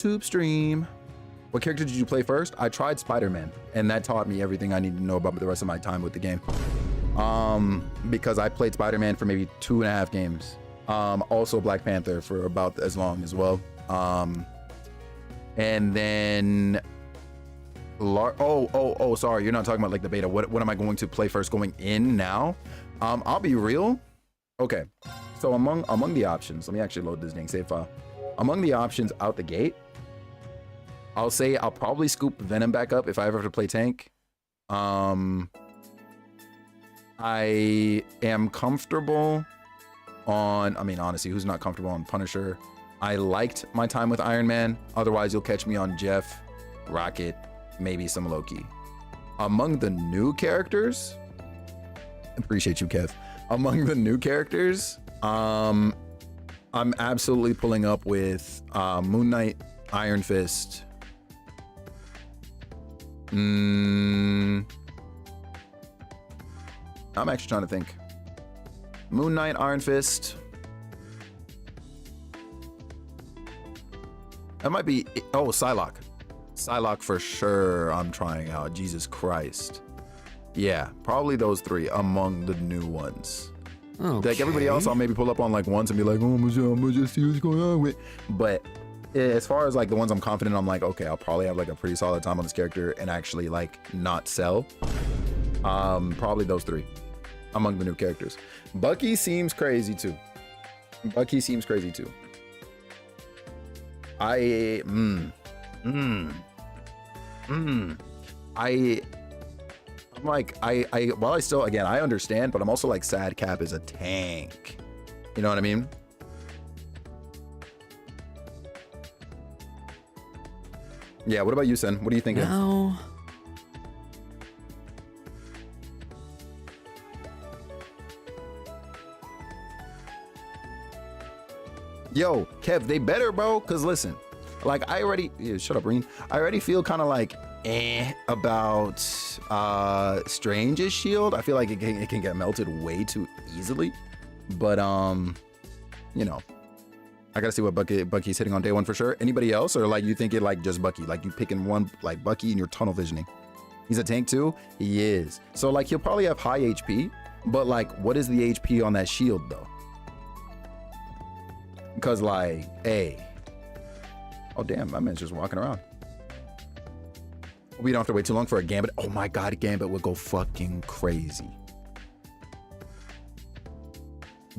Tube stream. What character did you play first? I tried Spider-Man, and that taught me everything I need to know about the rest of my time with the game. Because I played Spider-Man for maybe 2.5 games. Also Black Panther for about as long as well. And then sorry, you're not talking about like the beta. What am I going to play first going in now? I'll be real. Okay, so among the options, let me actually load this dang save file. Among the options out the gate, I'll say I'll probably scoop Venom back up if I ever have to play tank. I am comfortable on, I mean, honestly, who's not comfortable on Punisher? I liked my time with Iron Man. Otherwise, you'll catch me on Jeff, Rocket, maybe some Loki. Among the new characters, appreciate you, Kev. Among the new characters, I'm absolutely pulling up with Moon Knight, Iron Fist. I'm actually trying to think. Moon Knight, Iron Fist. That might be, oh, Psylocke. Psylocke for sure I'm trying out. Jesus Christ. Yeah, probably those three among the new ones. Okay. Like everybody else, I'll maybe pull up on like once and be like, oh, I'm gonna just see what's going on with. But as far as like the ones I'm confident, I'm like, okay, I'll probably have like a pretty solid time on this character and actually like not sell. Probably those three among the new characters. Bucky seems crazy too. I'm like, while I still, again, I understand, but I'm also like sad Cap is a tank. You know what I mean? Yeah, what about you, Sen? What are you thinking? No. Yo, Kev, they better, bro. Cause listen, like I already, shut up, Reen. I already feel kind of like about Strange's shield. I feel like it can get melted way too easily. But you know, I gotta see what Bucky's hitting on day one for sure. Anybody else, or like you think it like just Bucky? Like you picking one like Bucky and you're tunnel visioning. He's a tank too. He is. So like he'll probably have high HP, but like what is the HP on that shield though? Because like, hey, oh damn, my man's just walking around. We don't have to wait too long for a Gambit. Oh my God, Gambit would go fucking crazy.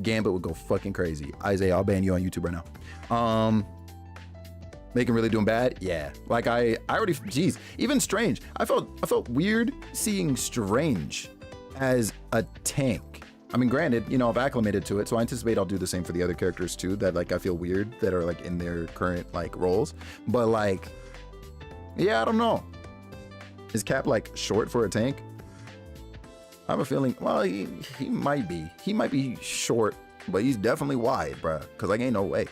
Gambit would go fucking crazy. Isaiah, I'll ban you on YouTube right now. Making really doing bad? Yeah. Like I already, geez, even Strange. I felt weird seeing Strange as a tank. I mean, granted, you know, I've acclimated to it, so I anticipate I'll do the same for the other characters too, that like I feel weird that are like in their current like roles. But like, yeah, I don't know. Is Cap like short for a tank? I have a feeling, well, he might be. He might be short, but he's definitely wide, bruh, because like ain't no way.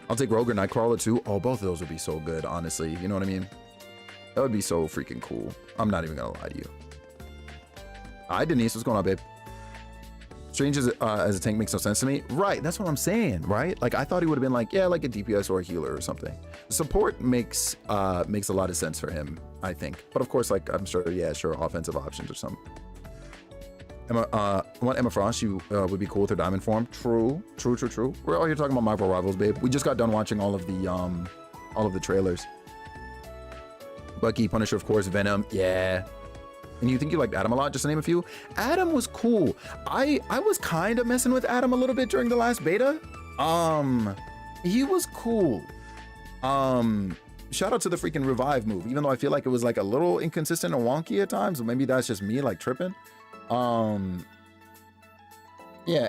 I'll take Rogue or Nightcrawler too. Oh, both of those would be so good, honestly. You know what I mean? That would be so freaking cool. I'm not even gonna lie to you. Hi, Denise. What's going on, babe? Strange as a tank makes no sense to me. Right, that's what I'm saying, right? Like I thought he would have been like, yeah, like a DPS or a healer or something. Support makes a lot of sense for him, I think. But of course, like I'm sure, yeah, sure, offensive options or something. Emma Frost, you would be cool with her diamond form. True. We're all here talking about Marvel Rivals, babe. We just got done watching all of the trailers. Bucky, Punisher, of course, Venom, yeah. And you think you liked Adam a lot, just to name a few? Adam was cool. I was kind of messing with Adam a little bit during the last beta. He was cool. Shout out to the freaking revive move, even though I feel like it was like a little inconsistent and wonky at times. Maybe that's just me like tripping. Yeah,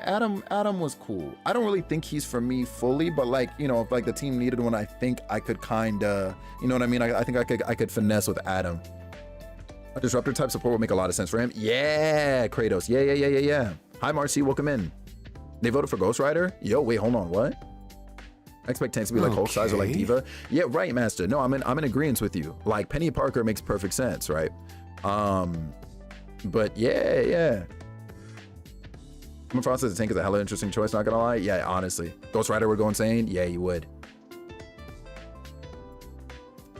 Adam was cool. I don't really think he's for me fully, but like, you know, if like the team needed one, I think I could kind of, you know what I mean? I think I could finesse with Adam. A disruptor type support would make a lot of sense for him. Yeah, Kratos. Yeah. Hi, Marcy. Welcome in. They voted for Ghost Rider? Yo, wait, hold on. What? I expect tanks to be like Hulk size or like Diva. Yeah, right, Master. No, I'm in agreement with you. Like Penny Parker makes perfect sense, right? But yeah. Emma Frost as a tank is a hella interesting choice, not gonna lie. Yeah, honestly. Ghost Rider would go insane? Yeah, he would.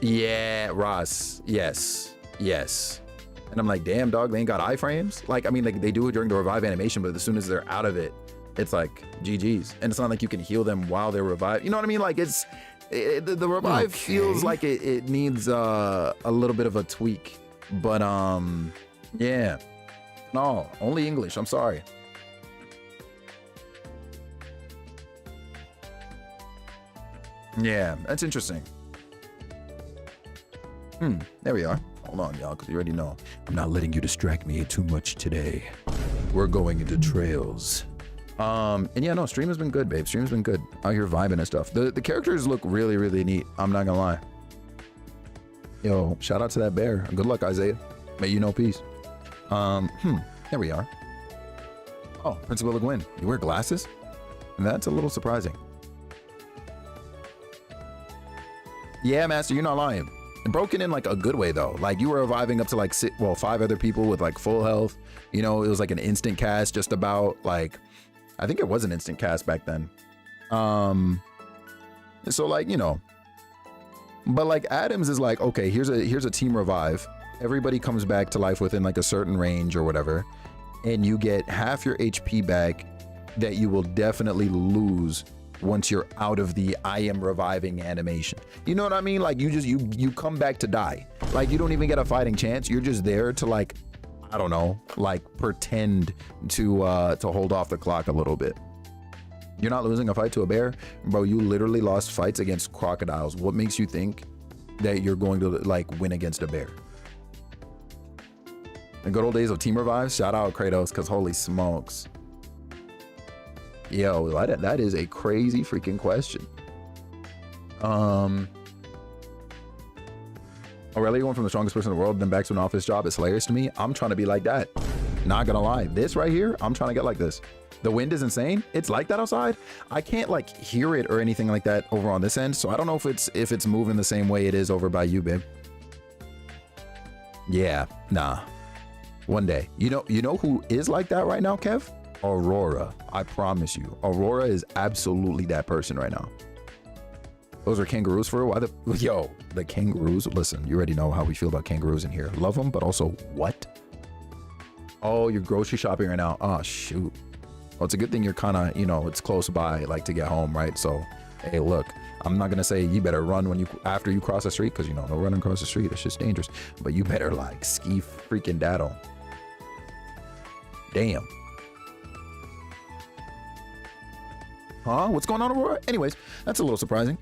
Yeah, Ross. Yes. Yes. And I'm like, damn, dog, they ain't got iframes? Like, I mean, they do it during the revive animation, but as soon as they're out of it, it's like GG's. And it's not like you can heal them while they're revived. You know what I mean? Like, the revive feels like it needs a little bit of a tweak. But, yeah. No, only English. I'm sorry. Yeah, that's interesting. There we are. Hold on, y'all, because you already know. I'm not letting you distract me too much today. We're going into trails. And yeah, no, stream has been good, babe. Stream has been good. Out here vibing and stuff. The characters look really, really neat. I'm not gonna lie. Yo, shout out to that bear. Good luck, Isaiah. May you know peace. There we are. Oh, Principal Le Guin. You wear glasses? That's a little surprising. Yeah, Master, you're not lying. Broken in like a good way though. Like you were reviving up to like 5 other people with like full health. You know, it was like an instant cast just about. Like I think it was an instant cast back then. So like, you know, but like Adams is like, okay, here's a team revive. Everybody comes back to life within like a certain range or whatever, and you get half your HP back that you will definitely lose once you're out of the I am reviving animation. You know what I mean? Like you come back to die. Like you don't even get a fighting chance. You're just there to like, I don't know, like pretend to hold off the clock a little bit. You're not losing a fight to a bear, bro. You literally lost fights against crocodiles. What makes you think that you're going to like win against a bear? The good old days of team revives. Shout out Kratos, because holy smokes. Yo, that is a crazy freaking question. Aurelia going from the strongest person in the world then back to an office job is hilarious to me. I'm trying to be like that. Not gonna lie. This right here, I'm trying to get like this. The wind is insane. It's like that outside. I can't like hear it or anything like that over on this end. So I don't know if it's moving the same way it is over by you, babe. Yeah, nah. One day. You know who is like that right now, Kev? Aurora. I promise you. Aurora is absolutely that person right now. Those are kangaroos for why the kangaroos. Listen, you already know how we feel about kangaroos in here. Love them, but also what? Oh, you're grocery shopping right now. Oh shoot. Well, it's a good thing you're kind of, you know, it's close by, like to get home, right? So, hey, look, I'm not gonna say you better run after you cross the street, because you know, no running across the street, it's just dangerous. But you better like ski freaking daddle. Damn. Huh? What's going on, Aurora? Anyways, that's a little surprising.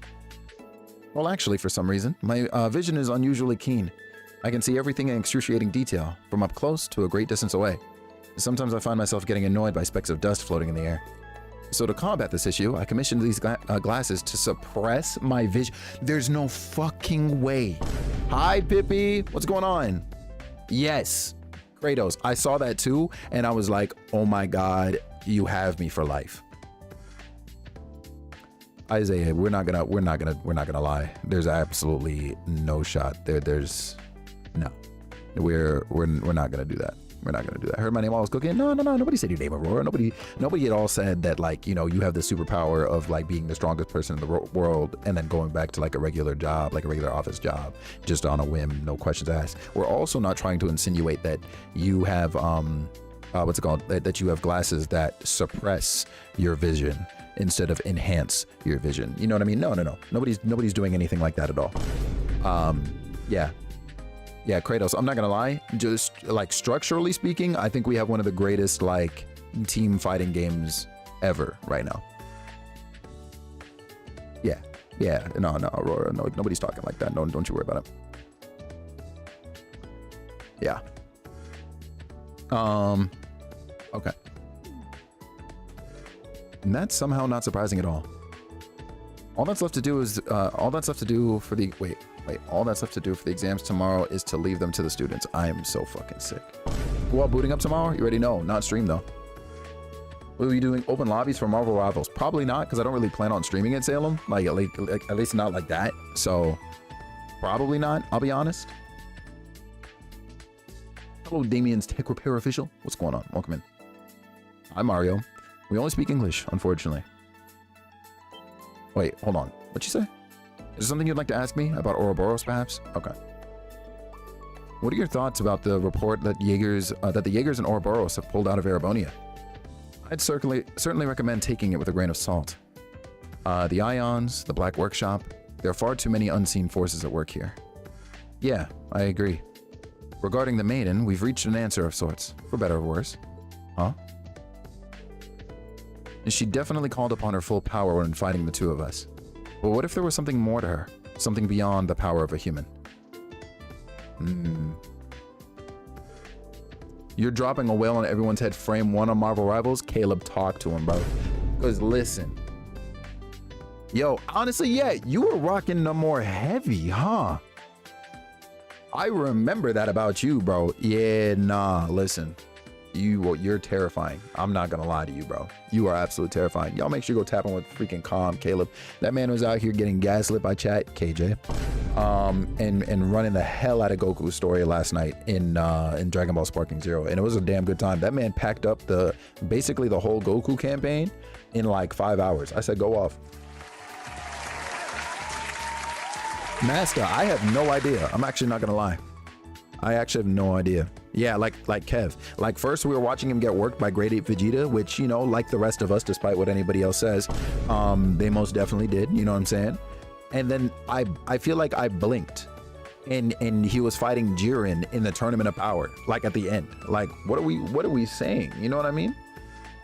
Well, actually, for some reason, my vision is unusually keen. I can see everything in excruciating detail, from up close to a great distance away. Sometimes I find myself getting annoyed by specks of dust floating in the air. So to combat this issue, I commissioned these glasses to suppress my vision. There's no fucking way. Hi, Pippi. What's going on? Yes. Kratos. I saw that too, and I was like, oh my God, you have me for life. Isaiah, we're not gonna lie. There's absolutely no shot. There's no. We're not gonna do that. We're not gonna do that. I heard my name while I was cooking. No. Nobody said your name, Aurora. Nobody at all said that, like, you know, you have the superpower of like being the strongest person in the world and then going back to like a regular job, like a regular office job, just on a whim, no questions asked. We're also not trying to insinuate that you have what's it called? That you have glasses that suppress your vision instead of enhance your vision. You know what I mean? No. Nobody's doing anything like that at all. Yeah, Kratos, I'm not gonna lie, just like structurally speaking, I think we have one of the greatest like team fighting games ever right now. Yeah, no, Aurora, no, nobody's talking like that. No, don't you worry about it. Yeah. Okay. And that's somehow not surprising at all. All that's left to do for the exams tomorrow is to leave them to the students. I am so fucking sick. Who all booting up tomorrow? You already know, not stream though. Will you be doing open lobbies for Marvel Rivals? Probably not, because I don't really plan on streaming at Salem. Like at least not like that. So probably not, I'll be honest. Hello, Damien's Tech Repair Official. What's going on? Welcome in. Hi, Mario. We only speak English, unfortunately. Wait, hold on. What'd you say? there something you'd like to ask me about Ouroboros, perhaps? Okay. What are your thoughts about the report that the Jaegers and Ouroboros have pulled out of Erebonia? I'd certainly recommend taking it with a grain of salt. The Ions, the Black Workshop, there are far too many unseen forces at work here. Yeah, I agree. Regarding the Maiden, we've reached an answer of sorts, for better or worse. Huh? She definitely called upon her full power when fighting the two of us. But what if there was something more to her? Something beyond the power of a human? You're dropping a whale on everyone's head frame 1 on Marvel Rivals? Caleb, talk to him, bro. Because listen. Yo, honestly, yeah, you were rocking the more heavy, huh? I remember that about you, bro. Yeah, nah, listen. You're terrifying. I'm not gonna lie to you, bro. You are absolutely terrifying. Y'all make sure you go tap him with freaking calm, Caleb. That man was out here getting gaslit by chat, KJ. And running the hell out of Goku's story last night in Dragon Ball Sparking Zero. And it was a damn good time. That man packed up basically the whole Goku campaign in like 5 hours. I said, go off. Master, I have no idea. I'm actually not gonna lie. I actually have no idea. Yeah, like Kev. Like first we were watching him get worked by Grade 8 Vegeta, which, you know, like the rest of us, despite what anybody else says, they most definitely did, you know what I'm saying? And then I feel like I blinked and he was fighting Jiren in the Tournament of Power, like at the end. Like, what are we saying? You know what I mean?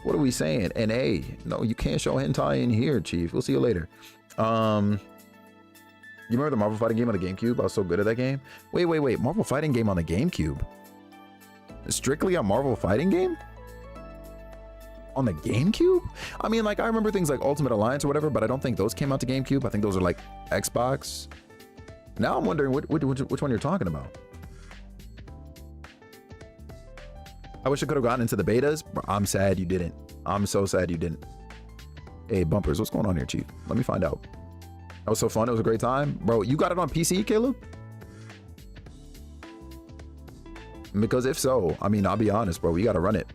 What are we saying? And hey, no, you can't show hentai in here, Chief. We'll see you later. You remember the Marvel Fighting game on the GameCube? I was so good at that game. Wait. Marvel Fighting game on the GameCube? Strictly a Marvel Fighting game? On the GameCube? I mean, like, I remember things like Ultimate Alliance or whatever, but I don't think those came out to GameCube. I think those are like Xbox. Now I'm wondering which one you're talking about. I wish I could have gotten into the betas. I'm sad you didn't. I'm so sad you didn't. Hey, Bumpers, what's going on here, Chief? Let me find out. That was so fun. It was a great time. Bro, you got it on PC, Caleb? Because if so, I mean, I'll be honest, bro. We got to run it.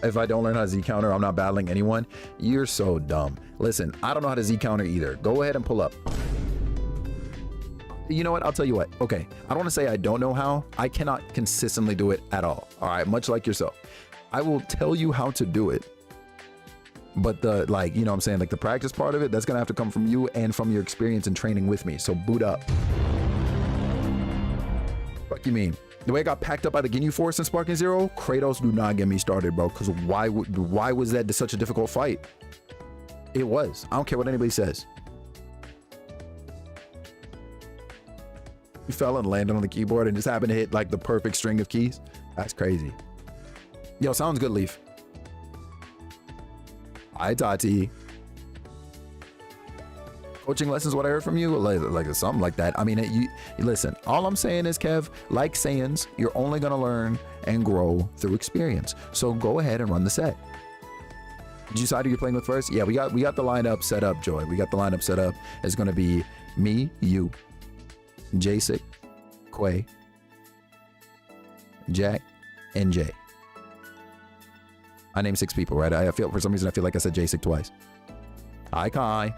If I don't learn how to Z counter, I'm not battling anyone. You're so dumb. Listen, I don't know how to Z counter either. Go ahead and pull up. You know what? I'll tell you what. Okay. I don't want to say I don't know how. I cannot consistently do it at all. All right. Much like yourself. I will tell you how to do it. But the, like, you know what I'm saying? Like the practice part of it, that's going to have to come from you and from your experience and training with me. So boot up. Fuck you mean? The way I got packed up by the Ginyu Force in Sparking Zero, Kratos, do not get me started, bro. Because why was that such a difficult fight? It was. I don't care what anybody says. You fell and landed on the keyboard and just happened to hit like the perfect string of keys. That's crazy. Yo, sounds good, Leaf. Hi, Tati. Coaching lessons, what I heard from you, like something like that. I mean, you listen, all I'm saying is, Kev, like Saiyans, you're only going to learn and grow through experience. So go ahead and run the set. Did you decide who you're playing with first? Yeah, we got the lineup set up, Joy. We got the lineup set up. It's going to be me, you, Jacek, Quay, Jack, and Jay. I named 6 people, right? I feel, for some reason, I feel like I said Jacek twice. Hi, Kai.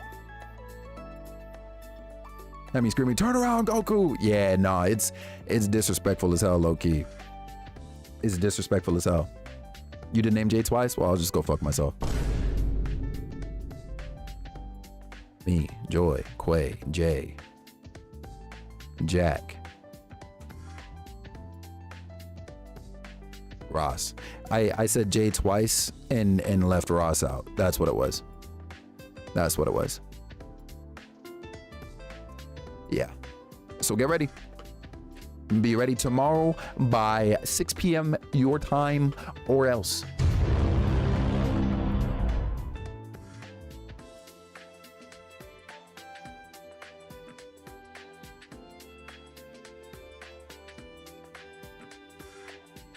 That means screaming, turn around, Goku. Yeah, nah, it's disrespectful as hell, low key. It's disrespectful as hell. You didn't name Jay twice? Well, I'll just go fuck myself. Me, Joy, Quay, Jay, Jack, Ross. I said Jay twice and left Ross out. That's what it was. That's what it was. Yeah. So get ready. Be ready tomorrow by 6 p.m. your time or else.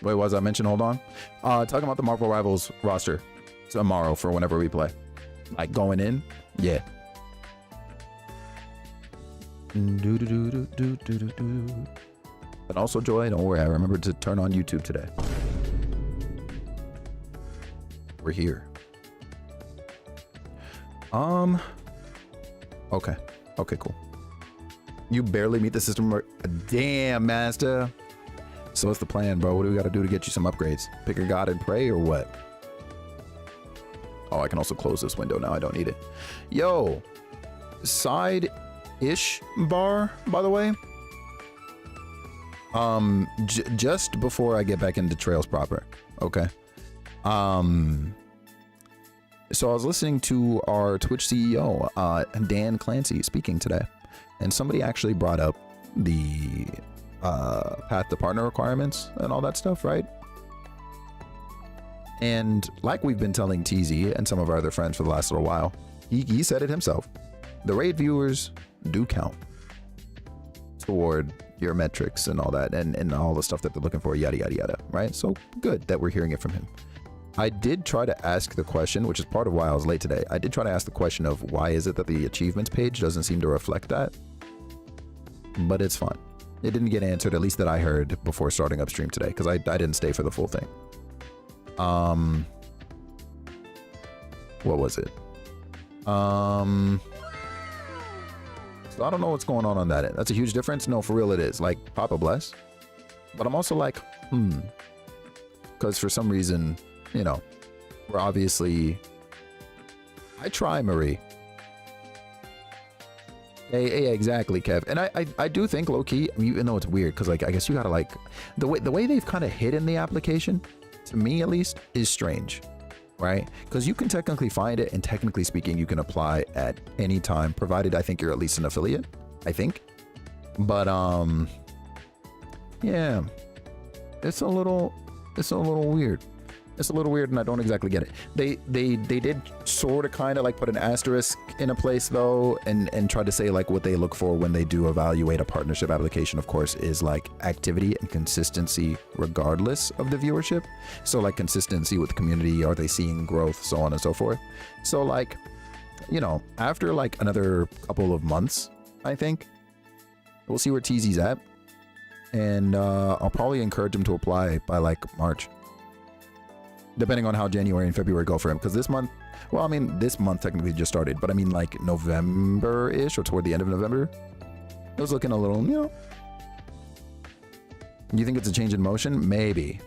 Wait, what was I mentioned? Hold on. Talking about the Marvel Rivals roster tomorrow for whenever we play. Like going in? Yeah. And also, Joy, don't worry, I remembered to turn on YouTube today. We're here. Okay. Okay, cool. You barely meet the system. Damn, master. So what's the plan, bro? What do we got to do to get you some upgrades? Pick a god and pray or what? Oh, I can also close this window now. I don't need it. Yo, side-ish bar, by the way. Just before I get back into Trails proper. Okay. So I was listening to our Twitch CEO, Dan Clancy, speaking today, and somebody actually brought up the path to partner requirements and all that stuff, right? And like we've been telling TZ and some of our other friends for the last little while, he said it himself. The raid viewers do count toward your metrics and all that, and all the stuff that they're looking for, yada, yada, yada, right? So good that we're hearing it from him. I did try to ask the question, which is part of why I was late today. I did try to ask the question of why is it that the achievements page doesn't seem to reflect that? But it's fine. It didn't get answered, at least that I heard before starting up stream today, because I didn't stay for the full thing. What was it? So I don't know what's going on that end. That's a huge difference. No, for real it is. Like, Papa bless. But I'm also like, because for some reason, you know, we're obviously, I try, Marie. Yeah, exactly, Kev. And I do think low key, even though it's weird, because like I guess you gotta like the way they've kind of hidden the application, to me at least, is strange, right? Because you can technically find it, and technically speaking, you can apply at any time, provided I think you're at least an affiliate. I think, but yeah, it's a little weird. It's a little weird, and I don't exactly get it. They did sort of kind of like put an asterisk in a place though, and try to say like what they look for when they do evaluate a partnership application, of course, is like activity and consistency regardless of the viewership. So like consistency with the community, are they seeing growth, so on and so forth. So like, you know, after like another couple of months, I think we'll see where TZ's at, and I'll probably encourage him to apply by like March. Depending on how January and February go for him. Because this month, well, I mean, this month technically just started, but I mean like November-ish or toward the end of November, it was looking a little, you know. You think it's a change in motion? Maybe.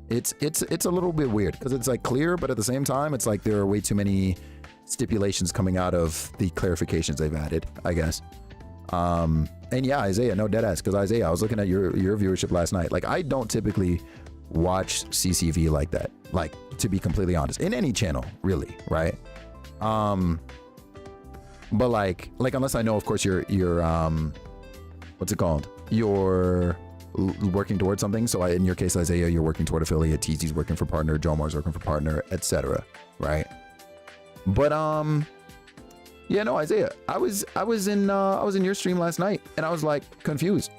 It's a little bit weird because it's like clear, but at the same time, it's like there are way too many stipulations coming out of the clarifications they've added, I guess. And yeah, Isaiah, no deadass, because Isaiah, I was looking at your viewership last night. Like, I don't typically watch CCV like that, like, to be completely honest, in any channel really, right? But like unless I know, of course, you're what's it called, you're working towards something. So in your case, Isaiah, you're working toward affiliate, TZ's working for partner, Jomar's working for partner, etc., right? But yeah, no, Isaiah, I was in your stream last night, and I was like confused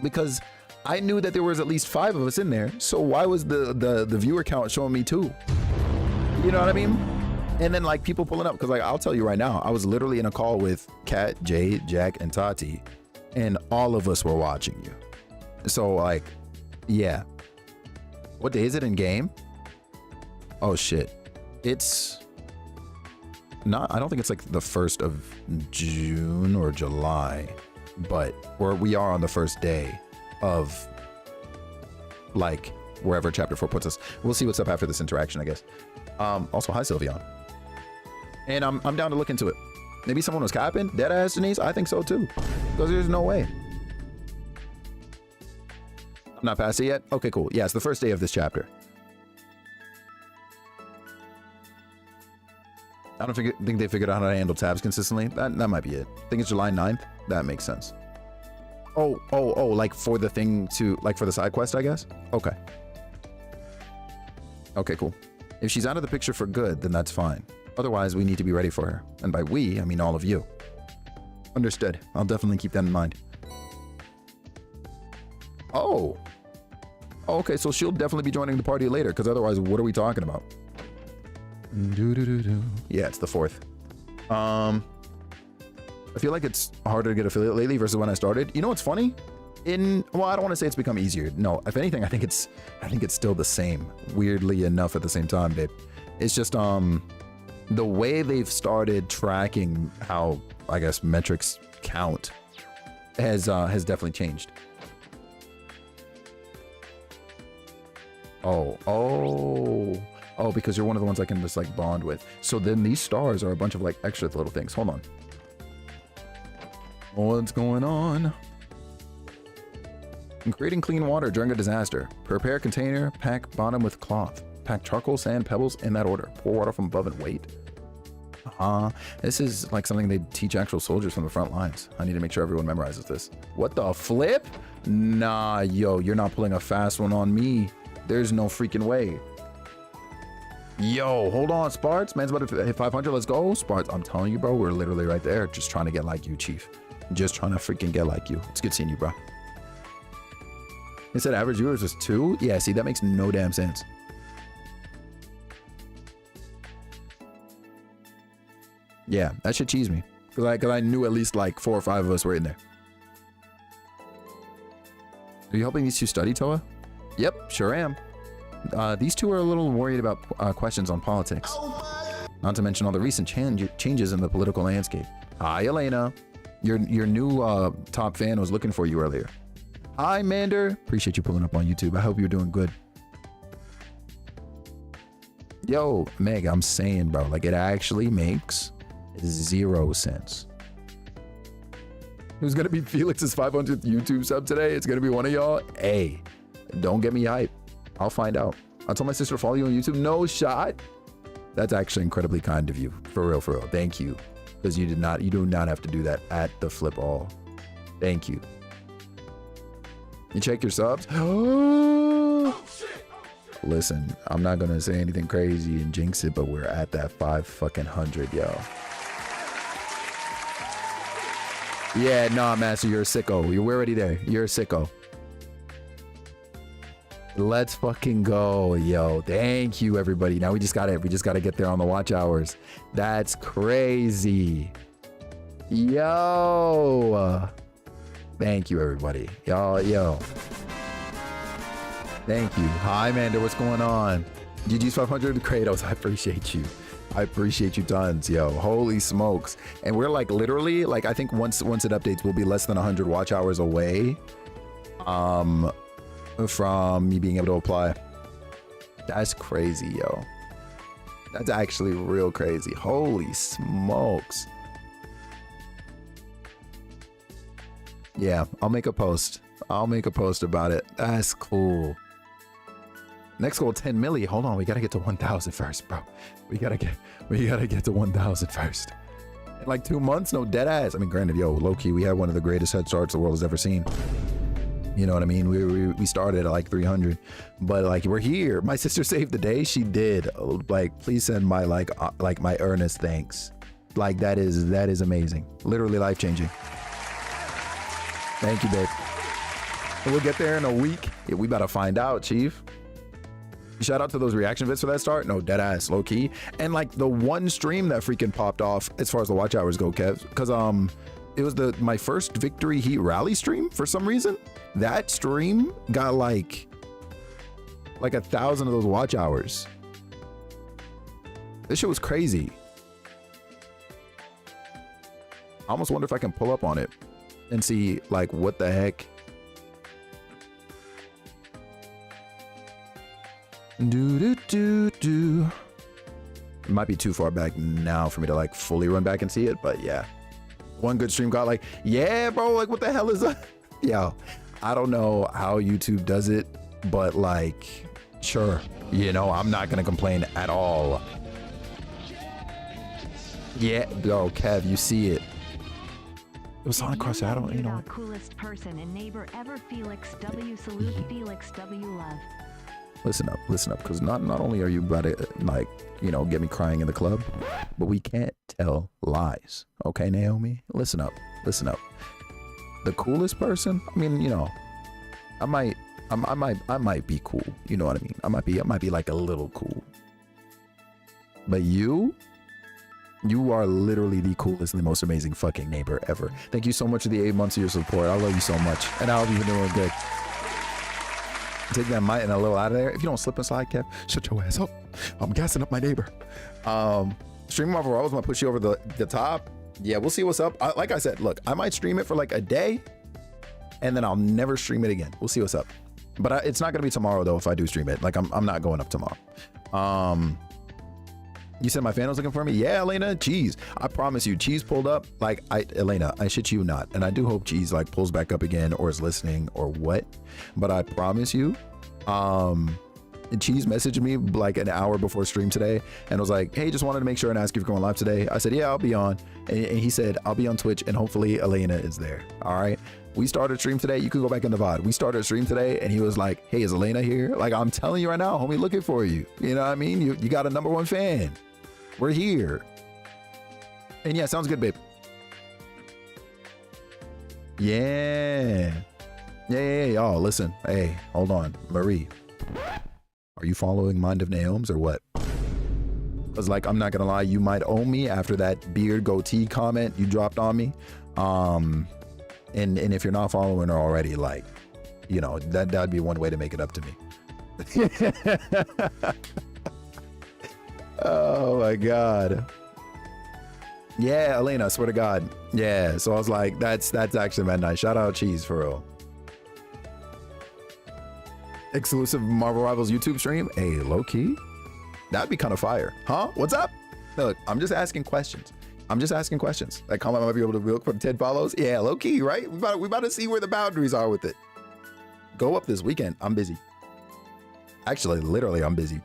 because I knew that there was at least 5 of us in there. So why was the viewer count showing me 2? You know what I mean? And then like people pulling up, because like I'll tell you right now, I was literally in a call with Kat, Jay, Jack, and Tati, and all of us were watching you. So like, yeah. What day is it in game? Oh shit. It's not, I don't think it's like the 1st of June or July, but we are on the first day of like wherever chapter 4 puts us. We'll see what's up after this interaction, I guess. Also, hi Sylveon. And I'm down to look into it. Maybe someone was capping, dead ass Denise. I think so too, because there's no way. I'm not past it yet. Okay, cool. Yeah, it's the first day of this chapter. I don't think they figured out how to handle tabs consistently. That might be it. I think it's July 9th. That makes sense. Oh, like for the thing to, like for the side quest, I guess? Okay. Okay, cool. If she's out of the picture for good, then that's fine. Otherwise, we need to be ready for her. And by we, I mean all of you. Understood. I'll definitely keep that in mind. Oh. Okay, so she'll definitely be joining the party later, because otherwise, what are we talking about? Yeah, it's the 4th. I feel like it's harder to get affiliate lately versus when I started. You know what's funny? Well, I don't want to say it's become easier. No, if anything, I think it's still the same. Weirdly enough, at the same time, babe. It's just the way they've started tracking how, I guess, metrics count has definitely changed. Oh, because you're one of the ones I can just like bond with. So then these stars are a bunch of like extra little things. Hold on. What's going on? In creating clean water during a disaster, prepare a container, pack bottom with cloth. Pack charcoal, sand, pebbles in that order. Pour water from above and wait. This is like something they teach actual soldiers from the front lines. I need to make sure everyone memorizes this. What the flip? Nah, yo, you're not pulling a fast one on me. There's no freaking way. Yo, hold on, Sparts. Man's about to hit 500. Let's go. Sparts, I'm telling you, bro, we're literally right there. Just trying to get like you, Chief. Just trying to freaking get like you. It's good seeing you, bro. They said average viewers was 2? Yeah, see, that makes no damn sense. Yeah, that should cheese me. Cause I knew at least like 4 or 5 of us were in there. Are you helping these two study, Toa? Yep, sure am. These two are a little worried about questions on politics. Not to mention all the recent changes in the political landscape. Hi, Elena. Your new top fan was looking for you earlier. Hi, Mander. Appreciate you pulling up on YouTube. I hope you're doing good. Yo, Meg, I'm saying, bro, like it actually makes 0 sense. Who's gonna be Felix's 500th YouTube sub today? It's gonna be one of y'all. Hey, don't get me hype. I'll find out. I told my sister to follow you on YouTube. No shot. That's actually incredibly kind of you. For real, for real. Thank you. Because you do not have to do that at the flip all. Thank you. You check your subs? Listen, I'm not gonna say anything crazy and jinx it, but we're at that 500, yo. Yeah, nah, Master, you're a sicko. We're already there. You're a sicko. Let's fucking go, yo. Thank you, everybody. Now we just gotta get there on the watch hours. That's crazy. Yo. Thank you, everybody. Yo. Thank you. Hi, Amanda. What's going on? GG's 500 Kratos. I appreciate you. I appreciate you tons, yo. Holy smokes. And we're like literally, like I think once it updates, we'll be less than 100 watch hours away from me being able to apply. That's crazy, yo. That's actually real crazy. Holy smokes. Yeah, I'll make a post. I'll make a post about it. That's cool. Next goal, 10 milli. Hold on, we gotta get to 1,000 first, bro. We gotta get to 1,000 first. In like 2 months, no dead ass. I mean, granted, yo, low key, we had one of the greatest head starts the world has ever seen. You know what I mean? We started at like 300, but like we're here. My sister saved the day. She did. Like, please send my like my earnest thanks. Like that is amazing. Literally life changing. Thank you, babe. And we'll get there in a week. Yeah, we about to find out, Chief. Shout out to those reaction vids for that start. No, dead ass, low key. And like the one stream that freaking popped off as far as the watch hours go, Kev, because it was my first Victory Heat rally stream for some reason. That stream got like 1,000 of those watch hours. This shit was crazy. I almost wonder if I can pull up on it and see like what the heck. It might be too far back now for me to like fully run back and see it, but yeah. One good stream got like, yeah, bro, like what the hell is that? Yo, I don't know how YouTube does it, but like, sure, you know, I'm not gonna complain at all. Yeah, yo, Kev, you see it. It was Sonic Cross Shadow, you know. Coolest person and neighbor ever, Felix W. Salute, Felix W. Love. Listen up, because not only are you about to like, you know, get me crying in the club, but we can't tell lies. Okay, Naomi? Listen up. The coolest person? I mean, you know, I might be cool. You know what I mean? I might be like a little cool. But you are literally the coolest and the most amazing fucking neighbor ever. Thank you so much for the 8 months of your support. I love you so much. And I hope you've been doing good. Take that mic and a little out of there. If you don't slip and slide, Kev, shut your ass up. I'm gassing up my neighbor. Streaming Marvel Rivals might push you over the top. Yeah, we'll see what's up. Like I said, look, I might stream it for like a day, and then I'll never stream it again. We'll see what's up. But it's not gonna be tomorrow though if I do stream it. Like I'm not going up tomorrow. You said my fan was looking for me? Yeah, Elena, Cheese. I promise you, Cheese pulled up. Like, Elena, I shit you not. And I do hope Cheese like pulls back up again or is listening or what. But I promise you, Cheese messaged me like an hour before stream today and was like, hey, just wanted to make sure and ask if you're going live today. I said, yeah, I'll be on. And he said, I'll be on Twitch and hopefully Elena is there. All right. We started stream today. You can go back in the VOD. We started stream today and he was like, hey, is Elena here? Like, I'm telling you right now, homie, looking for you. You know what I mean? You got a #1 fan. We're here. And yeah, sounds good, babe. Yeah. Yeah, y'all, listen. Hey, hold on. Marie, are you following Mind of Naoms or what? Because, like, I'm not going to lie, you might owe me after that beard goatee comment you dropped on me. And if you're not following her already, like, you know, that'd be one way to make it up to me. Oh my God. Yeah, Elena, I swear to God. Yeah, so I was like, that's actually midnight. Shout out Cheese for real. Exclusive Marvel Rivals YouTube stream? Hey, low key? That'd be kind of fire. Huh? What's up? Look, I'm just asking questions. Like, comment might be able to look for 10 follows. Yeah, low key, right? We about to see where the boundaries are with it. Go up this weekend. I'm busy. Actually, literally, I'm busy.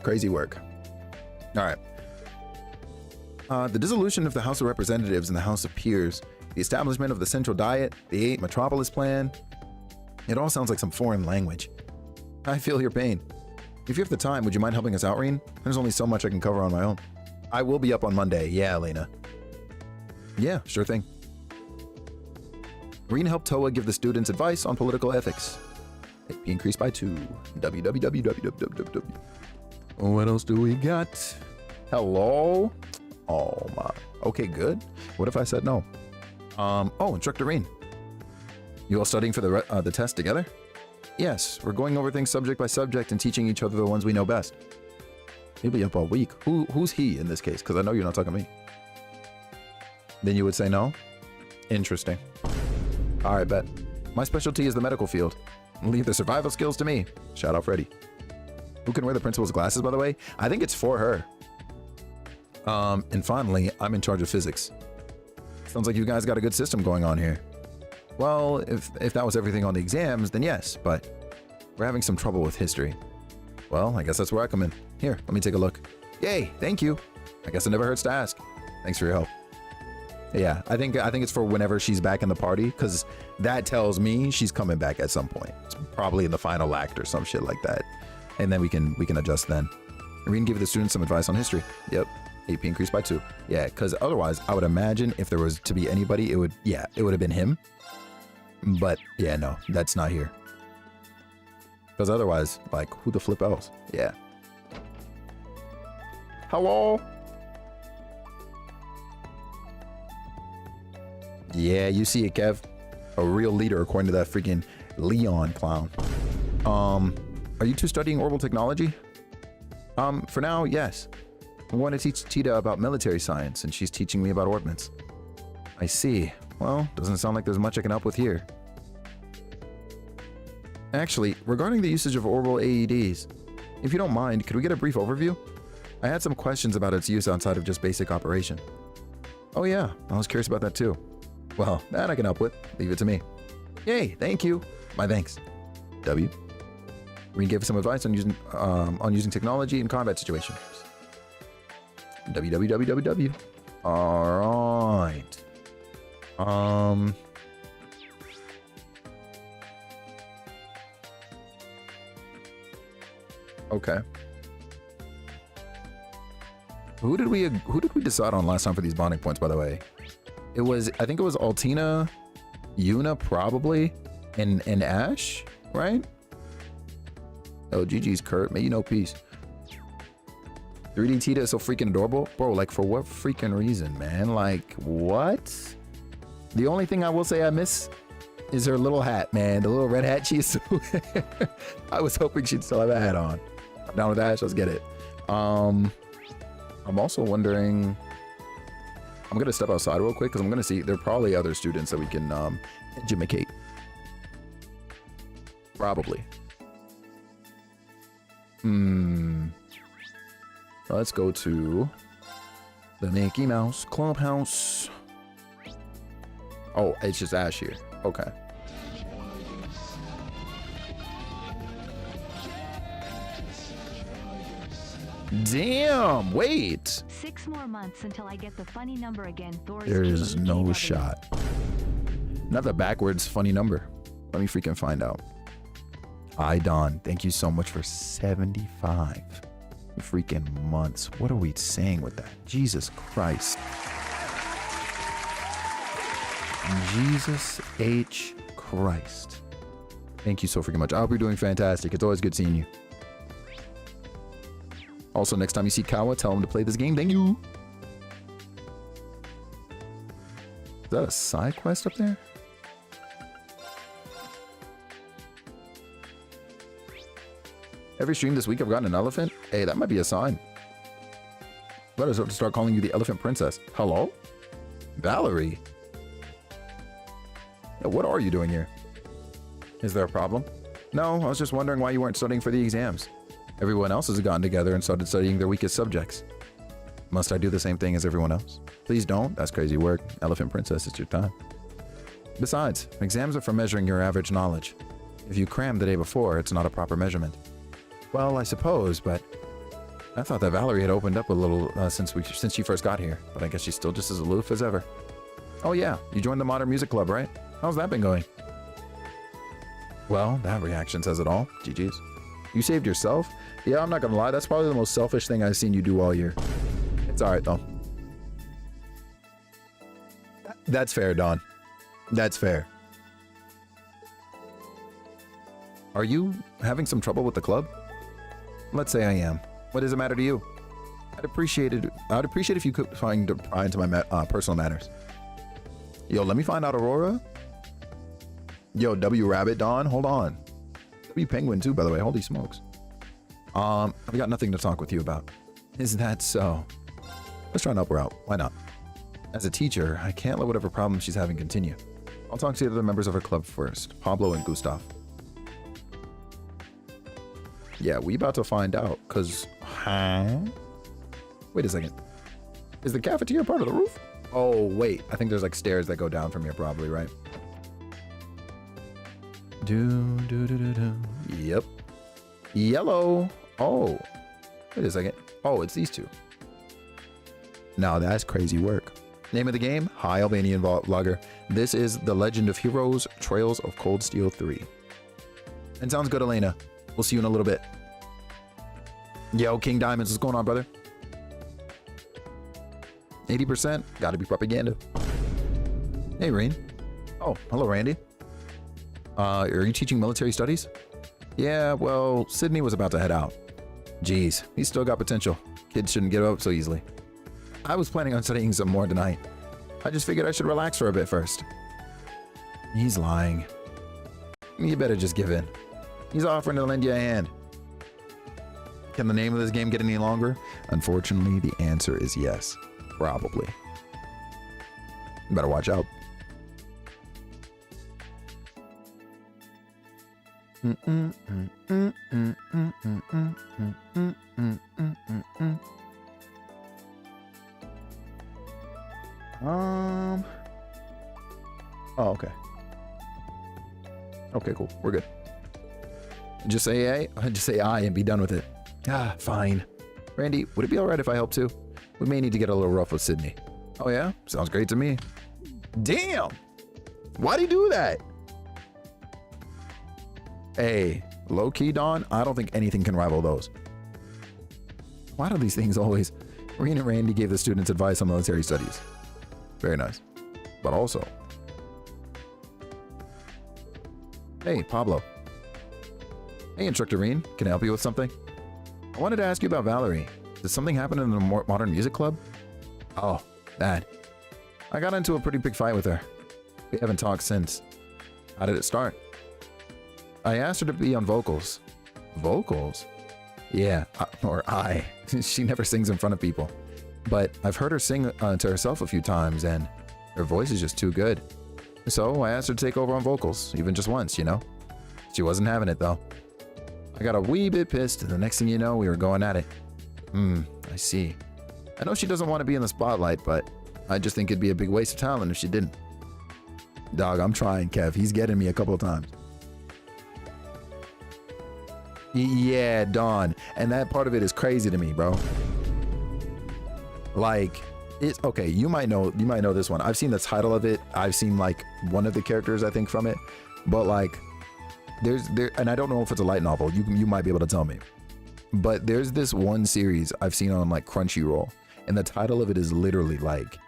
Crazy work. All right. The dissolution of the House of Representatives and the House of Peers, the establishment of the Central Diet, the 8 Metropolis Plan. It all sounds like some foreign language. I feel your pain. If you have the time, would you mind helping us out, Reen? There's only so much I can cover on my own. I will be up on Monday. Yeah, Elena. Yeah, sure thing. Reen helped TOA give the students advice on political ethics. It be increased by 2. www. What else do we got? Hello? Oh my. Okay, good. What if I said no? Oh, Instructor Reen. You all studying for the test together? Yes, we're going over things subject by subject and teaching each other the ones we know best. He'll be up all week. Who's he in this case? Because I know you're not talking to me. Then you would say no? Interesting. All right, bet. My specialty is the medical field. Leave the survival skills to me. Shout out Freddy. Who can wear the principal's glasses, by the way? I think it's for her. And finally, I'm in charge of physics. Sounds like you guys got a good system going on here. Well, if that was everything on the exams, then yes, but we're having some trouble with history. Well, I guess that's where I come in. Here, let me take a look. Yay, thank you. I guess it never hurts to ask. Thanks for your help. Yeah, I think it's for whenever she's back in the party, because that tells me she's coming back at some point. It's probably in the final act or some shit like that. And then we can adjust then. And we can give the students some advice on history. Yep. AP increased by 2. Yeah, because otherwise, I would imagine if there was to be anybody, it would have been him. But yeah, no, that's not here. Because otherwise, like, who the flip else? Yeah. Hello? Yeah, you see it, Kev. A real leader, according to that freaking Leon clown. Are you two studying orbital technology? For now, yes. I want to teach Tita about military science, and she's teaching me about ordnance. I see. Well, doesn't sound like there's much I can help with here. Actually, regarding the usage of orbital AEDs, if you don't mind, could we get a brief overview? I had some questions about its use outside of just basic operation. Oh yeah, I was curious about that too. Well, that I can help with. Leave it to me. Yay, thank you. My thanks. W. We gave some advice on using technology in combat situations. www. All right. Okay. Who did we decide on last time for these bonding points, by the way? I think it was Altina, Yuna probably, and Ash, right? Oh, GG's Kurt. May you know peace. 3D Tita is so freaking adorable. Bro, like, for what freaking reason, man? Like, what? The only thing I will say I miss is her little hat, man. The little red hat she's I was hoping she'd still have a hat on. I'm down with that. Let's get it. I'm also wondering, I'm gonna step outside real quick because I'm gonna see there are probably other students that we can educate. Probably. Let's go to the Mickey Mouse Clubhouse. Oh, it's just Ash here. Okay. Damn, wait. 6 more months until I get the funny number again. Thor's There is King no GW. shot. Not the backwards funny number. Let me freaking find out. Don, thank you so much for 75 freaking months. What are we saying with that? Jesus Christ. Jesus H. Christ. Thank you so freaking much. I hope you're doing fantastic. It's always good seeing you. Also, next time you see Kawa, tell him to play this game. Thank you. Is that a side quest up there? Every stream this week I've gotten an elephant? Hey, that might be a sign. Let us start calling you the Elephant Princess. Hello? Valerie? Yeah, what are you doing here? Is there a problem? No, I was just wondering why you weren't studying for the exams. Everyone else has gotten together and started studying their weakest subjects. Must I do the same thing as everyone else? Please don't. That's crazy work. Elephant Princess, it's your time. Besides, exams are for measuring your average knowledge. If you cram the day before, it's not a proper measurement. Well, I suppose, but I thought that Valerie had opened up a little since she first got here, but I guess she's still just as aloof as ever. Oh yeah, you joined the Modern Music Club, right? How's that been going? Well, that reaction says it all. GG's. You saved yourself? Yeah, I'm not gonna lie, that's probably the most selfish thing I've seen you do all year. It's alright though. That's fair, Don. That's fair. Are you having some trouble with the club? Let's say I am. What does it matter to you? I'd appreciate if you could find to pry into my personal matters. Yo, let me find out Aurora. Yo, W Rabbit Don, hold on. W Penguin too, by the way. Holy smokes. I've got nothing to talk with you about. Is that so? Let's try and help her out. Why not? As a teacher, I can't let whatever problem she's having continue. I'll talk to the other members of her club first, Pablo and Gustav. Yeah, we about to find out, cause wait a second. Is the cafeteria part of the roof? Oh wait, I think there's like stairs that go down from here, probably, right? Yep. Yellow. Oh, wait a second. Oh, it's these two. Now that's crazy work. Name of the game: Hi Albanian Vlogger. This is The Legend of Heroes: Trails of Cold Steel 3. And sounds good, Elena. We'll see you in a little bit. Yo, King Diamonds, what's going on, brother? 80%? Gotta be propaganda. Hey, Rain. Oh, hello, Randy. Are you teaching military studies? Yeah, well, Sydney was about to head out. Jeez, he's still got potential. Kids shouldn't give up so easily. I was planning on studying some more tonight. I just figured I should relax for a bit first. He's lying. You better just give in. He's offering to lend you a hand. Can the name of this game get any longer? Unfortunately, the answer is yes. Probably. You better watch out. Oh, okay. Okay, cool. We're good. Just say A, just say I and be done with it. Ah, fine. Randy, would it be alright if I help too? We may need to get a little rough with Sydney. Oh yeah? Sounds great to me. Damn! Why'd he do that? Hey, low-key, Don, I don't think anything can rival those. Why do these things always... Reen and Randy gave the students advice on military studies. Very nice. But also... Hey, Pablo. Hey, Instructor Reen. Can I help you with something? I wanted to ask you about Valerie. Did something happen in the Modern Music Club? Oh, bad. I got into a pretty big fight with her. We haven't talked since. How did it start? I asked her to be on vocals. Vocals? Yeah, she never sings in front of people. But I've heard her sing to herself a few times, and her voice is just too good. So I asked her to take over on vocals, even just once, you know? She wasn't having it, though. I got a wee bit pissed, and the next thing you know, we were going at it. I see. I know she doesn't want to be in the spotlight, but I just think it'd be a big waste of talent if she didn't. Dog, I'm trying, Kev. He's getting me a couple of times. Yeah, Dawn. And that part of it is crazy to me, bro. Like, it's okay. You might know this one. I've seen the title of it. I've seen like one of the characters, I think, from it. But like, and I don't know if it's a light novel. You might be able to tell me. But there's this one series I've seen on like Crunchyroll, and the title of it is literally like,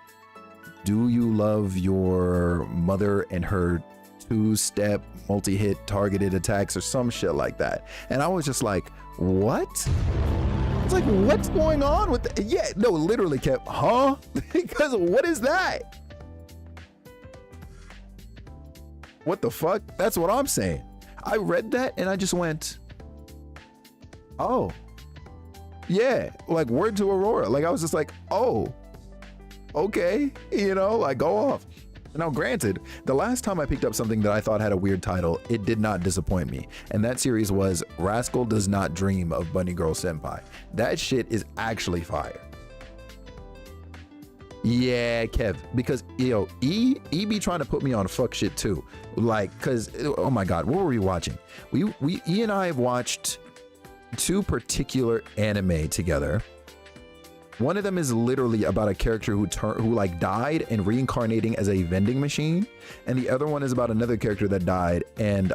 "Do you love your mother and her two-step multi-hit targeted attacks," or some shit like that. And I was just like, what? It's like, what's going on with the, yeah, no, literally kept, huh? Because what is that? What the fuck? That's what I'm saying. I read that and I just went, oh, yeah, like word to Aurora. Like I was just like, oh, okay, you know, like go off. Now, granted, the last time I picked up something that I thought had a weird title, it did not disappoint me. And that series was Rascal Does Not Dream of Bunny Girl Senpai. That shit is actually fire. Yeah, Kev, because, yo, E be trying to put me on fuck shit too. Like, cause, oh my God, what were we watching? E and I have watched two particular anime together. One of them is literally about a character who like died and reincarnating as a vending machine, and the other one is about another character that died and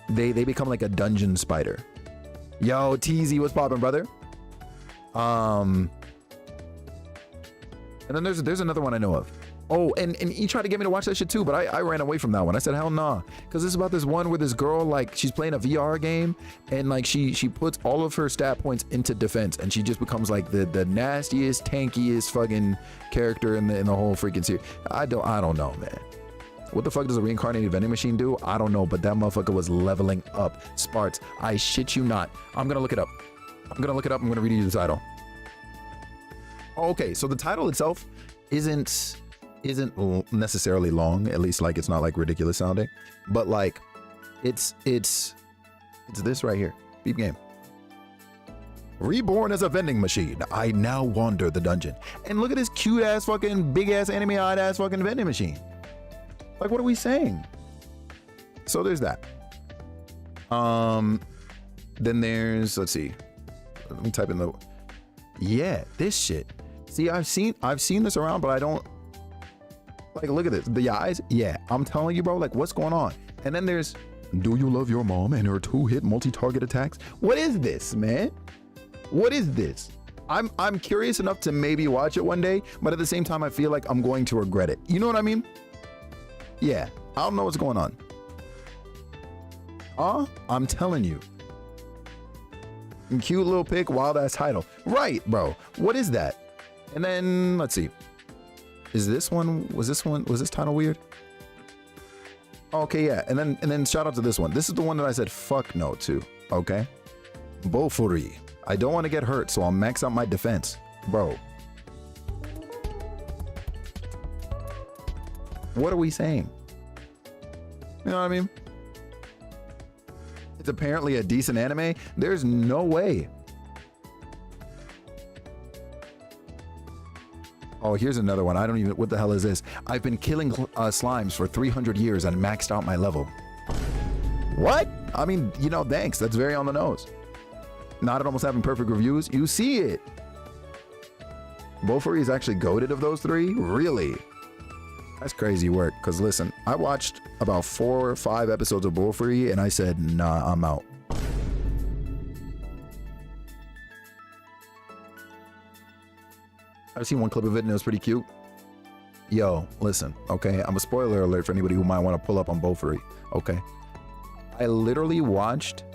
they become like a dungeon spider. Yo, TZ, what's poppin', brother? And then there's another one I know of. Oh, and he tried to get me to watch that shit too, but I ran away from that one. I said, hell nah. Because it's about this one where this girl, like, she's playing a VR game, and like she puts all of her stat points into defense, and she just becomes like the nastiest, tankiest fucking character in the whole freaking series. I don't know, man. What the fuck does a reincarnated vending machine do? I don't know, but that motherfucker was leveling up. Sparts, I shit you not. I'm gonna look it up. I'm gonna read you the title. Okay, so the title itself isn't necessarily long, at least like it's not like ridiculous sounding, but like it's this right here. Beep game. Reborn as a vending machine, I now wander the dungeon. And look at this cute ass fucking big ass anime eyed ass fucking vending machine. Like, what are we saying? So there's that. Then there's, let's see, let me type in the, yeah, this shit. See, I've seen this around, but I don't, like, look at this. The eyes, yeah, I'm telling you, bro, like, what's going on? And then there's, do you love your mom and her two-hit multi-target attacks? What is this, man? What is this? I'm curious enough to maybe watch it one day, but at the same time, I feel like I'm going to regret it. You know what I mean? Yeah, I don't know what's going on. I'm telling you. Cute little pic, wild ass title. Right, bro. What is that? And then let's see. Was this title weird? Okay, yeah. And then shout out to this one. This is the one that I said fuck no to. Okay. Bofuri. I don't want to get hurt, so I'll max out my defense. Bro. What are we saying? You know what I mean? It's apparently a decent anime. There's no way. Oh, here's another one. I don't even, what the hell is this? I've been killing slimes for 300 years and maxed out my level. What? I mean, you know, thanks. That's very on the nose. Not at almost having perfect reviews. You see it. Bofuri is actually goated of those three? Really? That's crazy work. Because listen, I watched about 4 or 5 episodes of Bofuri and I said, nah, I'm out. I've seen one clip of it and it was pretty cute. Yo, listen, okay? I'm a spoiler alert for anybody who might want to pull up on Bofuri, okay? I literally watched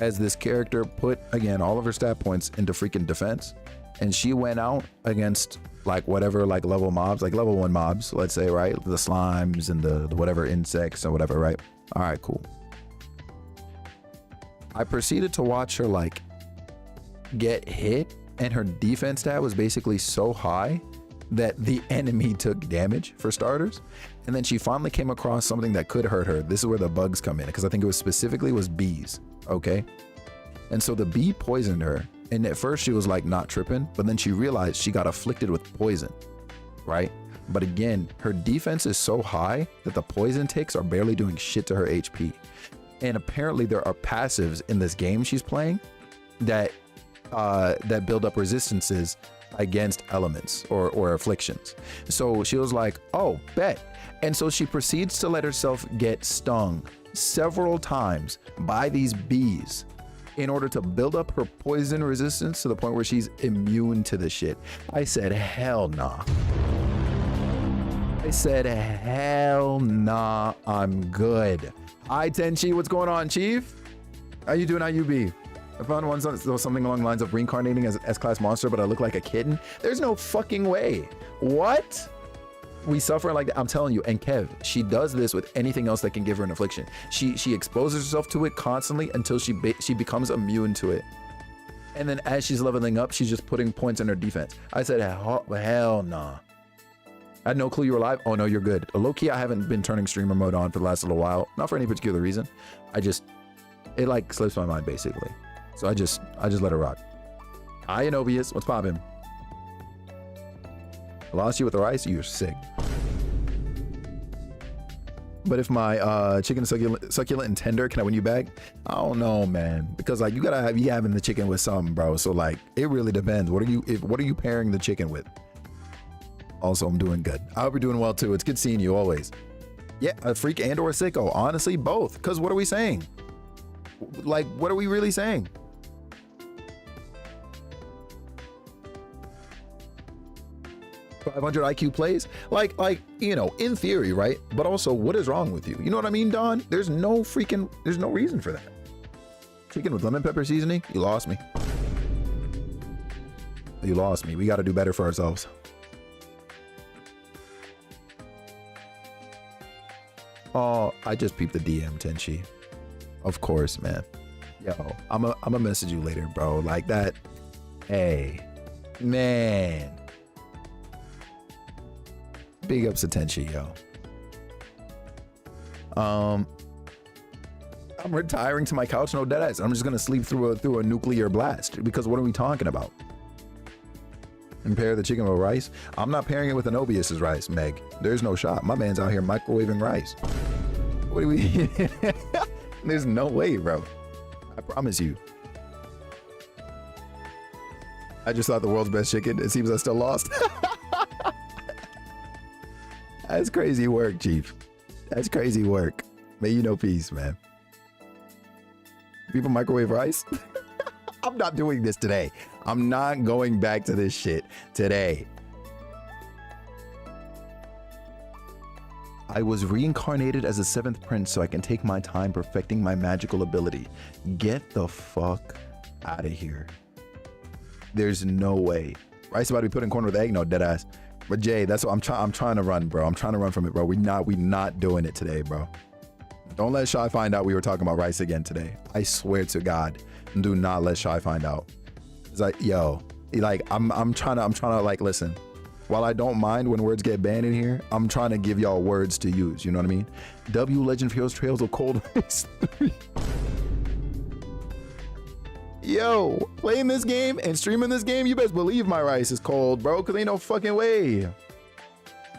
as this character put, again, all of her stat points into freaking defense, and she went out against like whatever like level mobs, like level 1 mobs, let's say, right? The slimes and the whatever insects or whatever, right? All right, cool. I proceeded to watch her like get hit, and her defense stat was basically so high that the enemy took damage, for starters. And then she finally came across something that could hurt her. This is where the bugs come in, because I think it was specifically bees, okay? And so the bee poisoned her, and at first she was like not tripping, but then she realized she got afflicted with poison, right? But again, her defense is so high that the poison ticks are barely doing shit to her HP. And apparently there are passives in this game she's playing that build up resistances against elements or afflictions. So she was like, oh, bet. And so she proceeds to let herself get stung several times by these bees in order to build up her poison resistance to the point where she's immune to the shit. I said, hell nah. I said, hell nah, I'm good. Hi, Tenchi, what's going on, Chief? How you doing? How you be? I found one something along the lines of reincarnating as S-class monster, but I look like a kitten. There's no fucking way. What? We suffer like that. I'm telling you. And Kev, she does this with anything else that can give her an affliction. She exposes herself to it constantly until she becomes immune to it. And then as she's leveling up, she's just putting points in her defense. I said, hell nah. I had no clue you were live. Oh no, you're good. Low-key, I haven't been turning streamer mode on for the last little while. Not for any particular reason. It like slips my mind basically. So I just let her rock. Hi, Anobius. What's poppin'? I lost you with the rice. You're sick. But if my chicken is succulent and tender, can I win you back? I don't know, man. Because like you gotta be having the chicken with something, bro. So like it really depends. What are you pairing the chicken with? Also, I'm doing good. I hope you're doing well too. It's good seeing you always. Yeah, a freak and or a sicko. Honestly, both. Because what are we saying? Like, what are we really saying? $500 IQ plays, like you know, in theory, right? But also, what is wrong with you? You know what I mean, Don? There's no reason for that. Chicken with lemon pepper seasoning? You lost me. You lost me. We got to do better for ourselves. Oh, I just peeped the DM, Tenchi. Of course, man. Yo, I'm a message you later, bro. Like that. Hey, man. Big ups to Tenchi, yo. I'm retiring to my couch, no deadass. I'm just gonna sleep through a nuclear blast. Because what are we talking about? And pair the chicken with rice? I'm not pairing it with Anobius's rice, Meg. There's no shot. My man's out here microwaving rice. What do we? There's no way, bro. I promise you. I just thought the world's best chicken. It seems I still lost. That's crazy work, Chief. That's crazy work. May you know peace, man. People microwave rice? I'm not doing this today. I'm not going back to this shit today. I was reincarnated as a 7th prince so I can take my time perfecting my magical ability. Get the fuck out of here. There's no way. Rice about to be put in corner with egg? No, dead ass. But Jay, that's what I'm trying to run, bro. I'm trying to run from it, bro. We not doing it today, bro. Don't let Shy find out we were talking about rice again today. I swear to God, do not let Shy find out. It's like, yo, like I'm trying to like listen. While I don't mind when words get banned in here, I'm trying to give y'all words to use. You know what I mean? W Legend Feels Trails of Cold Rice 3. Yo, playing this game and streaming this game, you best believe my rice is cold, bro, because ain't no fucking way.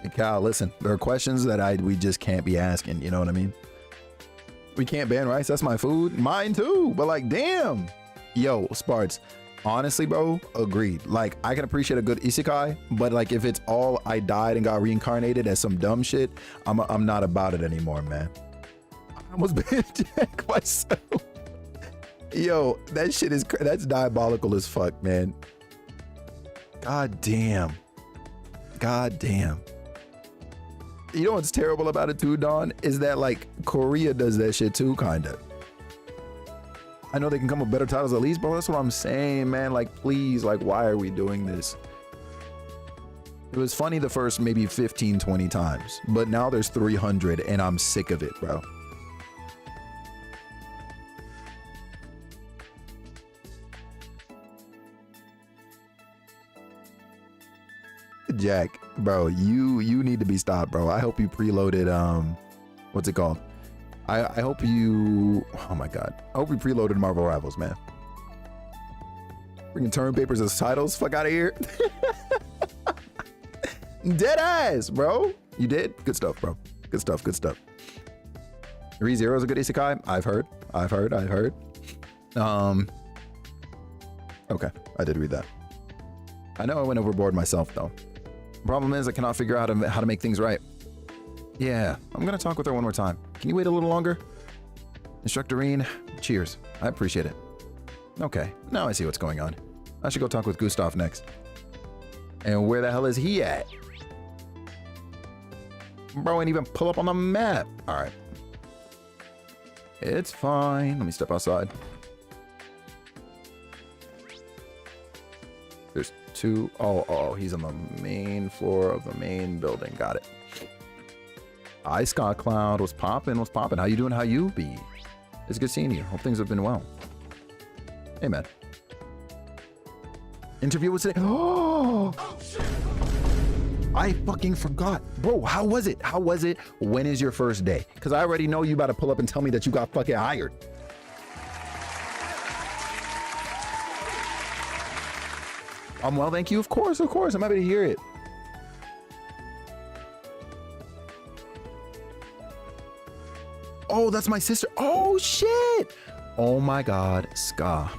Hey, Cal, listen, there are questions that we just can't be asking, you know what I mean? We can't ban rice, that's my food. Mine too, but like, damn. Yo, Sparts, honestly, bro, agreed. Like, I can appreciate a good isekai, but like, if it's all I died and got reincarnated as some dumb shit, I'm not about it anymore, man. I almost been jacked myself. Yo, that shit is that's diabolical as fuck, man. God damn. God damn. You know what's terrible about it too, Don? Is that like Korea does that shit too, kinda. I know they can come with better titles at least, bro. That's what I'm saying, man. Like, please, like, why are we doing this? It was funny the first maybe 15, 20 times, but now there's 300 and I'm sick of it, bro. Jack, bro, you need to be stopped, bro. I hope you preloaded what's it called? I hope you, oh my god, I hope you preloaded Marvel Rivals, man. Bringing term papers as titles, fuck out of here. Dead ass, bro. You did? Good stuff, bro. Good stuff, good stuff. ReZero is a good isekai. I've heard. Okay, I did read that. I know I went overboard myself though. Problem is I cannot figure out how to make things right. Yeah, I'm gonna talk with her one more time. Can you wait a little longer? Instructorine, cheers. I appreciate it. Okay, now I see what's going on. I should go talk with Gustav next. And where the hell is he at? Bro ain't even pull up on the map. All right. It's fine. Let me step outside. There's two. Oh, he's on the main floor of the main building. Got it. Hi, Scott Cloud. What's poppin'? What's poppin'? How you doing? How you be? It's good seeing you. Hope things have been well. Hey, man. Interview was today. Oh, I fucking forgot. Bro, how was it? How was it? When is your first day? Because I already know you about to pull up and tell me that you got fucking hired. I'm well, thank you. Of course. I'm happy to hear it. Oh, that's my sister. Oh, shit. Oh, my God. Ska,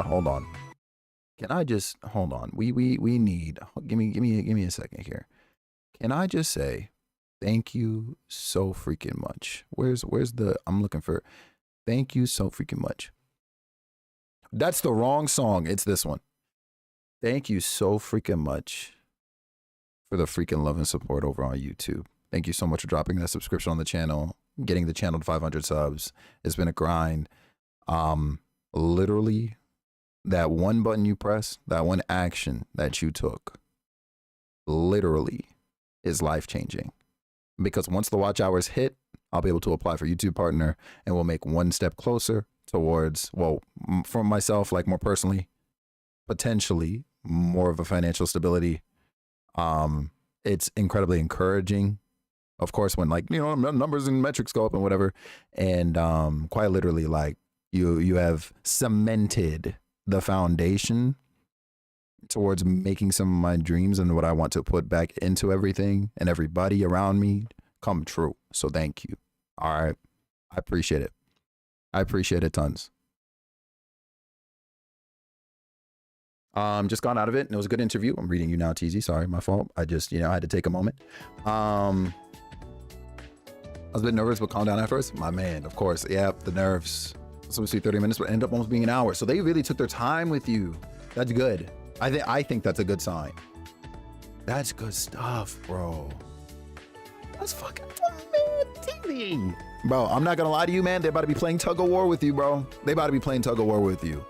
hold on. Can I just hold on? We need. Give me a second here. Can I just say thank you so freaking much? Where's the? I'm looking for. Thank you so freaking much. That's the wrong song. It's this one. Thank you so freaking much for the freaking love and support over on YouTube. Thank you so much for dropping that subscription on the channel, getting the channel to 500 subs. It's been a grind. Literally. That one button you press, that one action that you took, literally is life-changing. Because once the watch hours hit, I'll be able to apply for YouTube Partner and we'll make one step closer towards, well, for myself, like more personally, potentially more of a financial stability. It's incredibly encouraging. Of course, when like, you know, numbers and metrics go up and whatever. And quite literally, like you have cemented the foundation towards making some of my dreams and what I want to put back into everything and everybody around me come true. So thank you. All right. I appreciate it. I appreciate it tons. Just got out of it and it was a good interview. I'm reading you now, TZ. Sorry, my fault. I just, you know, I had to take a moment. I was a bit nervous, but calm down afterwards. My man, of course. Yeah, the nerves. Supposed to be 30 minutes, but end up almost being an hour. So they really took their time with you. That's good. I think that's a good sign. That's good stuff, bro. That's fucking amazing. Bro, I'm not gonna lie to you, man. They're about to be playing tug of war with you, bro. They about to be playing tug of war with you.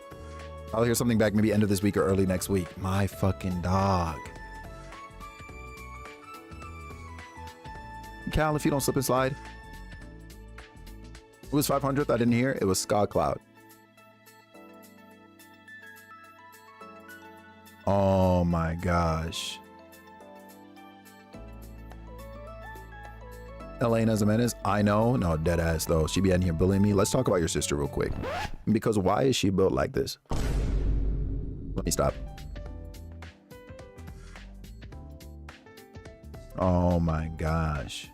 I'll hear something back maybe end of this week or early next week. My fucking dog. Cal, if you don't slip and slide. Who was 500th? I didn't hear. It was Scott Cloud. Oh my gosh. Elena Jimenez, I know. No, dead ass though. She be in here bullying me. Let's talk about your sister real quick. Because why is she built like this? Let me stop. Oh my gosh.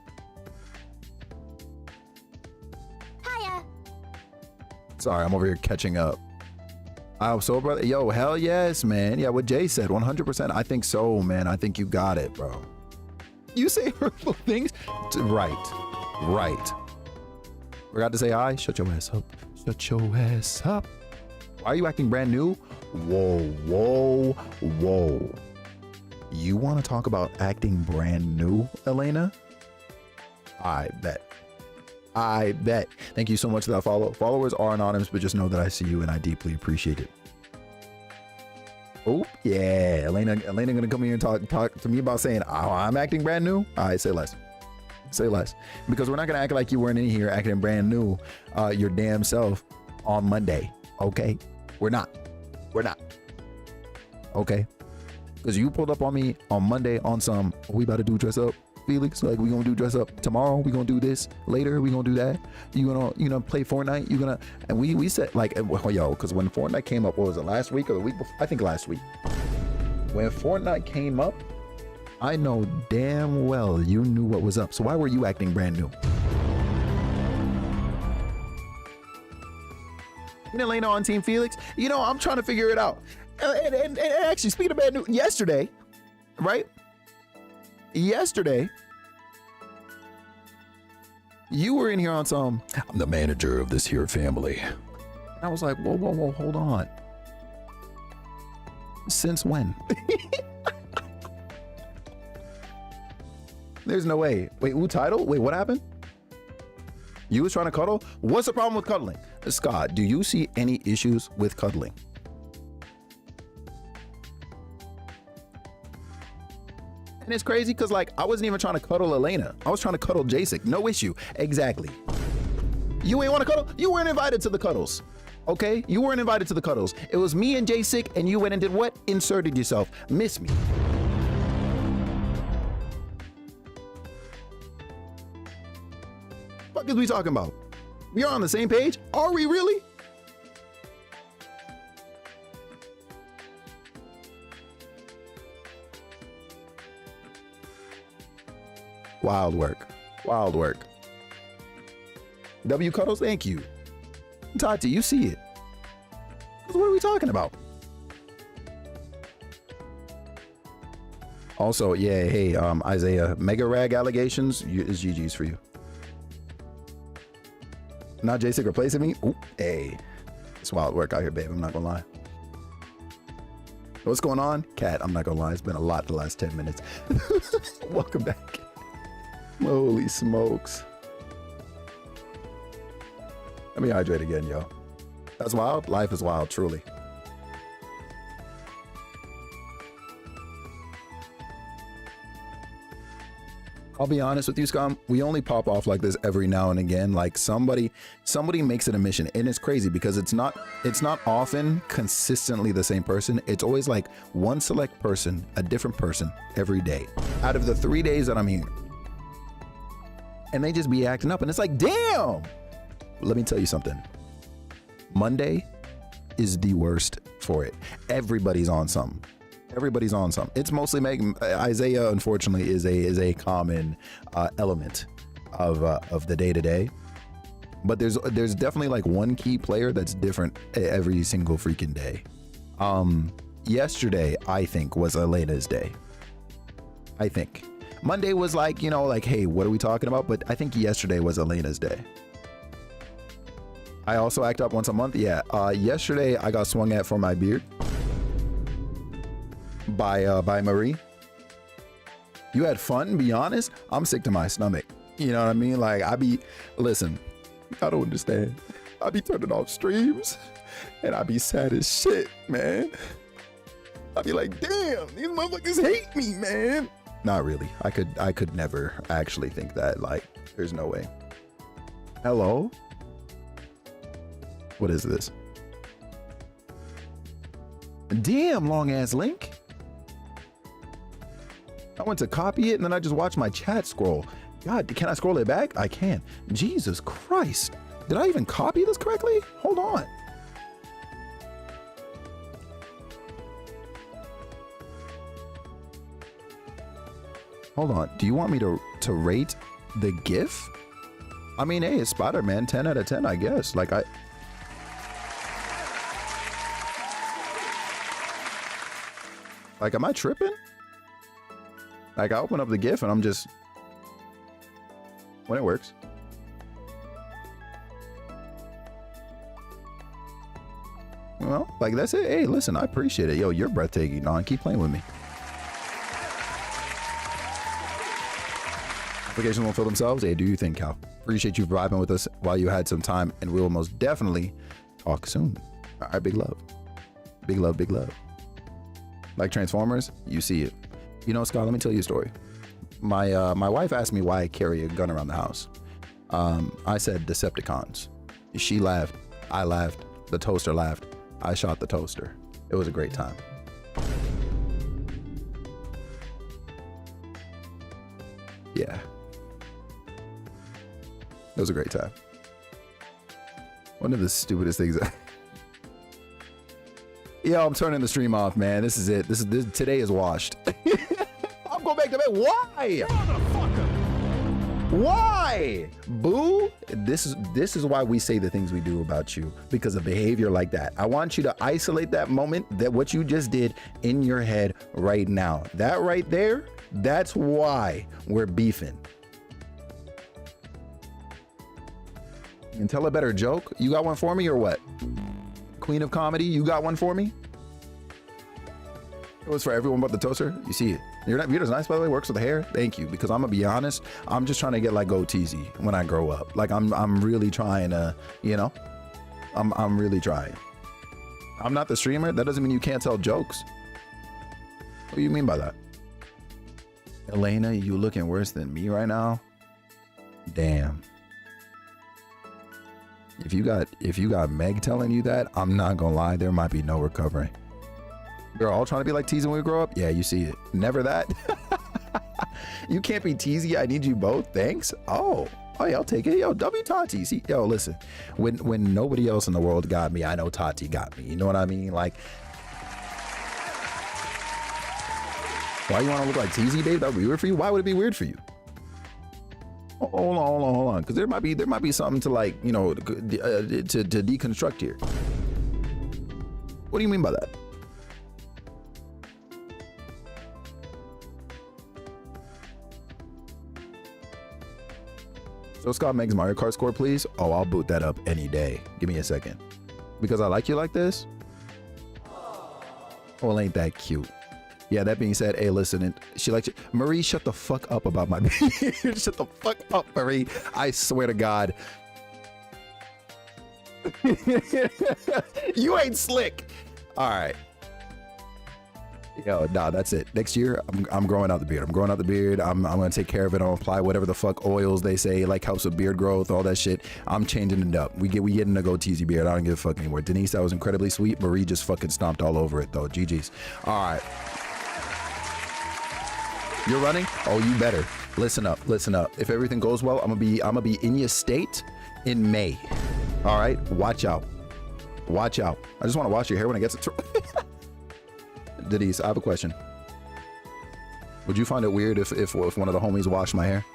Hiya. Sorry, I'm over here catching up. Oh, so brother, yo, hell yes, man. Yeah, what Jay said, 100%. I think so, man. I think you got it, bro. You say hurtful things? Right. Forgot to say hi? Shut your ass up. Shut your ass up. Why are you acting brand new? Whoa. You want to talk about acting brand new, Elena? I bet. Thank you so much for that follow. Followers are anonymous, but just know that I see you and I deeply appreciate it. Oh yeah, Elena gonna come here and talk to me about saying, oh, I'm acting brand new. All right, say less. Say less. Because we're not gonna act like you weren't in here acting brand new, your damn self on Monday. Okay, we're not. Okay, because you pulled up on me on Monday on some. We about to do dress up, Felix. Like we gonna do dress up tomorrow. We gonna do this later. We gonna do that. You gonna play Fortnite. You gonna and we said like yo, because when Fortnite came up, what was it, last week or the week before? I think last week. When Fortnite came up, I know damn well you knew what was up. So why were you acting brand new? And Elena on Team Felix. I'm trying to figure it out. And actually, speaking of bad news, yesterday, right? Yesterday, you were in here on some, I'm the manager of this here family. And I was like, whoa, hold on. Since when? There's no way. Wait, who title? Wait, what happened? You was trying to cuddle? What's the problem with cuddling? Scott, do you see any issues with cuddling? And it's crazy because like I wasn't even trying to cuddle Elena. I was trying to cuddle Jacek. No issue. Exactly. You ain't want to cuddle? You weren't invited to the cuddles. Okay? You weren't invited to the cuddles. It was me and Jacek, and you went and did what? Inserted yourself. Miss me. What is we talking about? We are on the same page? Are we really? Wild work. Wild work. W Cuddles, thank you. Tati, you see it. What are we talking about? Also, yeah, hey, Isaiah, Mega Rag allegations is GG's for you. Not Jacek replacing me? Ooh, hey. It's wild work out here, babe. I'm not gonna lie. What's going on? Cat, I'm not gonna lie. It's been a lot the last 10 minutes. Welcome back. Holy smokes. Let me hydrate again, yo. That's wild. Life is wild, truly. I'll be honest with you, Scum. We only pop off like this every now and again. Like somebody makes it a mission, and it's crazy because it's not often consistently the same person. It's always like one select person, a different person every day out of the 3 days that I'm here, and they just be acting up, and it's like, damn. Let me tell you something. Monday is the worst for it. Everybody's on something. Everybody's on something. It's mostly Megan. Isaiah, unfortunately, is a common element of the day to day. But there's definitely like one key player that's different every single freaking day. Yesterday, I think, was Elena's day. I think Monday was like, like, hey, what are we talking about? But I think yesterday was Elena's day. I also act up once a month. Yeah. Yesterday, I got swung at for my beard. By Marie. You had fun, be honest. I'm sick to my stomach. You know what I mean? Like listen, I don't understand. I be turning off streams and I be sad as shit, man. I be like, damn, these motherfuckers hate me, man. Not really. I could never actually think that. Like, there's no way. Hello? What is this? Damn, long ass link. I went to copy it and then I just watched my chat scroll. God, can I scroll it back? I can. Jesus Christ. Did I even copy this correctly? Hold on. Hold on. Do you want me to rate the GIF? I mean, hey, it's Spider-Man, 10 out of 10, I guess. Like, am I tripping? Like, I open up the GIF and I'm just, when it works. Well, like, that's it. Hey, listen, I appreciate it. Yo, you're breathtaking, Don. Keep playing with me. Applications won't fill themselves. Hey, do you think, Cal? Appreciate you vibing with us while you had some time, and we'll most definitely talk soon. All right, big love. Big love, big love. like Transformers, you see it. You know, Scott, let me tell you a story. My wife asked me why I carry a gun around the house. I said Decepticons. She laughed. I laughed. The toaster laughed. I shot the toaster. It was a great time. Yeah. It was a great time. One of the stupidest things. Yo, I'm turning the stream off, man. This is it. This today is washed. I'm going back to bed. Why? Why? Boo? This is why we say the things we do about you, because of behavior like that. I want you to isolate that moment, that what you just did, in your head right now. That right there, that's why we're beefing. And tell a better joke. You got one for me or what? Queen of comedy, you got one for me? It was for everyone but the toaster. You see it. You're just nice, by the way. Works with the hair. Thank you. Because I'm gonna be honest, I'm just trying to get like goateezy when I grow up. Like I'm really trying to, you know, I'm really trying. I'm not the streamer. That doesn't mean you can't tell jokes. What do you mean by that? Elena, you looking worse than me right now? Damn. If you got Meg telling you that, I'm not gonna lie, there might be no recovering. They're all trying to be like Teasy when we grow up. Yeah, you see it. Never that. You can't be Teasy. I need you both. Thanks. Oh yeah, I'll take it. Yo, W Tati. See, yo, listen. When nobody else in the world got me, I know Tati got me. You know what I mean? Like, why you want to look like Teasy, Dave? That would be weird for you. Why would it be weird for you? Hold on. Because there might be something to, like, you know, to deconstruct here. What do you mean by that? So Scott Meg's Mario Kart score, please. Oh, I'll boot that up any day. Give me a second. Because I like you like this. Well, ain't that cute? Yeah, that being said, hey, listen, she likes you. Marie, shut the fuck up about my beard. Shut the fuck up, Marie. I swear to God. You ain't slick. All right. Yo, nah, that's it. Next year, I'm growing out the beard. I'm growing out the beard. I'm gonna take care of it. I'm gonna apply whatever the fuck oils they say, like helps with beard growth, all that shit. I'm changing it up. We getting a goateezy beard. I don't give a fuck anymore. Denise, that was incredibly sweet. Marie just fucking stomped all over it though. GG's. All right. You're running? Oh, you better. Listen up. If everything goes well, I'm gonna be in your state in May. All right, watch out. I just want to wash your hair when it gets to. Denise, I have a question. Would you find it weird if one of the homies washed my hair?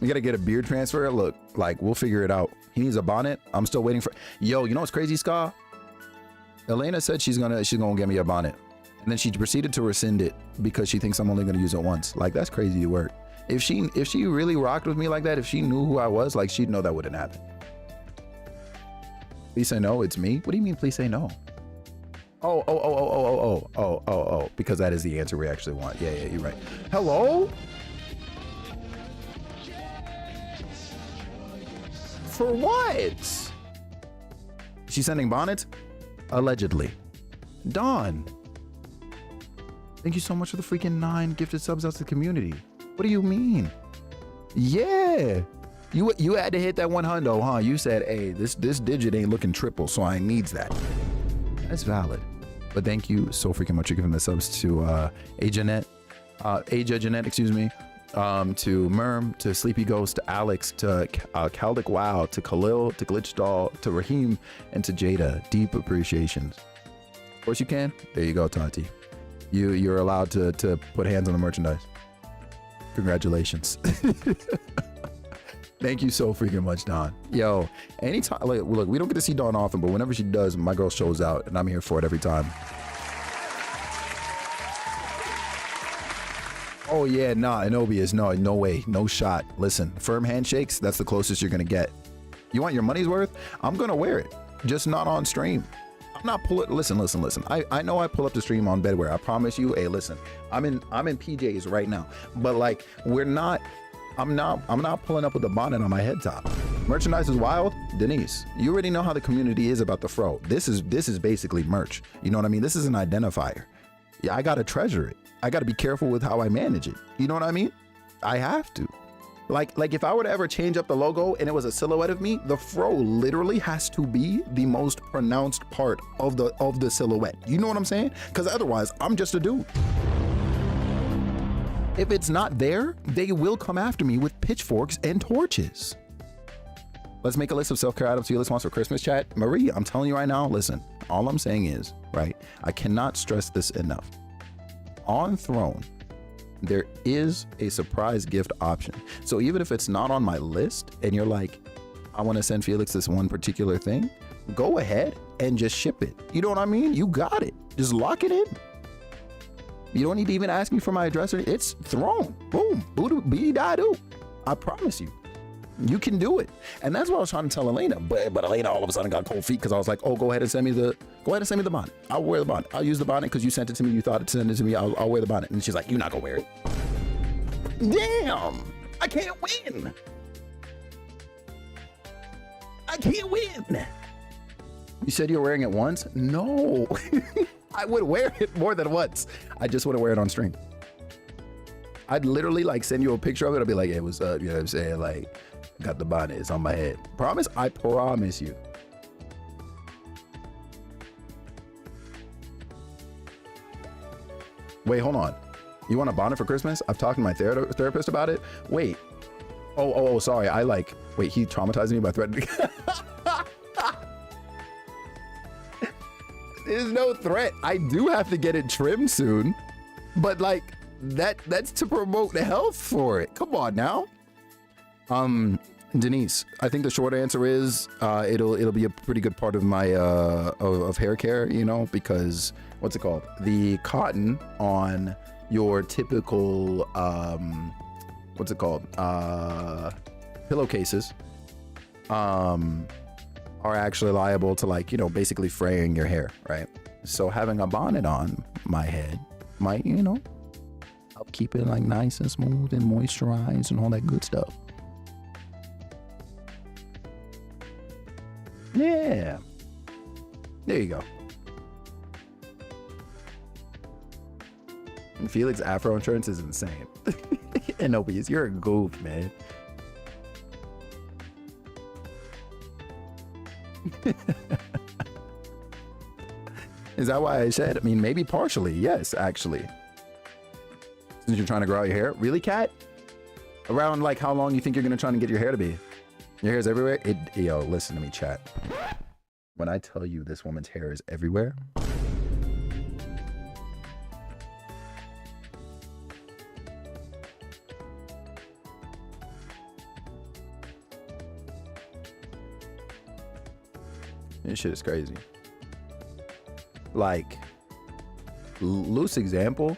We gotta get a beard transfer. Look, like, we'll figure it out. He needs a bonnet. I'm still waiting for. Yo, you know what's crazy, Ska? Elena said she's gonna get me a bonnet. And then she proceeded to rescind it because she thinks I'm only going to use it once. Like, that's crazy work. If she really rocked with me like that, if she knew who I was, like, she'd know that wouldn't happen. Please say no, it's me. What do you mean, please say no? Oh, because that is the answer we actually want. Yeah, you're right. Hello? For what? She's sending bonnets? Allegedly. Dawn. Thank you so much for the freaking 9 gifted subs out to the community. What do you mean? Yeah. You had to hit that 100, huh? You said, hey, this digit ain't looking triple, so I needs that. That's valid. But thank you so freaking much for giving the subs to Aja Jeanette, excuse me, to Merm, to Sleepy Ghost, to Alex, to Caldic Wow, to Khalil, to Glitch Doll, to Raheem, and to Jada. Deep appreciations. Of course you can. There you go, Tati. You're allowed to put hands on the merchandise. Congratulations. Thank you so freaking much, Dawn. Yo, anytime, like, look, we don't get to see Dawn often, but whenever she does, my girl shows out, and I'm here for it every time. Oh yeah, nah, Anobius, no way, no shot. Listen, firm handshakes, that's the closest you're gonna get. You want your money's worth? I'm gonna wear it, just not on stream. I'm not pulling. Listen. I know I pull up the stream on bedwear. I promise you. Hey, listen. I'm in PJs right now, but like we're not I'm not pulling up with a bonnet on my head top. Merchandise is wild. Denise, you already know how the community is about the fro. This is basically merch. You know what I mean? This is an identifier. Yeah, I gotta treasure it. I gotta be careful with how I manage it. You know what I mean? I have to. Like if I were to ever change up the logo and it was a silhouette of me, the fro literally has to be the most pronounced part of the silhouette. You know what I'm saying? Because otherwise, I'm just a dude. If it's not there, they will come after me with pitchforks and torches. Let's make a list of self-care items Felix wants for Christmas, chat. Marie, I'm telling you right now, listen, all I'm saying is, right, I cannot stress this enough. On Throne, there is a surprise gift option. So even if it's not on my list and you're like, I want to send Felix this one particular thing, go ahead and just ship it. You know what I mean? You got it. Just lock it in. You don't need to even ask me for my address. It's Throne. Boom. Boo-doo-bee-da-doo. I promise you. You can do it. And that's what I was trying to tell Elena. But Elena all of a sudden got cold feet because I was like, oh, go ahead and send me the bonnet. I'll wear the bonnet. I'll use the bonnet because you sent it to me. You thought to send it to me. I'll wear the bonnet. And she's like, you're not gonna wear it. Damn. I can't win. You said you were wearing it once? No. I would wear it more than once. I just wouldn't wear it on stream. I'd literally like send you a picture of it. I'd be like, hey, what's up? You know what I'm saying? Like, got the bonnet. It's on my head. Promise? I promise you. Wait, hold on. You want a bonnet for Christmas? I've talked to my therapist about it. Wait. Oh, sorry. Wait, he traumatized me by threatening. There's no threat. I do have to get it trimmed soon, but like that's to promote the health for it. Come on now. Denise, I think the short answer is it'll be a pretty good part of my of hair care, you know, because what's it called? The cotton on your typical what's it called? Pillowcases are actually liable to, like, you know, basically fraying your hair, right? So having a bonnet on my head might, you know, help keep it like nice and smooth and moisturized and all that good stuff. Yeah. There you go. And Felix Afro insurance is insane. And Obies, you're a goof, man. Is that why I said? I mean, maybe partially. Yes, actually. Since you're trying to grow out your hair. Really, Kat? Around like how long you think you're gonna try to get your hair to be? Your hair's everywhere? Yo, listen to me, chat. When I tell you this woman's hair is everywhere. This shit is crazy. Like, loose example,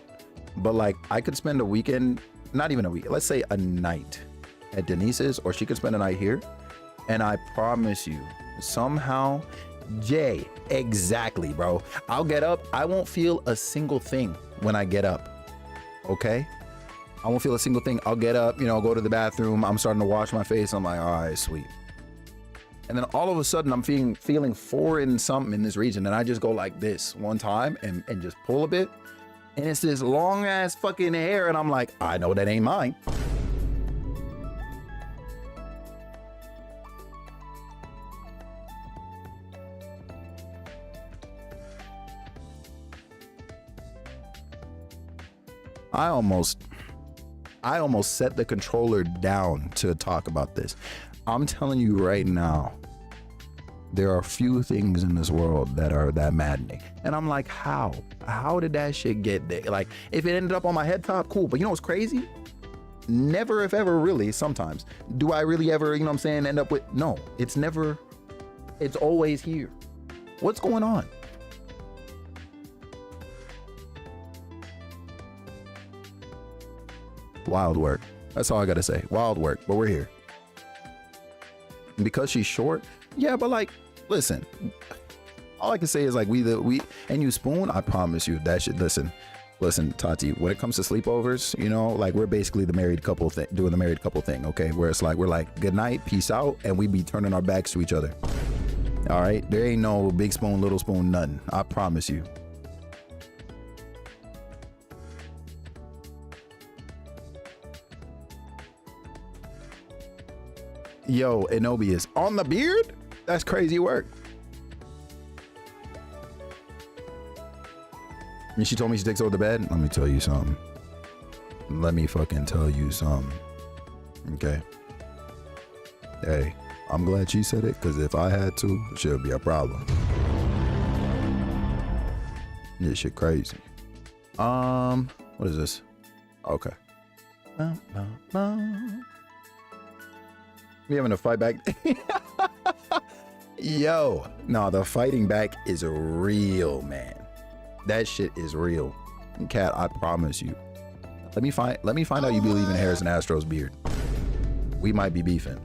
but like I could spend a weekend, not even a week, let's say a night at Denise's, or she could spend a night here, and I promise you, somehow, Jay, exactly, bro. I'll get up, I won't feel a single thing when I get up, okay? I won't feel a single thing. I'll get up, you know, go to the bathroom, I'm starting to wash my face, I'm like, all right, sweet. And then all of a sudden I'm feeling foreign something in this region, and I just go like this one time and just pull a bit, and it's this long ass fucking hair, and I'm like, I know that ain't mine. I almost set the controller down to talk about this. I'm telling you right now, there are few things in this world that are that maddening. And I'm like, how did that shit get there? Like, if it ended up on my head top, cool. But you know what's crazy? Never, if ever, really, sometimes, do I really ever, you know what I'm saying, end up with, no, it's never, it's always here. What's going on? Wild work. That's all I gotta say. Wild work, but we're here. And because she's short, yeah, but like, listen, all I can say is like we and you spoon, I promise you that shit, listen, Listen, Tati, when it comes to sleepovers, you know, like we're basically the married couple thing, doing the married couple thing, okay? Where it's like, we're like, good night, peace out, and we be turning our backs to each other. All right? There ain't no big spoon, little spoon, nothing. I promise you. Yo, Enobius, on the beard? That's crazy work. And she told me she takes over the bed. Let me tell you something. Let me fucking tell you something. Okay. Hey, I'm glad she said it, because if I had to, it should be a problem. This shit crazy. What is this? Okay. We having a fight back. Yo, no, the fighting back is real, man. That shit is real. Cat, I promise you. Let me find out you believe in Harrison Astro's beard. We might be beefing.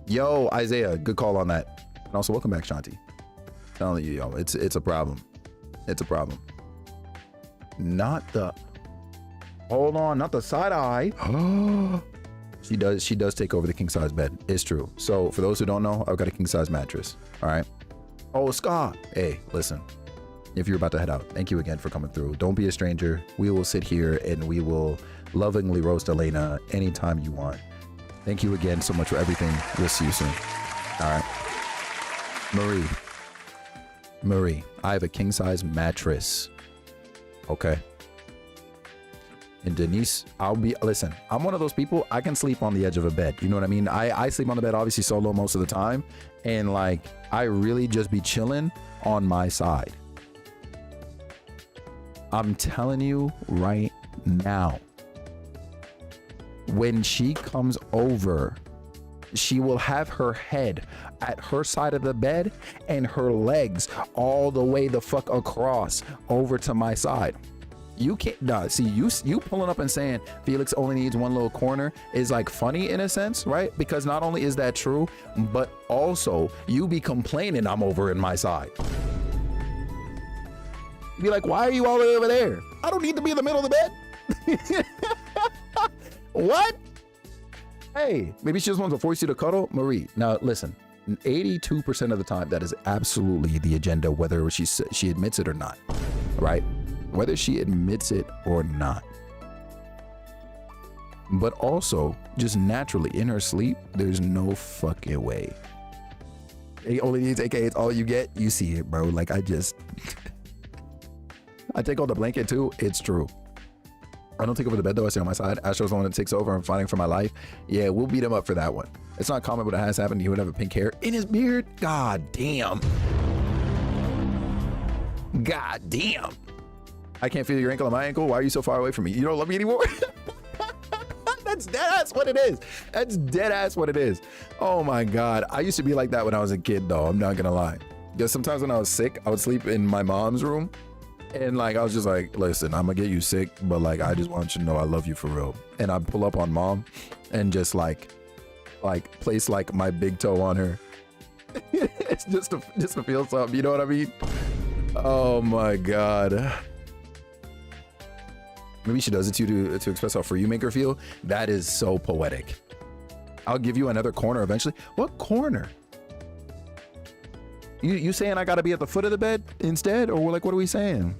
Yo, Isaiah, good call on that. And also, welcome back, Shanti. Telling you, yo, it's a problem. It's a problem. Not the. Hold on, not the side eye. She does take over the king size bed. It's true. So for those who don't know, I've got a king size mattress. All right. Oh, Scott. Hey, listen. If you're about to head out, thank you again for coming through. Don't be a stranger. We will sit here and we will lovingly roast Elena anytime you want. Thank you again so much for everything. We'll see you soon. All right. Marie, I have a king size mattress. Okay. And Denise, listen, I'm one of those people, I can sleep on the edge of a bed. You know what I mean? I sleep on the bed, obviously solo most of the time. And like, I really just be chilling on my side. I'm telling you right now, when she comes over, she will have her head at her side of the bed and her legs all the way the fuck across over to my side. You can't see you pulling up and saying Felix only needs one little corner is like funny in a sense, right? Because not only is that true, but also you be complaining I'm over in my side. Be like, why are you all the way over there? I don't need to be in the middle of the bed. What? Hey, maybe she just wants to force you to cuddle. Marie, now listen, 82% of the time that is absolutely the agenda, whether she admits it or not, right? Whether she admits it or not. But also, just naturally in her sleep, there's no fucking way. It only needs AKA, it's all you get. You see it, bro. Like I take all the blanket too. It's true. I don't take over the bed though. I stay on my side. Astro's the one that takes over. I'm fighting for my life. Yeah, we'll beat him up for that one. It's not common, but it has happened. He would have a pink hair in his beard. God damn. God damn. I can't feel your ankle on my ankle. Why are you so far away from me? You don't love me anymore? That's dead ass what it is. That's dead ass what it is. Oh my God. I used to be like that when I was a kid though. I'm not gonna lie. Because sometimes when I was sick, I would sleep in my mom's room. And like, I was just like, listen, I'm gonna get you sick, but like, I just want you to know I love you for real. And I'd pull up on mom and just like place like my big toe on her. It's just to feel something. You know what I mean? Oh my God. Maybe she does it to you to express how free you make her feel. That is so poetic. I'll give you another corner eventually. What corner? You saying I gotta be at the foot of the bed instead? Or like, what are we saying?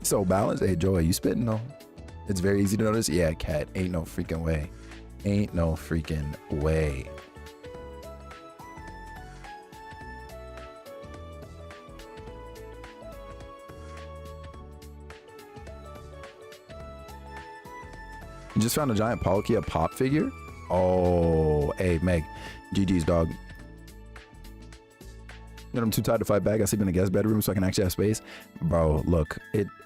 So balanced. Hey, Joy, you spitting though? It's very easy to notice. Yeah, cat. Ain't no freaking way. Ain't no freaking way. You just found a giant Palkia pop figure? Oh, hey, Meg. GG's, dog. I'm too tired to fight back. I sleep in a guest bedroom so I can actually have space. Bro, look,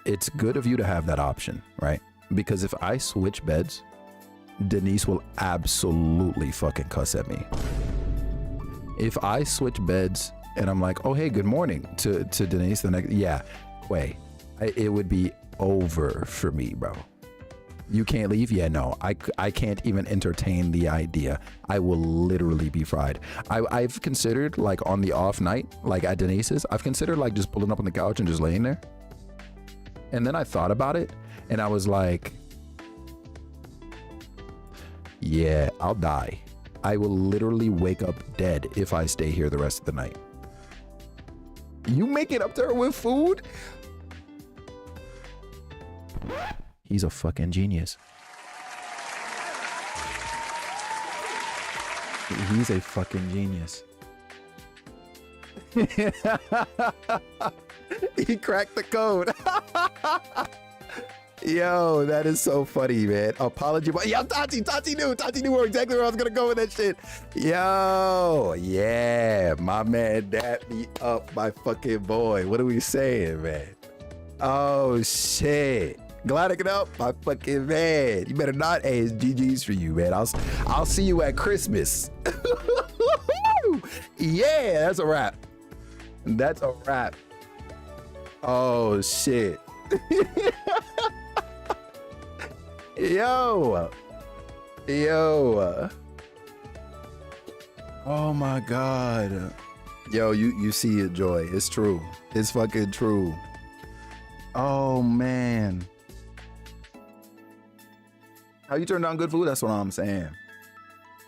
it's good of you to have that option, right? Because if I switch beds, Denise will absolutely fucking cuss at me. If I switch beds and I'm like, oh, hey, good morning to Denise, the next, yeah, wait, it would be over for me, bro. You can't leave? Yeah, no. I can't even entertain the idea. I will literally be fried. I've considered, like, on the off night, like at Denise's, I've considered, like, just pulling up on the couch and just laying there. And then I thought about it, and I was like, yeah, I'll die. I will literally wake up dead if I stay here the rest of the night. You make it up there with food? He's a fucking genius. He's a fucking genius. He cracked the code. Yo, that is so funny, man. Apology. Yo, Tati knew exactly where I was gonna go with that shit. Yo, yeah, my man, that me up, my fucking boy. What are we saying, man? Oh shit. Glad I can help my fucking man. You better not. Hey, it's GG's for you, man. I'll see you at Christmas. Yeah, that's a wrap. That's a wrap. Oh shit. Yo. Oh my God. Yo, you see it, Joy. It's true. It's fucking true. Oh man. How you turn down good food? That's what I'm saying.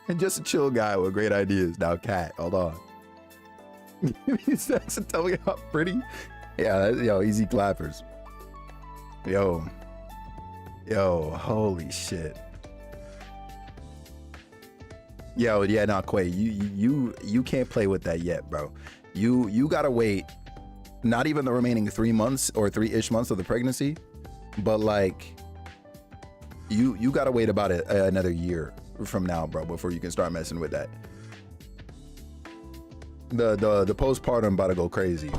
And just a chill guy with great ideas. Now, Cat, hold on. He says to tell me how pretty. Yeah, yo, easy clappers. Yo, holy shit. Yo, yeah, nah, Quay, you can't play with that yet, bro. You gotta wait. Not even the remaining 3 months or 3-ish months of the pregnancy, but like. You gotta wait about another year from now, bro, before you can start messing with that. The postpartum about to go crazy.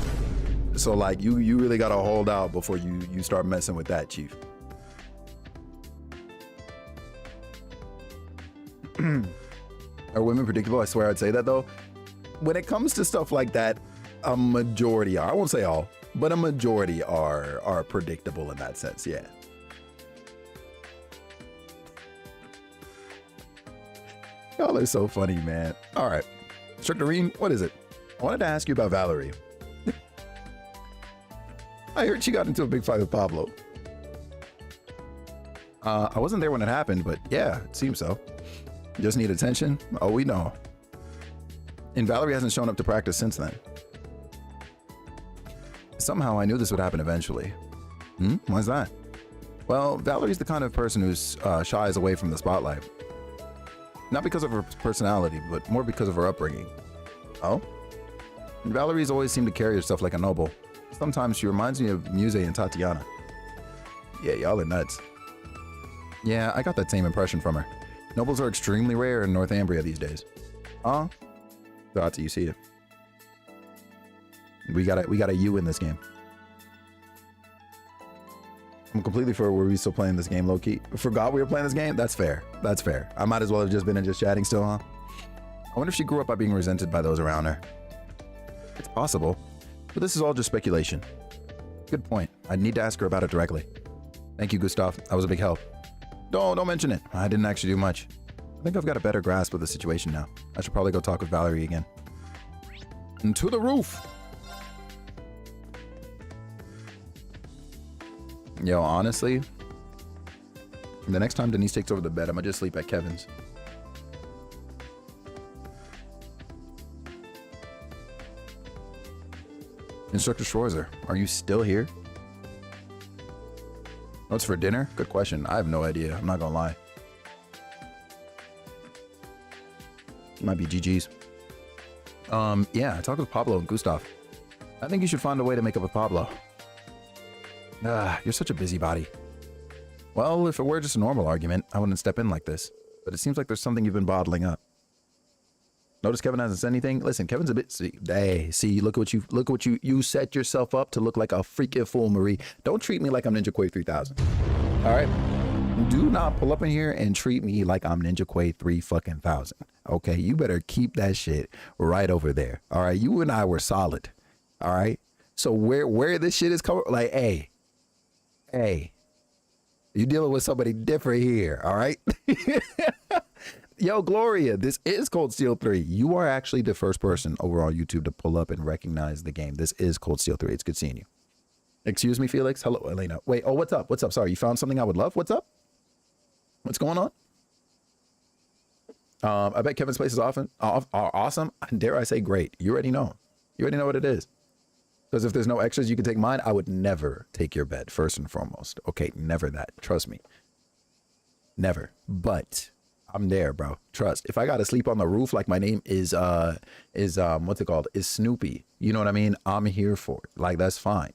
So like you really gotta hold out before you start messing with that, Chief. Are women predictable? I swear I'd say that though. When it comes to stuff like that, a majority are. I won't say all, but a majority are predictable in that sense, yeah. Y'all are so funny, man. All right. Structurine, what is it? I wanted to ask you about Valerie. I heard she got into a big fight with Pablo. I wasn't there when it happened, but yeah, it seems so. Just need attention? Oh, we know. And Valerie hasn't shown up to practice since then. Somehow I knew this would happen eventually. Why's that? Well, Valerie's the kind of person who's shies away from the spotlight. Not because of her personality, but more because of her upbringing. Oh? Valerie's always seemed to carry herself like a noble. Sometimes she reminds me of Muse and Tatiana. Yeah, y'all are nuts. Yeah, I got that same impression from her. Nobles are extremely rare in Northumbria these days. Huh? Tati, you see it. We got a U in this game. I'm completely for were we still playing this game low-key. Forgot we were playing this game? That's fair. That's fair. I might as well have just been in just chatting still, huh? I wonder if she grew up by being resented by those around her. It's possible, but this is all just speculation. Good point. I need to ask her about it directly. Thank you, Gustav. That was a big help. Don't mention it. I didn't actually do much. I think I've got a better grasp of the situation now. I should probably go talk with Valerie again. And to the roof! Yo, honestly, the next time Denise takes over the bed, I'm gonna just sleep at Kevin's. Instructor Schwarzer, are you still here? What's for dinner? Good question. I have no idea. I'm not gonna lie. Might be GG's. Yeah, I talked with Pablo and Gustav. I think you should find a way to make up with Pablo. You're such a busybody. Well, if it were just a normal argument, I wouldn't step in like this. But it seems like there's something you've been bottling up. Notice Kevin hasn't said anything. Listen, Kevin's a bit. See, look at what you set yourself up to look like a freaking fool, Marie. Don't treat me like I'm Ninja Quay 3000. All right. Do not pull up in here and treat me like I'm Ninja Quay 3000. Okay, you better keep that shit right over there. All right, you and I were solid. All right. So where this shit is coming, like, hey, You dealing with somebody different here, all right? Yo, Gloria, this is Cold Steel 3. You are actually the first person over on YouTube to pull up and recognize the game. This is Cold Steel 3. It's good seeing you. Excuse me, Felix. Hello, Elena. Wait, oh, what's up? What's up? Sorry, you found something I would love? What's up? What's going on? I bet Kevin's place is awesome. Dare I say great. You already know. You already know what it is. Because if there's no extras, you can take mine. I would never take your bed, first and foremost. Okay, never that. Trust me. Never. But I'm there, bro. Trust. If I gotta sleep on the roof, like my name is what's it called? Is Snoopy. You know what I mean? I'm here for it. Like, that's fine.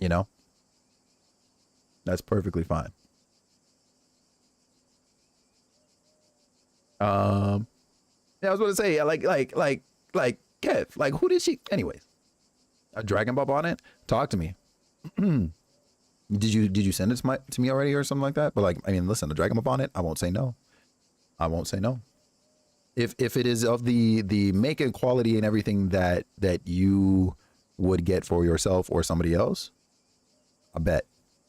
You know? That's perfectly fine. Yeah, I was going to say, like, Kev, like, who did she? Anyways, a Dragon Ball on it. Talk to me. Did you send it to me already or something like that? But like, I mean, listen, a Dragon Ball on it. I won't say no. I won't say no. If it is of the make and quality and everything that you would get for yourself or somebody else, I bet.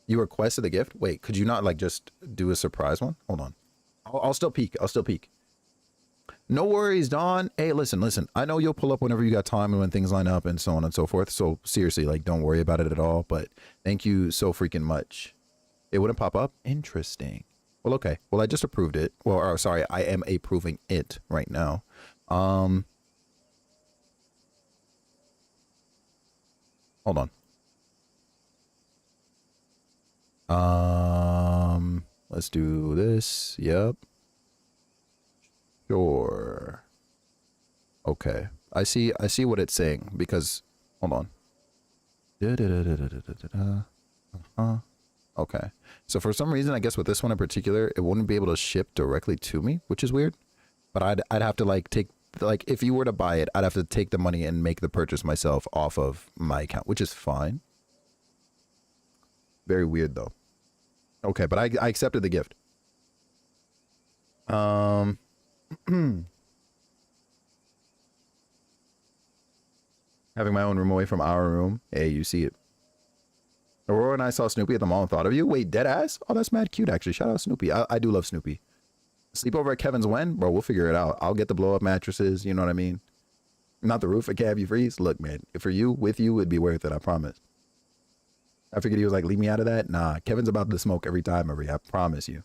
You requested the gift. Wait, could you not like just do a surprise one? Hold on. I'll still peek. I'll still peek. No worries, Dawn. Hey, listen. I know you'll pull up whenever you got time and when things line up and so on and so forth. So seriously, like, don't worry about it at all. But thank you so freaking much. It wouldn't pop up? Interesting. Well, okay. Well, I just approved it. Well, or, sorry, I am approving it right now. Hold on. Let's do this. Yep. Sure. Okay. I see what it's saying because hold on. Okay. So for some reason, I guess with this one in particular, it wouldn't be able to ship directly to me, which is weird. But I'd have to like take, like, if you were to buy it, I'd have to take the money and make the purchase myself off of my account, which is fine. Very weird though. Okay, but I accepted the gift. Having my own room away from our room. Hey, you see it. Aurora and I saw Snoopy at the mall and thought of you. Wait, dead ass? Oh, that's mad cute, actually. Shout out Snoopy. I do love Snoopy. Sleepover at Kevin's when? Bro, we'll figure it out. I'll get the blow-up mattresses. You know what I mean? Not the roof. I can't have you freeze. Look, man, for you, with you, it'd be worth it. I promise. I figured he was like, leave me out of that. Nah, Kevin's about to smoke every time, I promise you.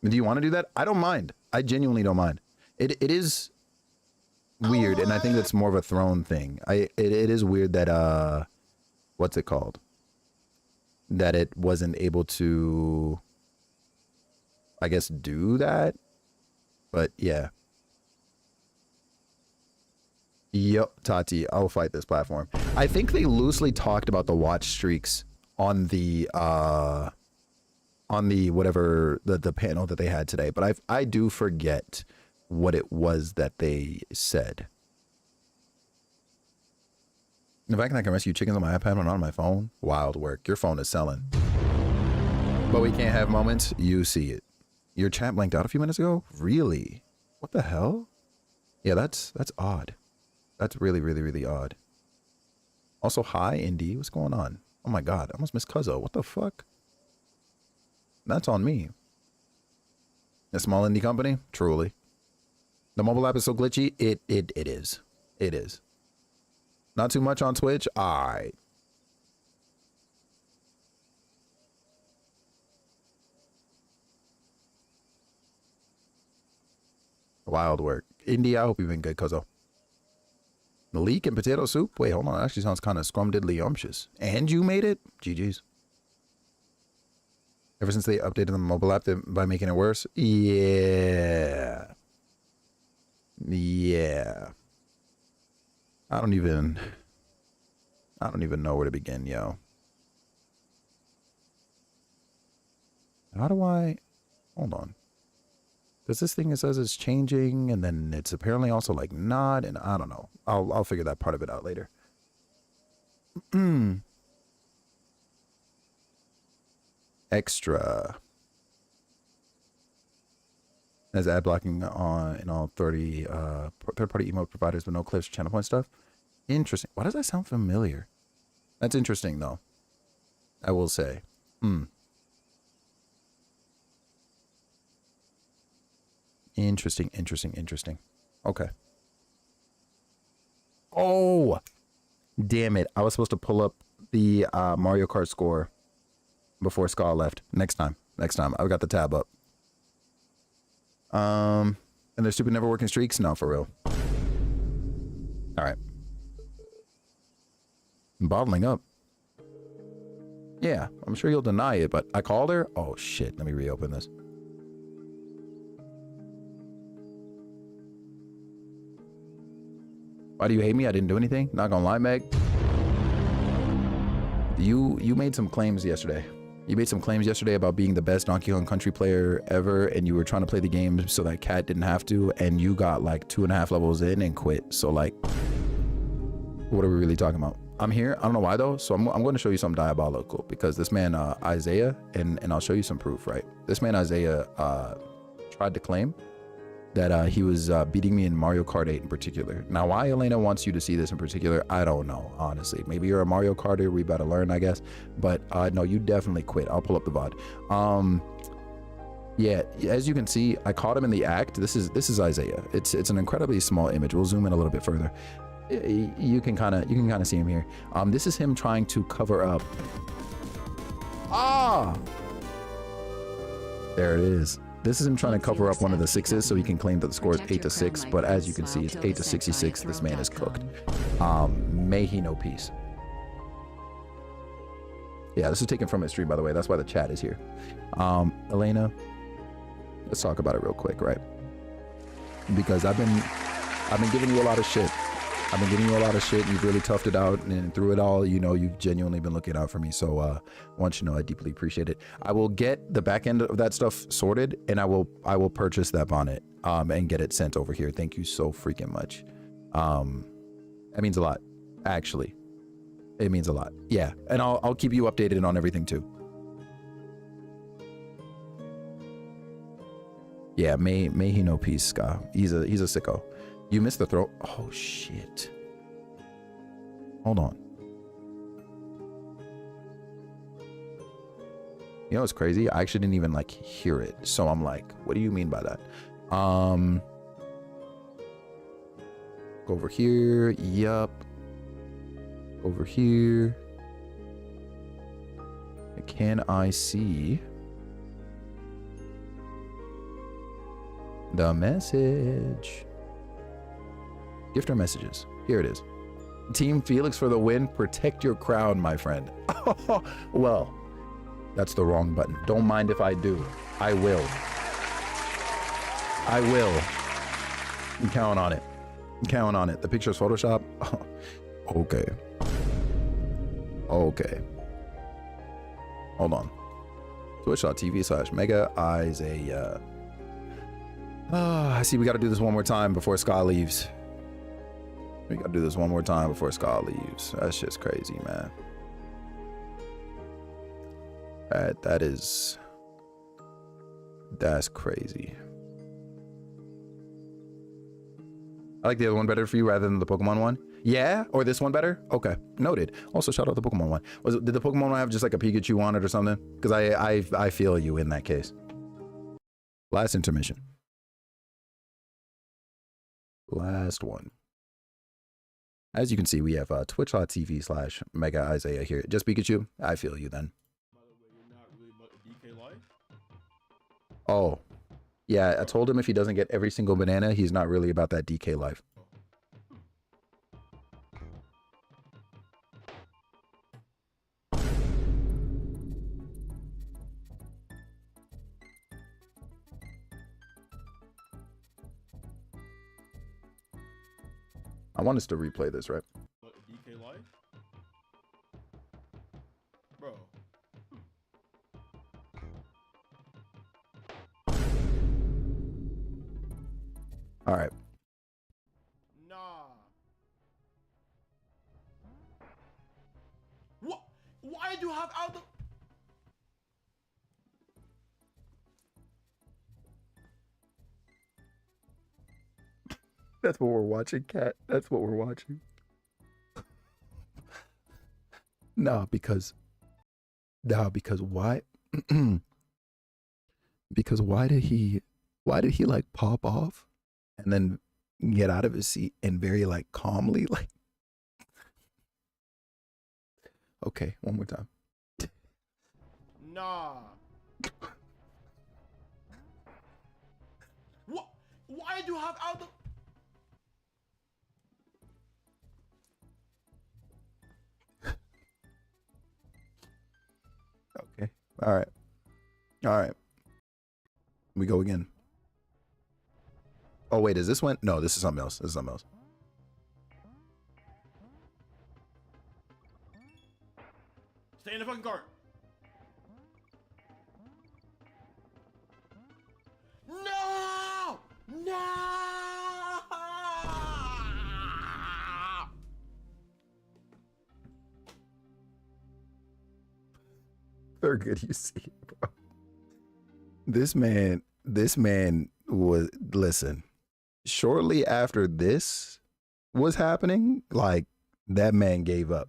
Do you want to do that? I don't mind. I genuinely don't mind. It is weird, and I think that's more of a throne thing. It is weird that what's it called? That it wasn't able to, I guess, do that. But yeah. Yep, Tati, I'll fight this platform. I think they loosely talked about the watch streaks on the whatever the panel that they had today, but I do forget what it was that they said. The fact that I can rescue chickens on my iPad and on my phone, wild work. Your phone is selling. But we can't have moments. You see it. Your chat blanked out a few minutes ago? Really? What the hell? Yeah, that's odd. That's really, really, really odd. Also, hi, Indy. What's going on? Oh my god, I almost missed Cuzzo. What the fuck? That's on me. A small indie company? Truly. The mobile app is so glitchy. It is. It is. Not too much on Twitch? Alright. Wild work. Indy, I hope you've been good, Cuzzo. Leek and potato soup? Wait, hold on. That actually sounds kind of scrumdiddly-umptious. And you made it? GG's. Ever since they updated the mobile app by making it worse? Yeah. Yeah. I don't even know where to begin, yo. How do I... Hold on. Because this thing, it says it's changing, and then it's apparently also, like, not, and I don't know. I'll figure that part of it out later. Extra. There's ad blocking on in all 30 third-party emote providers with no clips or channel point stuff. Interesting. Why does that sound familiar? That's interesting, though. I will say. Interesting, interesting, interesting. Okay. Oh, damn it. I was supposed to pull up the Mario Kart score before Ska left. Next time. Next time. I've got the tab up. And there's stupid never working streaks? No, for real. All right. I'm bottling up. Yeah, I'm sure you'll deny it, but I called her. Oh, shit. Let me reopen this. Why do you hate me? I didn't do anything. Not gonna lie, Meg. You made some claims yesterday. You made some claims yesterday about being the best Donkey Kong Country player ever, and you were trying to play the game so that Cat didn't have to, and you got like 2.5 levels in and quit. So like, what are we really talking about? I'm here. I don't know why though. So I'm going to show you something diabolical because this man Isaiah, and I'll show you some proof. Right? This man Isaiah tried to claim that he was beating me in Mario Kart 8 in particular. Now, why Elena wants you to see this in particular, I don't know, honestly. Maybe you're a Mario Karter, we better learn, I guess. But no, you definitely quit. I'll pull up the VOD. Yeah, as you can see, I caught him in the act. This is Isaiah. It's an incredibly small image. We'll zoom in a little bit further. You can kind of see him here. This is him trying to cover up. There it is. This is him trying to cover up one of the sixes so he can claim that the score is 8-6, but as you can see, it's 8-66. This man is cooked. May he know peace. Yeah, this is taken from his stream, by the way. That's why the chat is here. Elena, let's talk about it real quick, right? Because I've been giving you a lot of shit. I've been giving you a lot of shit, and you've really toughed it out, and through it all, you know, you've genuinely been looking out for me. So I want you to know I deeply appreciate it. I will get the back end of that stuff sorted, and I will purchase that bonnet and get it sent over here. Thank you so freaking much. That means a lot, actually. It means a lot. Yeah, and I'll keep you updated on everything too. Yeah, may he know peace, Ska. He's a sicko. You missed the throw. Oh, shit. Hold on. You know what's crazy? I actually didn't even like hear it. So I'm like, what do you mean by that? Go over here. Yup. Over here. Can I see the message? Gifter messages. Here it is. Team Felix for the win. Protect your crown, my friend. Well, that's the wrong button. Don't mind if I do. I will. I will. I'm counting on it. I'm counting on it. The picture's Photoshop. Okay. Okay. Hold on. Twitch.tv/Mega Isaiah. I see we got to do this one more time before Scott leaves. We gotta do this one more time before Scott leaves. That's just crazy, man. That's crazy. I like the other one better for you rather than the Pokemon one. Yeah, or this one better? Okay, noted. Also, shout out the Pokemon one. Did the Pokemon one have just like a Pikachu on it or something? Because I feel you in that case. Last intermission. Last one. As you can see, we have twitch.tv/Mega Isaiah here. Just Pikachu, I feel you then. By the way, you're not really DK Life? Oh, yeah, I told him if he doesn't get every single banana, he's not really about that DK life. I want us to replay this, right? DK Life? Bro. All right. Nah. What? Why did you have out the... That's what we're watching, Cat. That's what we're watching. No, because why? Because why did he like pop off and then get out of his seat and very like calmly like, okay, one more time. Nah. What? Why did you have out the... Okay. All right. All right. We go again. Oh wait, is this one? No, this is something else. This is something else. Stay in the fucking car. No! No! They're good, you see it, bro. This man was, listen, shortly after this was happening, like, that man gave up.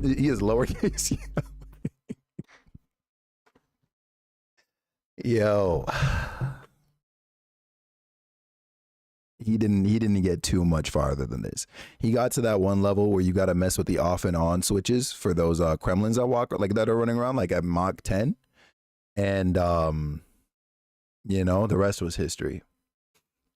He is lowercase. Yo. He didn't get too much farther than this. He got to that one level where you got to mess with the off and on switches for those Kremlins that walk like that are running around like at Mach 10. And you know, the rest was history.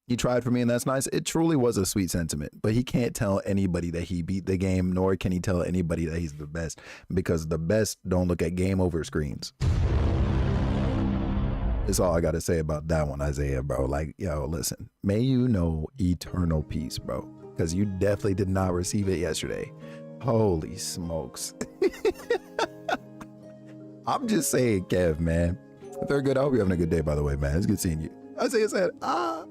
He tried for me and that's nice. It truly was a sweet sentiment, but he can't tell anybody that he beat the game, nor can he tell anybody that he's the best, because the best don't look at game over screens. That's all I got to say about that one, Isaiah, bro. Like, yo, listen, may you know eternal peace, bro, because you definitely did not receive it yesterday. Holy smokes. I'm just saying, Kev, man. If they're good, I hope you're having a good day, by the way, man. It's good seeing you. Isaiah said, Oh,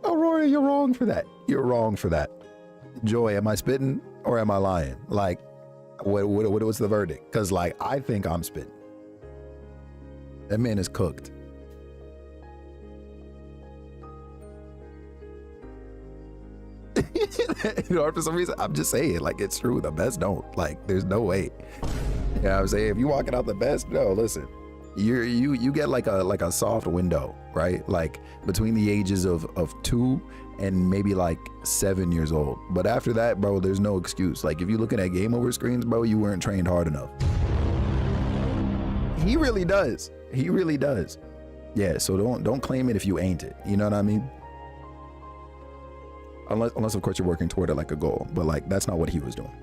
Rory, you're wrong for that. You're wrong for that. Joy, am I spitting or am I lying? Like, what was the verdict? Because, like, I think I'm spitting. That man is cooked. You know, for some reason, I'm just saying, like, it's true. The best don't. Like, there's no way. You know what I'm saying? If you walking out the best, no, listen. You get like a soft window, right? Like between the ages of 2 and maybe like 7 years old. But after that, bro, there's no excuse. Like if you're looking at game over screens, bro, you weren't trained hard enough. He really does. He really does. Yeah, so don't claim it if you ain't it. You know what I mean? Unless of course you're working toward it like a goal, but like that's not what he was doing.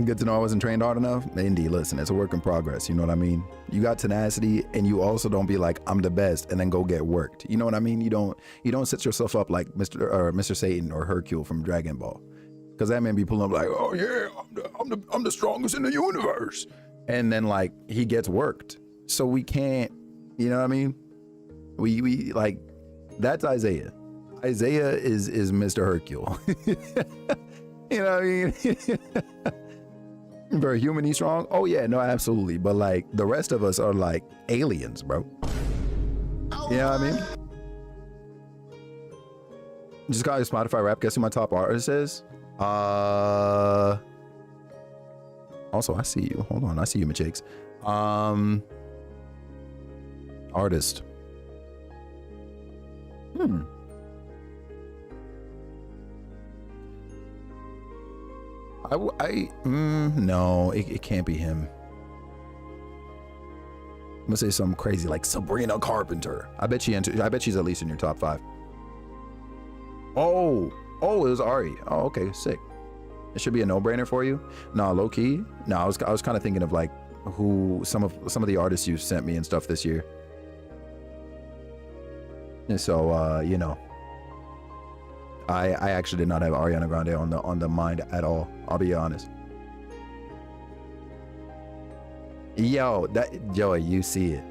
Good to know I wasn't trained hard enough. Indeed, listen, it's a work in progress. You know what I mean? You got tenacity, and you also don't be like, I'm the best, and then go get worked. You know what I mean? You don't set yourself up like Mr. Satan or Hercule from Dragon Ball, because that man be pulling up like, oh yeah, I'm the strongest in the universe, and then like he gets worked. So we can't. You know what I mean? We like that's Isaiah. Isaiah is Mr. Hercule. You know what I mean? Very human, he's strong. Oh yeah, no, absolutely. But like the rest of us are like aliens, bro. You know what I mean? Just got a Spotify rap. Guess who my top artist is? Also, I see you. Hold on, I see you, Machakes. Artist. No, it can't be him. I'm gonna say something crazy like Sabrina Carpenter. I bet she's at least in your top 5. Oh, it was Ari. Oh, okay, sick. It should be a no-brainer for you. No, low key. No, I was kind of thinking of like who some of the artists you sent me and stuff this year. And so you know, I actually did not have Ariana Grande on the mind at all. I'll be honest. Yo, you see it.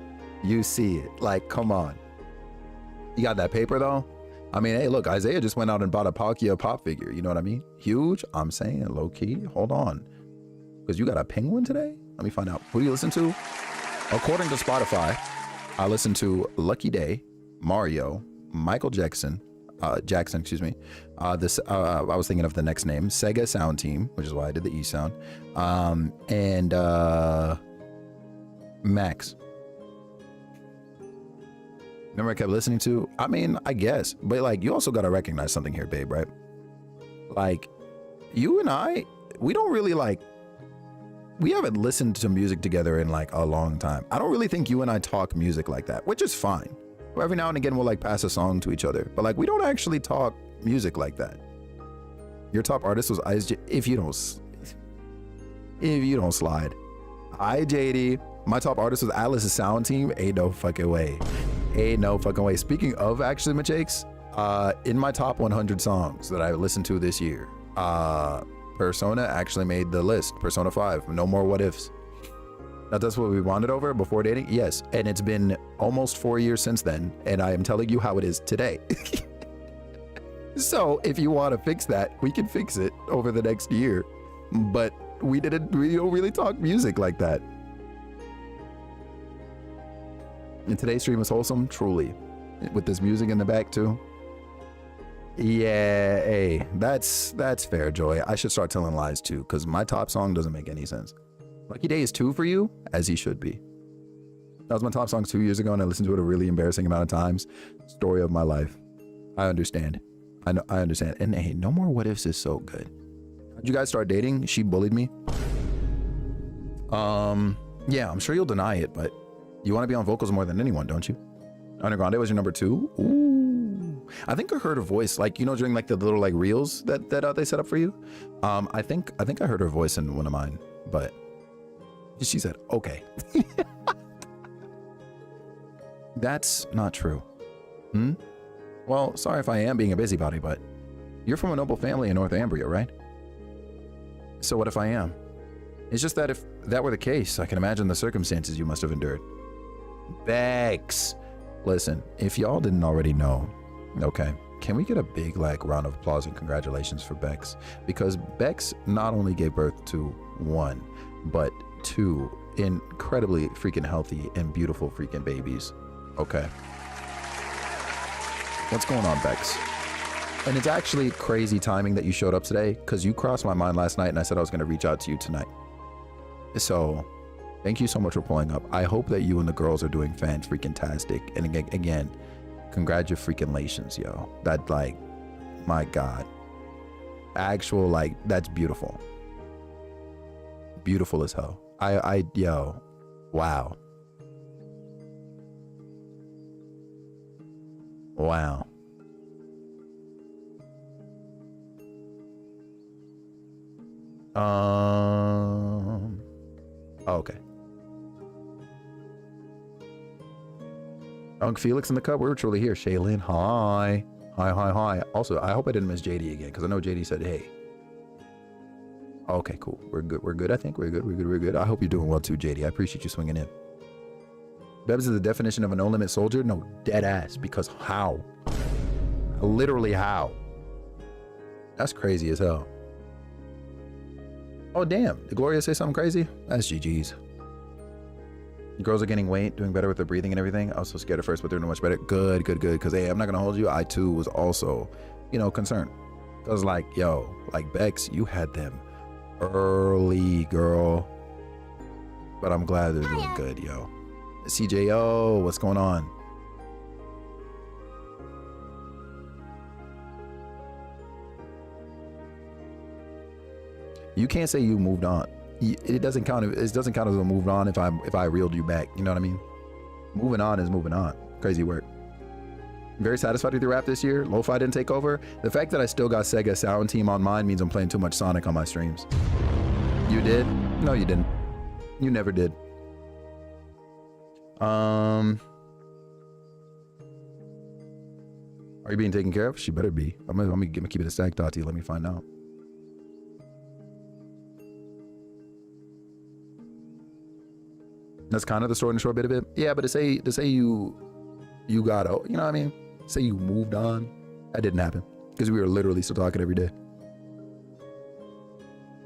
You see it. Like, come on. You got that paper though? I mean, hey, look, Isaiah just went out and bought a Palkia pop figure. You know what I mean? Huge. I'm saying low key. Hold on. Because you got a penguin today? Let me find out. Who do you listen to? According to Spotify, I listen to Lucky Day, Mario, Michael Jackson, Jackson, excuse me. This I was thinking of the next name, Sega Sound Team, which is why I did the E sound. And Max. Remember I kept listening to? I mean, I guess, but like you also gotta recognize something here, babe, right? Like you and I, we don't really like, we haven't listened to music together in like a long time. I don't really think you and I talk music like that, which is fine. Every now and again, we'll like pass a song to each other, but like we don't actually talk music like that. Your top artist was if you don't slide. JD, my top artist was Atlas's Sound Team. Ain't no fucking way. Ain't no fucking way. Speaking of actually, Majakes, in my top 100 songs that I listened to this year, Persona actually made the list. Persona 5, No More What Ifs. Now that's what we bonded over before dating? Yes, and it's been almost 4 years since then, and I am telling you how it is today. So if you want to fix that, we can fix it over the next year. But we don't really talk music like that. And today's stream is wholesome, truly. With this music in the back too. Yeah, hey, that's fair, Joy. I should start telling lies too, because my top song doesn't make any sense. Lucky Day is 2 for you, as he should be. That was my top song 2 years ago, and I listened to it a really embarrassing amount of times. Story of my life. I understand. I understand. And hey, No More What Ifs is so good. How'd you guys start dating? She bullied me. Yeah, I'm sure you'll deny it, but you want to be on vocals more than anyone, don't you? Ariana Grande was your number 2? Ooh. I think I heard her voice, like, you know, during like the little like reels that they set up for you. I think I heard her voice in one of mine, but she said, okay. That's not true. Well, sorry if I am being a busybody, but you're from a noble family in Northumbria, right? So what if I am? It's just that if that were the case, I can imagine the circumstances you must have endured. Bex. Listen, if y'all didn't already know, okay, can we get a big like round of applause and congratulations for Bex? Because Bex not only gave birth to 1, but 2 incredibly freaking healthy and beautiful freaking babies. Okay. What's going on, Bex? And it's actually crazy timing that you showed up today, because you crossed my mind last night and I said I was going to reach out to you tonight. So thank you so much for pulling up. I hope that you and the girls are doing fan-freaking-tastic. And again, congratulations, yo. That, like, my God. Actual, like, that's beautiful. Beautiful as hell. Yo, wow. Wow. Okay. Unc Felix in the cup. We're truly here. Shaylin, hi. Hi. Also, I hope I didn't miss JD again, because I know JD said, hey. Okay, cool. We're good, I think. We're good. I hope you're doing well too, JD. I appreciate you swinging in. Bebs is the definition of a no-limit soldier? No, dead ass. Because how? Literally how? That's crazy as hell. Oh, damn. Did Gloria say something crazy? That's GG's. The girls are gaining weight, doing better with their breathing and everything. I was so scared at first, but they're doing much better. Good. Because, hey, I'm not going to hold you. I, too, was also, you know, concerned. Because, like, yo, like, Bex, you had them early, girl. But I'm glad they're doing good, yo. CJO, what's going on? You can't say you moved on. It doesn't count. It doesn't count as a moved on if I reeled you back. You know what I mean? Moving on is moving on. Crazy work. Very satisfied with your rap this year. Lo-fi didn't take over. The fact that I still got Sega Sound Team on mine means I'm playing too much Sonic on my streams. You did? No, you didn't. You never did. Are you being taken care of? She better be. I'm gonna keep it a stack, Tati. Let me find out. That's kind of the short and short bit of it. Yeah, but to say you got, you know what I mean? Say you moved on. That didn't happen because we were literally still talking every day.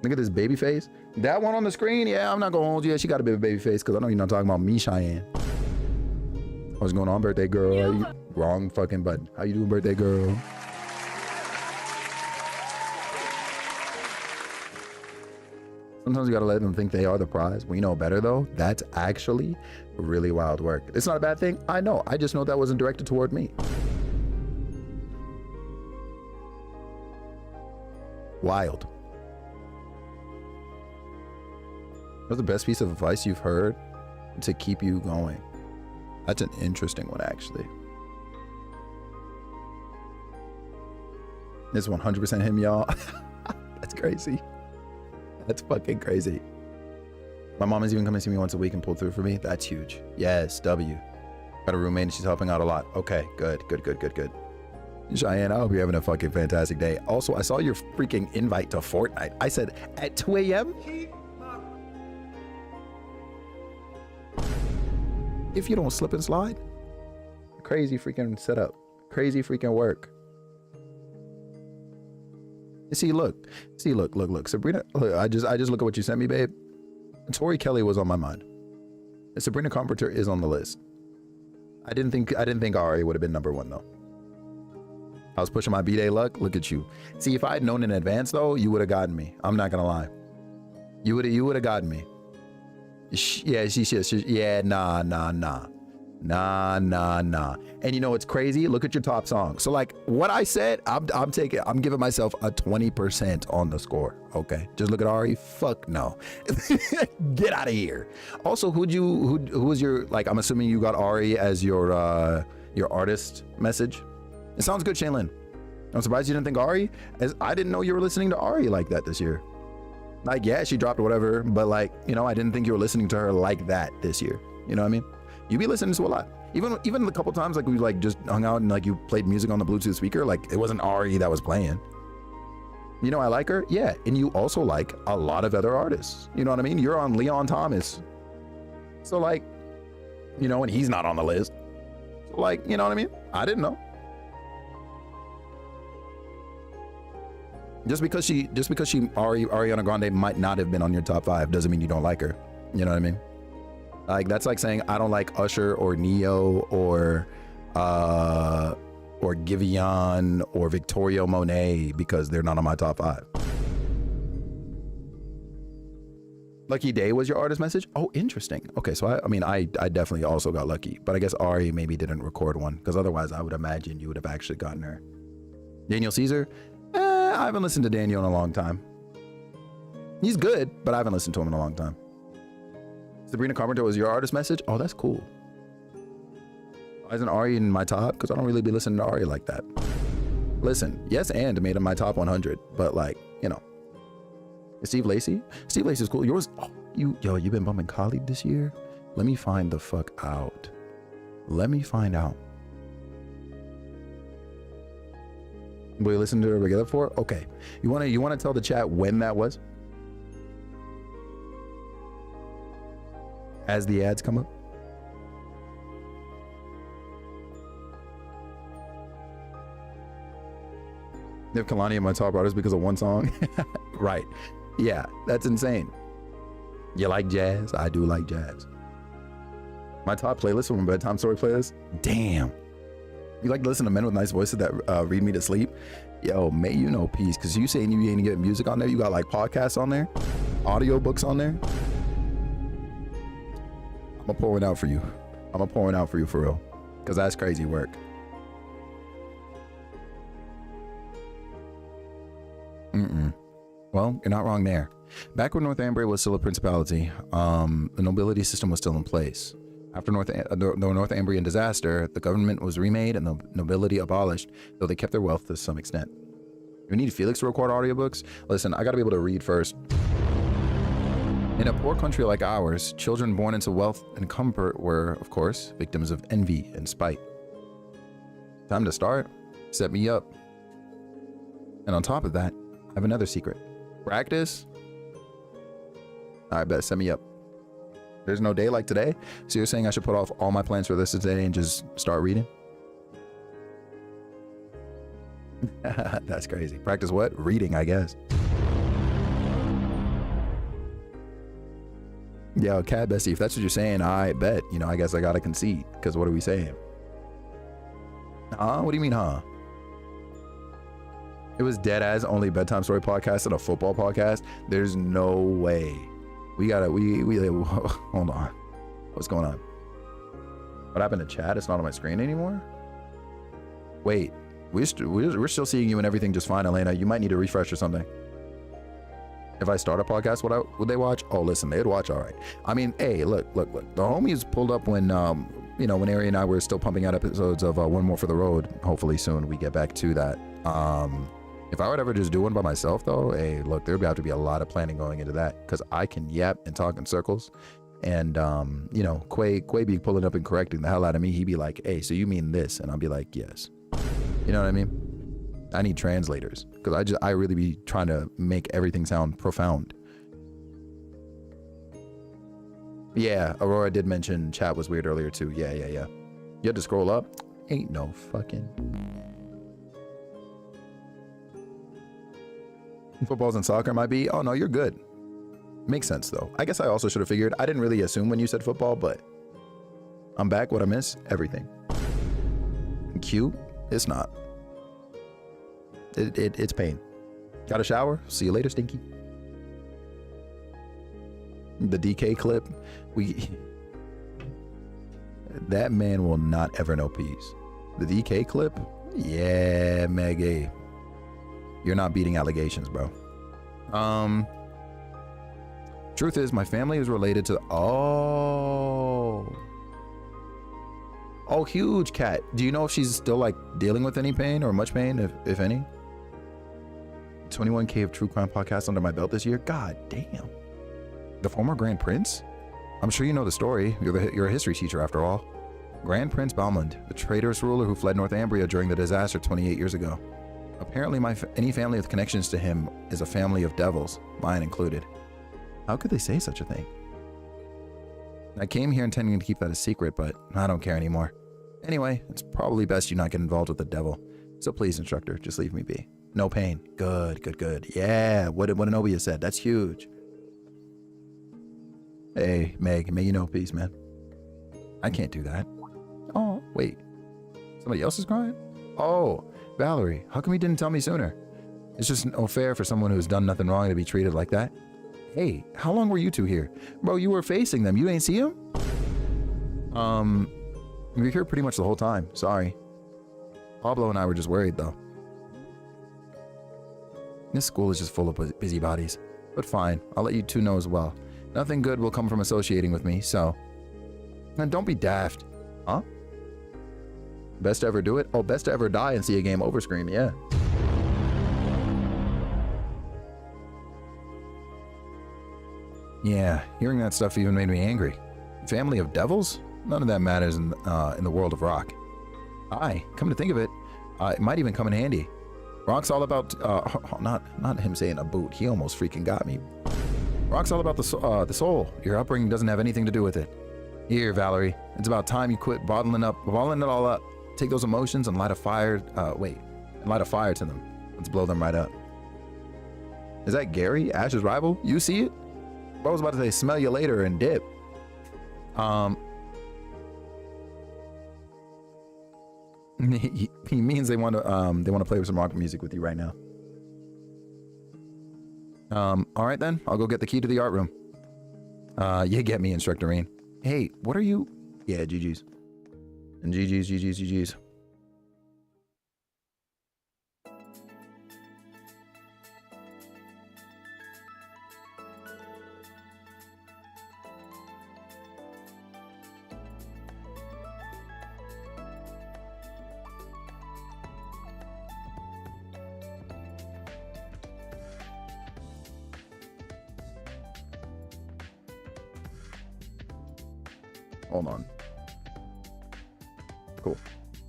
Look at this baby face. That one on the screen. Yeah, I'm not gonna hold you. She got a bit of baby face because I know you're not talking about me, Cheyenne. What's going on, birthday girl? Wrong fucking button. How you doing, birthday girl? Sometimes you gotta let them think they are the prize. We know better though. That's actually really wild work. It's not a bad thing. I know. I just know that wasn't directed toward me. Wild. What's the best piece of advice you've heard to keep you going? That's an interesting one, actually. This 100% him, y'all. That's crazy. That's fucking crazy. My mom is even coming to see me once a week and pulled through for me. That's huge. Yes, W. Got a roommate and she's helping out a lot. Okay, good. Cheyenne, I hope you're having a fucking fantastic day. Also, I saw your freaking invite to Fortnite. I said at 2 a.m. If you don't slip and slide. Crazy freaking setup. Crazy freaking work. See, look. Sabrina, look, I just look at what you sent me, babe. Tori Kelly was on my mind. And Sabrina Carpenter is on the list. I didn't think Ari would have been number one though. I was pushing my B-Day luck. Look at you. See, if I had known in advance though, you would have gotten me. I'm not gonna lie. You would have gotten me. Yeah, yeah, nah. And you know what's crazy? Look at your top song. So like what I said, I'm giving myself a 20% on the score. Okay, just look at Ari. Fuck no. Get out of here. Also, who was your, like, I'm assuming you got Ari as your artist message. It sounds good, Shaylin. I'm surprised you didn't think Ari, as I didn't know you were listening to Ari like that this year. Like, yeah, she dropped whatever, but like, you know, I didn't think you were listening to her like that this year. You know what I mean? You be listening to a lot. Even the couple times like we like just hung out and like you played music on the Bluetooth speaker, like it wasn't Ari that was playing. You know, I like her. Yeah. And you also like a lot of other artists. You know what I mean? You're on Leon Thomas. So like, you know, and he's not on the list. So like, you know what I mean? I didn't know. Just because Ariana Grande might not have been on your top 5 doesn't mean you don't like her. You know what I mean? Like, that's like saying I don't like Usher or Neo or Giveon or Victoria Monet because they're not on my top 5. Lucky Day was your artist message? Oh, interesting. Okay, so I definitely also got lucky, but I guess Ari maybe didn't record one because otherwise I would imagine you would have actually gotten her. Daniel Caesar? I haven't listened to Daniel in a long time. He's good, but I haven't listened to him in a long time. Sabrina Carpenter was your artist message? Oh, that's cool. Why isn't Ari in my top? Because I don't really be listening to Ari like that. Listen, yes, and made him my top 100, but like, you know. Steve Lacy? Steve Lacy's cool. Yours, oh, you've been bumping Khalid this year? Let me find the fuck out. Let me find out. Will you listen to it together for? Okay. You wanna tell the chat when that was? As the ads come up. They have Kalani in my top artist because of one song. Right. Yeah, that's insane. You like jazz? I do like jazz. My top playlist from my bedtime story playlist? Damn. You like to listen to men with nice voices that read me to sleep? Yo, may you know peace, because you saying you ain't get music on there. You got like podcasts on there, audio books on there. I'm gonna pour it out for you. I'm gonna pour it out for you for real, because that's crazy work. Well, you're not wrong there. Back when Northumbria was still a principality, the nobility system was still in place. After the Northumbrian disaster, the government was remade and the nobility abolished, though they kept their wealth to some extent. You need Felix to record audiobooks? Listen, I gotta be able to read first. In a poor country like ours, children born into wealth and comfort were, of course, victims of envy and spite. Time to start. Set me up. And on top of that, I have another secret. Practice? I bet, set me up. There's no day like today? So you're saying I should put off all my plans for this today and just start reading? That's crazy. Practice what? Reading, I guess. Yo, Cat Bessie, if that's what you're saying, I bet. You know, I guess I gotta concede, because what are we saying? Huh? What do you mean, huh? It was dead as only bedtime story podcast and a football podcast. There's no way. We hold on. What's going on? What happened to chat? It's not on my screen anymore. Wait, we're still seeing you and everything just fine, Elena. You might need to refresh or something. If I start a podcast, would they watch? Oh, listen, they'd watch. All right. I mean, hey, look. The homies pulled up when, when Ari and I were still pumping out episodes of One More for the Road. Hopefully soon we get back to that. If I would ever just do one by myself, though, hey, look, there'd have to be a lot of planning going into that because I can yap and talk in circles. And, Quay be pulling up and correcting the hell out of me. He'd be like, hey, so you mean this? And I'll be like, yes. You know what I mean? I need translators because I really be trying to make everything sound profound. Yeah, Aurora did mention chat was weird earlier too. Yeah. You had to scroll up. Ain't no fucking... Footballs and soccer might be. Oh no, you're good. Makes sense though. I guess I also should have figured. I didn't really assume when you said football, but I'm back. What I miss? Everything. Cute? It's not. It's pain. Got a shower? See you later, Stinky. The DK clip. That man will not ever know peace. The DK clip? Yeah, Maggie. You're not beating allegations, bro. Truth is, my family is related to... Oh, huge cat. Do you know if she's still like dealing with any pain or much pain, if any? 21K of true crime podcasts under my belt this year. God damn. The former Grand Prince? I'm sure you know the story. You're a history teacher after all. Grand Prince Balmond, the traitorous ruler who fled Northumbria during the disaster 28 years ago. Apparently, any family with connections to him is a family of devils, mine included. How could they say such a thing? I came here intending to keep that a secret, but I don't care anymore. Anyway, it's probably best you not get involved with the devil. So please, instructor, just leave me be. No pain. Good. Yeah, what Anobia said. That's huge. Hey, Meg, may you know peace, man. I can't do that. Oh, wait. Somebody else is crying? Oh, Valerie, how come you didn't tell me sooner? It's just no fair for someone who's done nothing wrong to be treated like that. Hey, how long were you two here? Bro, you were facing them. You ain't see them? We were here pretty much the whole time. Sorry. Pablo and I were just worried, though. This school is just full of busybodies. But fine, I'll let you two know as well. Nothing good will come from associating with me, so... And don't be daft. Huh? Best to ever do it? Oh, best to ever die and see a game over screen, yeah. Yeah, hearing that stuff even made me angry. Family of devils? None of that matters in the world of rock. Aye, come to think of it, it might even come in handy. Rock's all about, not him saying a boot, he almost freaking got me. Rock's all about the soul. Your upbringing doesn't have anything to do with it. Here, Valerie, it's about time you quit bottling it all up. Take those emotions and light a fire, light a fire to them. Let's blow them right up. Is that Gary, Ash's rival? You see it? I was about to say, smell you later and dip. He means they want to play with some rock music with you right now. All right then, I'll go get the key to the art room. You get me, Instructor Rain. Hey, what are you? Yeah, GG's. And GG's. Hold on. Cool.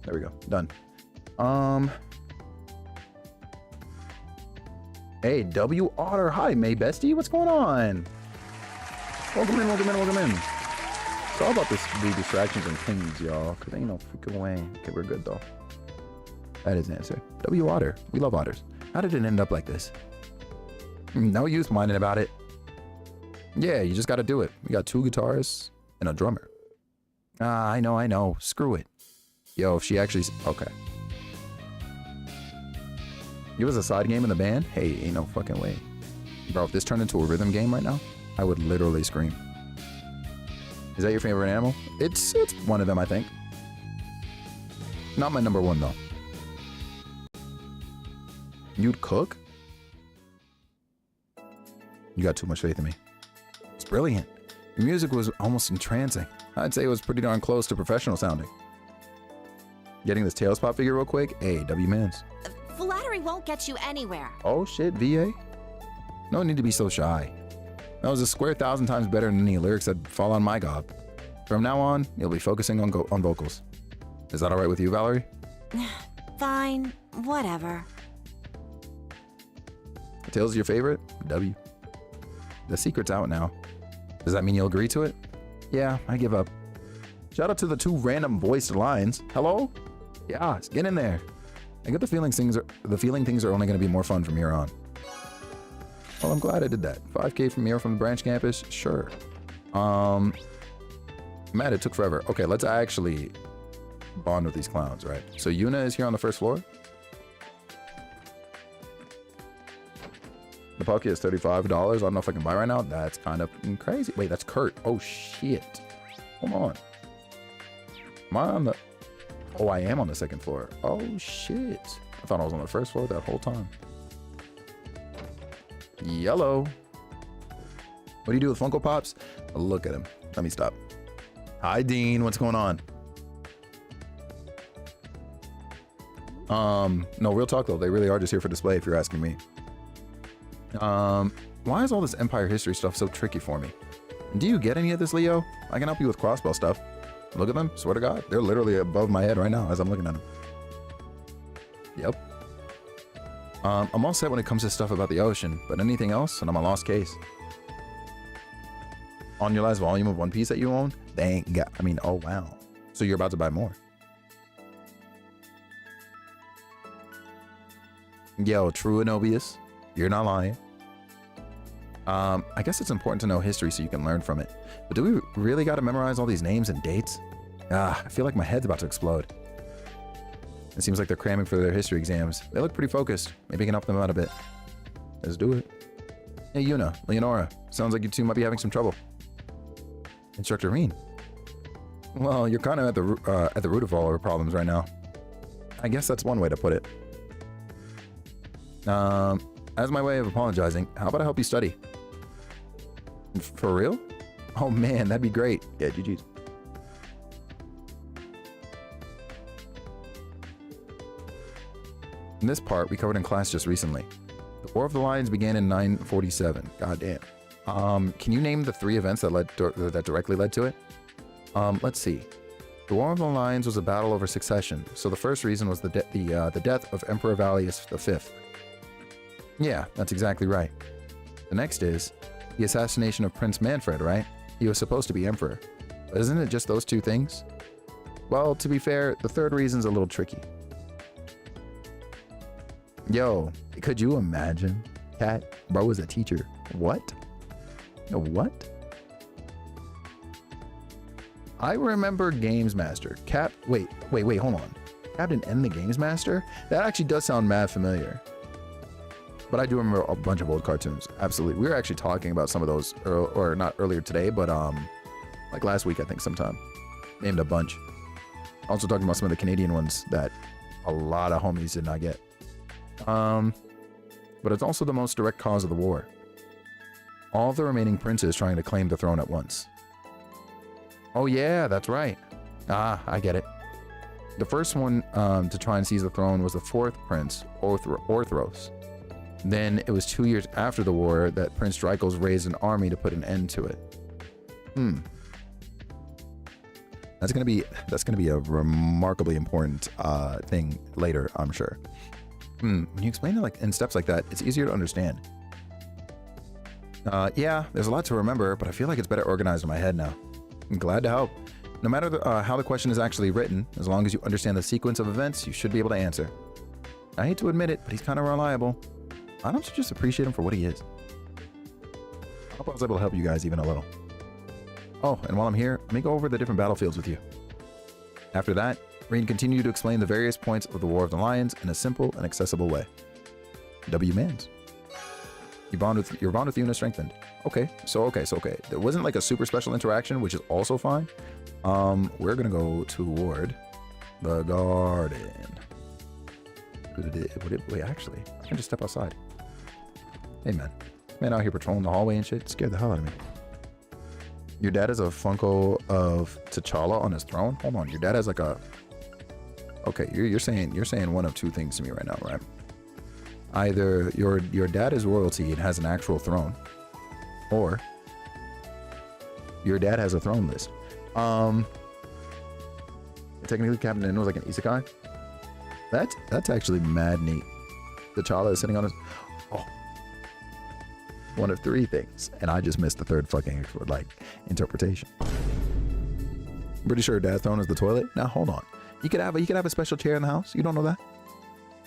There we go. Done. Hey, W Otter. Hi, May Bestie. What's going on? Welcome in. It's all about the distractions and things, y'all. Cause ain't no freaking way. Okay, we're good though. That is the answer. W Otter. We love otters. How did it end up like this? No use whining about it. Yeah, you just gotta do it. We got 2 guitarists and a drummer. I know. Screw it. Yo, if she actually... Okay. You was a side game in the band? Hey, ain't no fucking way. Bro, if this turned into a rhythm game right now, I would literally scream. Is that your favorite animal? It's one of them, I think. Not my number one, though. You'd cook? You got too much faith in me. It's brilliant. Your music was almost entrancing. I'd say it was pretty darn close to professional sounding. Getting this Tails Pop figure real quick? Hey, W Mans. Flattery won't get you anywhere. Oh shit, VA? No need to be so shy. That was a square 1,000 times better than any lyrics that fall on my gob. From now on, you'll be focusing on vocals. Is that alright with you, Valerie? Fine, whatever. Tails your favorite? W. The secret's out now. Does that mean you'll agree to it? Yeah, I give up. Shout out to the 2 random voiced lines. Hello? Yeah, get in there. I get the feeling things are only going to be more fun from here on. Well, I'm glad I did that. 5K from here from the branch campus? Sure. Matt, it took forever. Okay, let's actually bond with these clowns, right? So Yuna is here on the first floor. The Pucky is $35. I don't know if I can buy right now. That's kind of crazy. Wait, that's Kurt. Oh, shit. Hold on. Am I on the... Oh, I am on the second floor. Oh, shit. I thought I was on the first floor that whole time. Yellow. What do you do with Funko Pops? Look at him. Let me stop. Hi, Dean. What's going on? No, real talk though. They really are just here for display if you're asking me. Why is all this Empire history stuff so tricky for me? Do you get any of this, Leo? I can help you with crossbow stuff. Look at them. Swear to God. They're literally above my head right now as I'm looking at them. Yep. I'm all set when it comes to stuff about the ocean, but anything else and I'm a lost case. On your last volume of One Piece that you own? Thank God. I mean, oh wow. So you're about to buy more. Yo, true Anobius. You're not lying. I guess it's important to know history so you can learn from it. But do we really got to memorize all these names and dates? I feel like my head's about to explode. It seems like they're cramming for their history exams. They look pretty focused. Maybe I can help them out a bit. Let's do it. Hey, Yuna, Leonora. Sounds like you two might be having some trouble. Instructor Reen. Well, you're kind of at the root of all our problems right now. I guess that's one way to put it. As my way of apologizing, how about I help you study? For real? Oh man, that'd be great. Yeah, GG's. In this part, we covered in class just recently. The War of the Lions began in 947. Goddamn. Can you name the 3 events that directly led to it? Let's see. The War of the Lions was a battle over succession, so the first reason was the death of Emperor Valius V. Yeah, that's exactly right. The next is the assassination of Prince Manfred, right? He was supposed to be emperor. But isn't it just those 2 things? Well, to be fair, the third reason's a little tricky. Yo, could you imagine? Cat, bro was a teacher. What? What? I remember Games Master. Wait, hold on. Captain N the Games Master? That actually does sound mad familiar. But I do remember a bunch of old cartoons. Absolutely. We were actually talking about some of those, or not earlier today, but like last week, I think sometime. Named a bunch. Also talking about some of the Canadian ones that a lot of homies did not get. But it's also the most direct cause of the war. All the remaining princes trying to claim the throne at once. Oh yeah, that's right. Ah, I get it. The first one to try and seize the throne was the 4th prince, Orthros. Then it was 2 years after the war that Prince Drykos raised an army to put an end to it. That's gonna be a remarkably important thing later, I'm sure. When you explain it like in steps like that, it's easier to understand. Yeah, there's a lot to remember, but I feel like it's better organized in my head now. I'm glad to help. No matter how the question is actually written, as long as you understand the sequence of events, you should be able to answer. I hate to admit it, but he's kind of reliable. Why don't you just appreciate him for what he is? I hope I was able to help you guys even a little. Oh, and while I'm here, let me go over the different battlefields with you. After that, Reen continued to explain the various points of the War of the Lions in a simple and accessible way. W Mans. Your bond with Yuna strengthened. Okay. There wasn't like a super special interaction, which is also fine. We're gonna go toward the garden. Wait, actually, I can just step outside. Hey man, out here patrolling the hallway and shit scared the hell out of me. Your dad has a Funko of T'Challa on his throne. Hold on, your dad has like a. Okay, you're saying one of two things to me right now, right? Either your dad is royalty and has an actual throne, or your dad has a throne list. Technically, Captain N was like an isekai. That's actually mad neat. T'Challa is sitting on his. Oh, one of three things, and I just missed the third fucking like interpretation. I'm pretty sure Dad's throne is the toilet. Now hold on, you could have a special chair in the house. You don't know that,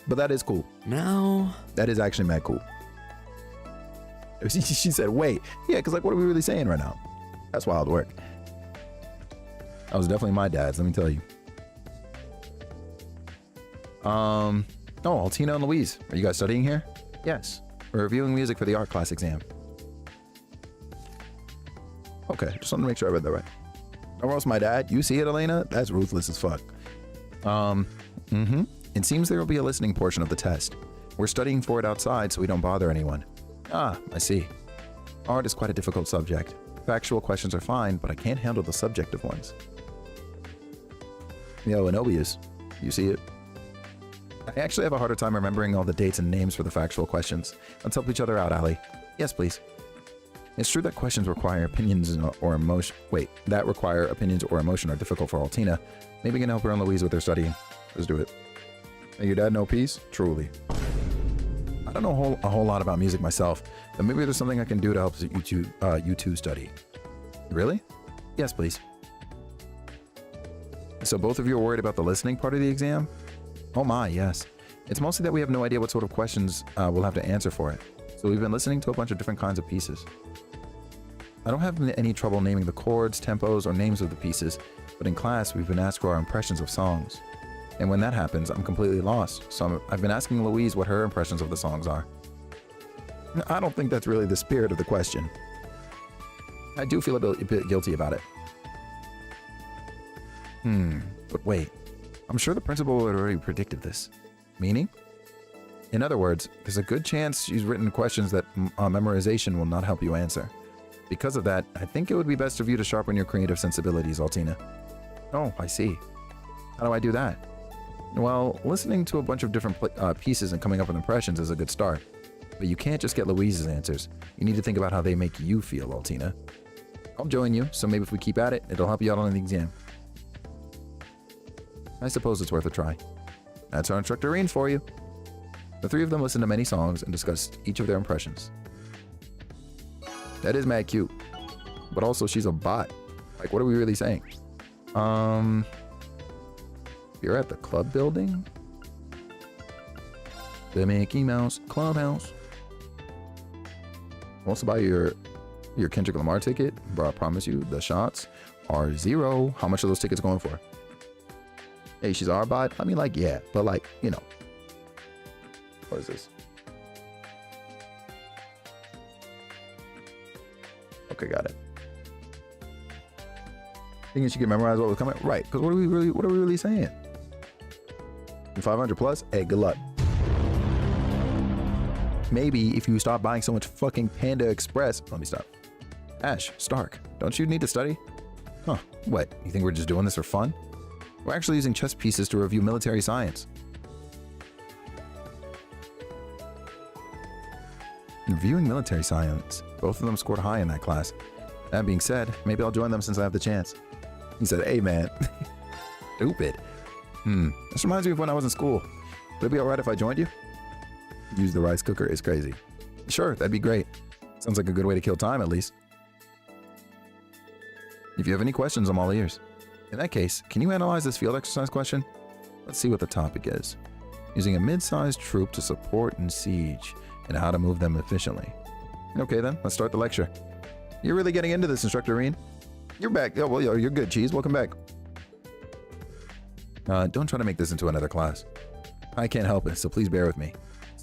but that is cool. No, that is actually mad cool. She said, "Wait, yeah, because like, what are we really saying right now?" That's wild work. That was definitely my dad's. Let me tell you. Oh, Altina and Louise, are you guys studying here? Yes. We're reviewing music for the art class exam. Okay, just wanted to make sure I read that right. Don't roast my dad. You see it, Elena? That's ruthless as fuck. It seems there will be a listening portion of the test. We're studying for it outside so we don't bother anyone. Ah, I see. Art is quite a difficult subject. Factual questions are fine, but I can't handle the subjective ones. Yo, Anobius, you see it? I actually have a harder time remembering all the dates and names for the factual questions. Let's help each other out, Ali. Yes, please. It's true that questions require opinions or emotion. Wait, that require opinions or emotion are difficult for Altina. Maybe we can help her and Louise with their studying. Let's do it. Hey, your dad know peace? Truly. I don't know a whole lot about music myself, but maybe there's something I can do to help you two study. Really? Yes, please. So both of you are worried about the listening part of the exam? Oh my, yes. It's mostly that we have no idea what sort of questions we'll have to answer for it. So we've been listening to a bunch of different kinds of pieces. I don't have any trouble naming the chords, tempos, or names of the pieces, but in class we've been asked for our impressions of songs. And when that happens, I'm completely lost. So I've been asking Louise what her impressions of the songs are. I don't think that's really the spirit of the question. I do feel a bit guilty about it. But wait. I'm sure the principal had already predicted this. Meaning? In other words, there's a good chance she's written questions that memorization will not help you answer. Because of that, I think it would be best of you to sharpen your creative sensibilities, Altina. Oh, I see. How do I do that? Well, listening to a bunch of different pieces and coming up with impressions is a good start. But you can't just get Louise's answers. You need to think about how they make you feel, Altina. I'll join you, so maybe if we keep at it, it'll help you out on the exam. I suppose it's worth a try. That's our instructor Reen for you. The three of them listened to many songs and discussed each of their impressions. That is mad cute. But also she's a bot. Like, what are we really saying? You're at the club building? The Mickey Mouse Clubhouse. Wants to buy your Kendrick Lamar ticket? Bro, I promise you, the shots are zero. How much are those tickets going for? Hey, she's our bot? I mean, like, yeah, but like, you know. What is this? Okay, got it. Thinking she can memorize what was coming? Right, because what are we really saying? 500 plus? Hey, good luck. Maybe if you stop buying so much fucking Panda Express. Let me stop. Ash, Stark, don't you need to study? Huh, what? You think we're just doing this for fun? We're actually using chess pieces to review military science. Reviewing military science. Both of them scored high in that class. That being said, maybe I'll join them since I have the chance. He said, hey man. Stupid. This reminds me of when I was in school. Would it be alright if I joined you? Use the rice cooker is crazy. Sure, that'd be great. Sounds like a good way to kill time at least. If you have any questions, I'm all ears. In that case, can you analyze this field exercise question? Let's see what the topic is. Using a mid-sized troop to support and siege, and how to move them efficiently. Okay then, let's start the lecture. You're really getting into this, Instructor Reen. You're back. Oh, well, you're good, Cheese. Welcome back. Don't try to make this into another class. I can't help it, so please bear with me.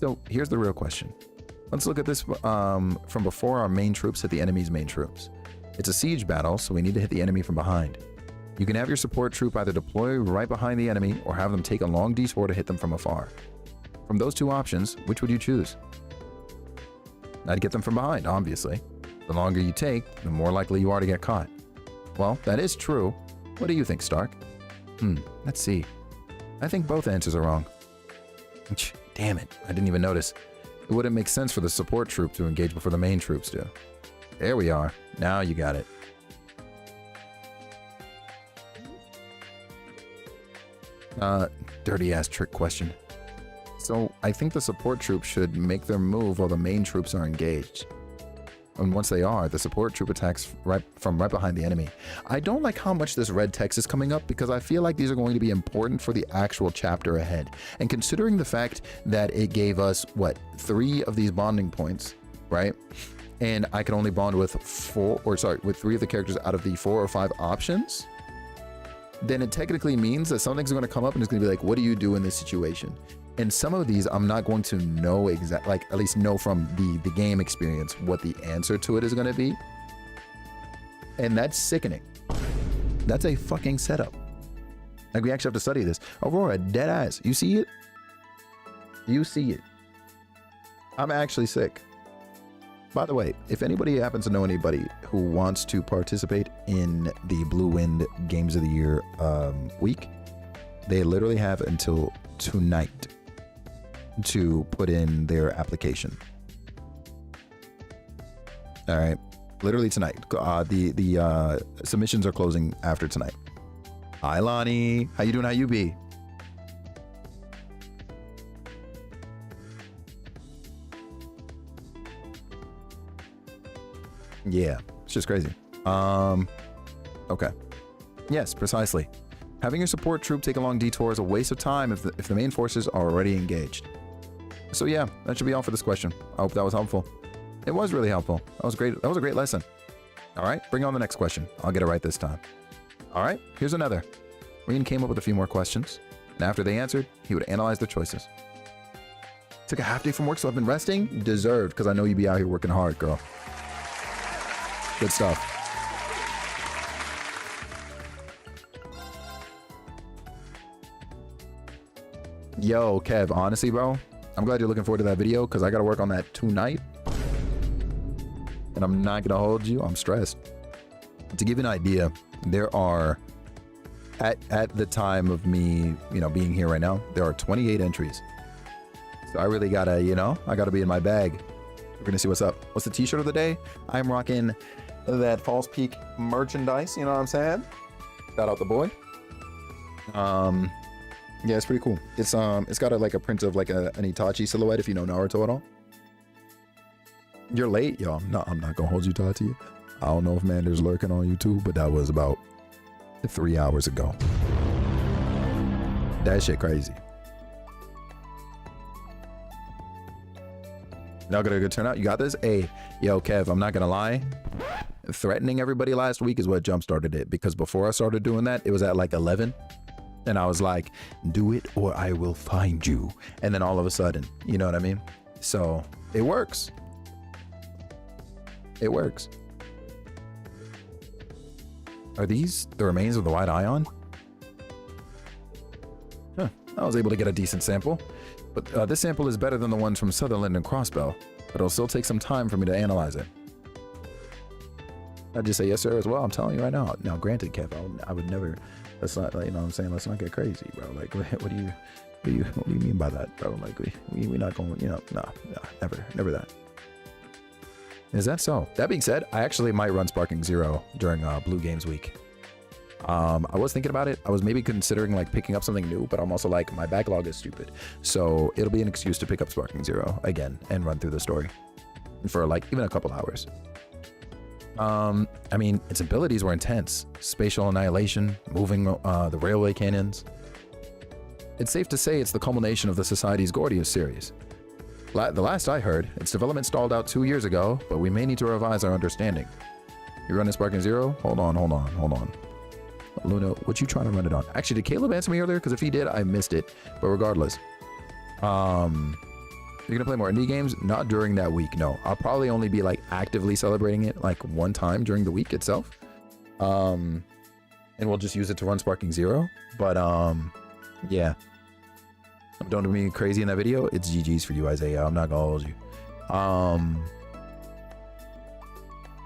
So here's the real question. Let's look at this from before our main troops hit the enemy's main troops. It's a siege battle, so we need to hit the enemy from behind. You can have your support troop either deploy right behind the enemy or have them take a long detour to hit them from afar. From those two options, which would you choose? I'd get them from behind, obviously. The longer you take, the more likely you are to get caught. Well, that is true. What do you think, Stark? Let's see. I think both answers are wrong. Damn it, I didn't even notice. It wouldn't make sense for the support troop to engage before the main troops do. There we are. Now you got it. Dirty ass trick question. So I think the support troops should make their move while the main troops are engaged. And once they are, the support troop attacks right behind the enemy. I don't like how much this red text is coming up because I feel like these are going to be important for the actual chapter ahead. And considering the fact that it gave us, what, 3 of these bonding points, right? And I can only bond with 3 of the characters out of the 4 or 5 options, then it technically means that something's going to come up and it's going to be like, what do you do in this situation? And some of these I'm not going to know exactly, like at least know from the game experience what the answer to it is going to be. And that's sickening. That's a fucking setup. Like we actually have to study this. Aurora, dead eyes. You see it? You see it. I'm actually sick. By the way, if anybody happens to know anybody who wants to participate in the Blue Wind Games of the Year week, they literally have until tonight to put in their application. All right, literally tonight. The submissions are closing after tonight. Hi, Lonnie. How you doing? How you be? Yeah, it's just crazy. Okay. Yes, precisely. Having your support troop take a long detour is a waste of time if the main forces are already engaged. So yeah, that should be all for this question. I hope that was helpful. It was really helpful. That was great. That was a great lesson. All right, bring on the next question. I'll get it right this time. All right, here's another. Rian came up with a few more questions, and after they answered, he would analyze their choices. Took a half day from work, so I've been resting. Deserved, because I know you be out here working hard, girl. Good stuff. Yo, Kev, honestly, bro, I'm glad you're looking forward to that video because I got to work on that tonight. And I'm not going to hold you. I'm stressed. To give you an idea, there are, at the time of me, being here right now, there are 28 entries. So I really got to, I got to be in my bag. We're going to see what's up. What's the t-shirt of the day? I'm rocking that Falls Peak merchandise. You know what I'm saying? Shout out the boy. Yeah, it's pretty cool. It's got a print of like an Itachi silhouette if you know Naruto at all. You're late, yo. I'm not gonna hold you, Tati. I don't know if Mander's lurking on YouTube, but that was about 3 hours ago. That shit crazy. Now got a good turnout. You got this? Hey, yo, Kev, I'm not gonna lie. Threatening everybody last week is what jump started it, because before I started doing that, it was at like 11. And I was like, do it or I will find you. And then all of a sudden, you know what I mean? So it works. It works. Are these the remains of the White Ion? Huh. I was able to get a decent sample. But this sample is better than the ones from Sutherland and Crossbell. But it'll still take some time for me to analyze it. I'd just say yes, sir, as well. I'm telling you right now. Now, granted, Kev, I would never... Let's not, you know what I'm saying? Let's not get crazy, bro. Like, what do you mean by that, bro? Like, we not going, nah, never that. Is that so? That being said, I actually might run Sparking Zero during Blue Games Week. I was thinking about it. I was maybe considering like picking up something new, but I'm also like, my backlog is stupid. So it'll be an excuse to pick up Sparking Zero again and run through the story for like even a couple hours. I mean, its abilities were intense. Spatial annihilation, moving the railway cannons. It's safe to say it's the culmination of the Society's Gordius series. The last I heard, its development stalled out 2 years ago, but we may need to revise our understanding. You running Sparking Zero? Hold on. Luna, what you trying to run it on? Actually, did Caleb answer me earlier? Because if he did, I missed it. But regardless, You're gonna play more indie games? Not during that week, no. I'll probably only be like actively celebrating it like one time during the week itself. And we'll just use it to run Sparking Zero. But yeah. Don't do me crazy in that video. It's GG's for you, Isaiah. I'm not gonna hold you.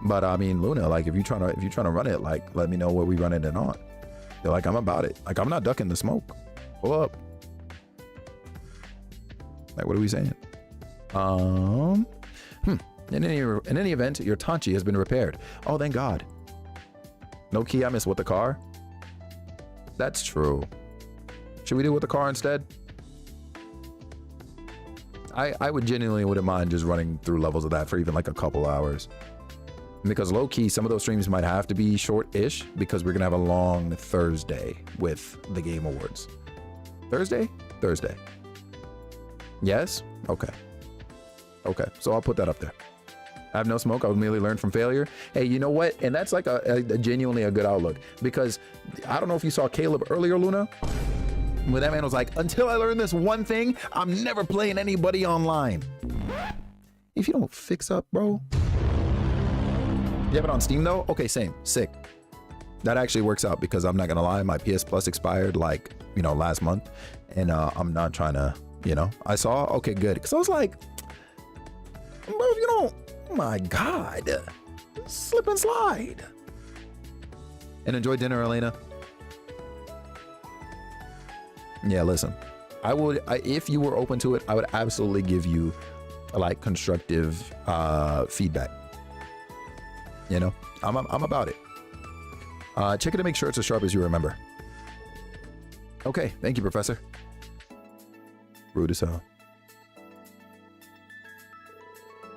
But I mean, Luna, like if you're trying to run it, like let me know what we run it on. They're like, I'm about it. Like I'm not ducking the smoke. Pull up. Like what are we saying? In any event, your Tanchi has been repaired. Oh, thank God. No key, I miss with the car. That's true. Should we do it with the car instead? I would genuinely wouldn't mind just running through levels of that for even like a couple hours. Because low key, some of those streams might have to be short-ish because we're gonna have a long Thursday with the Game Awards. Thursday? Thursday. Yes? Okay. Okay, so I'll put that up there. I have no smoke. I would merely learn from failure. Hey, you know what? And that's like a genuinely a good outlook, because I don't know if you saw Caleb earlier, Luna, where that man was like, until I learn this one thing, I'm never playing anybody online. If you don't fix up, bro. You have it on Steam though? Okay, same. Sick. That actually works out because I'm not gonna lie, my PS Plus expired like, you know, last month, and I'm not trying to, you know, I saw, okay, good. Because I was like, bro, you don't, oh my God, slip and slide. And enjoy dinner, Elena. Yeah, listen, if you were open to it, I would absolutely give you like constructive feedback. You know, I'm about it. Check it to make sure it's as sharp as you remember. Okay, thank you, Professor. Rude as hell.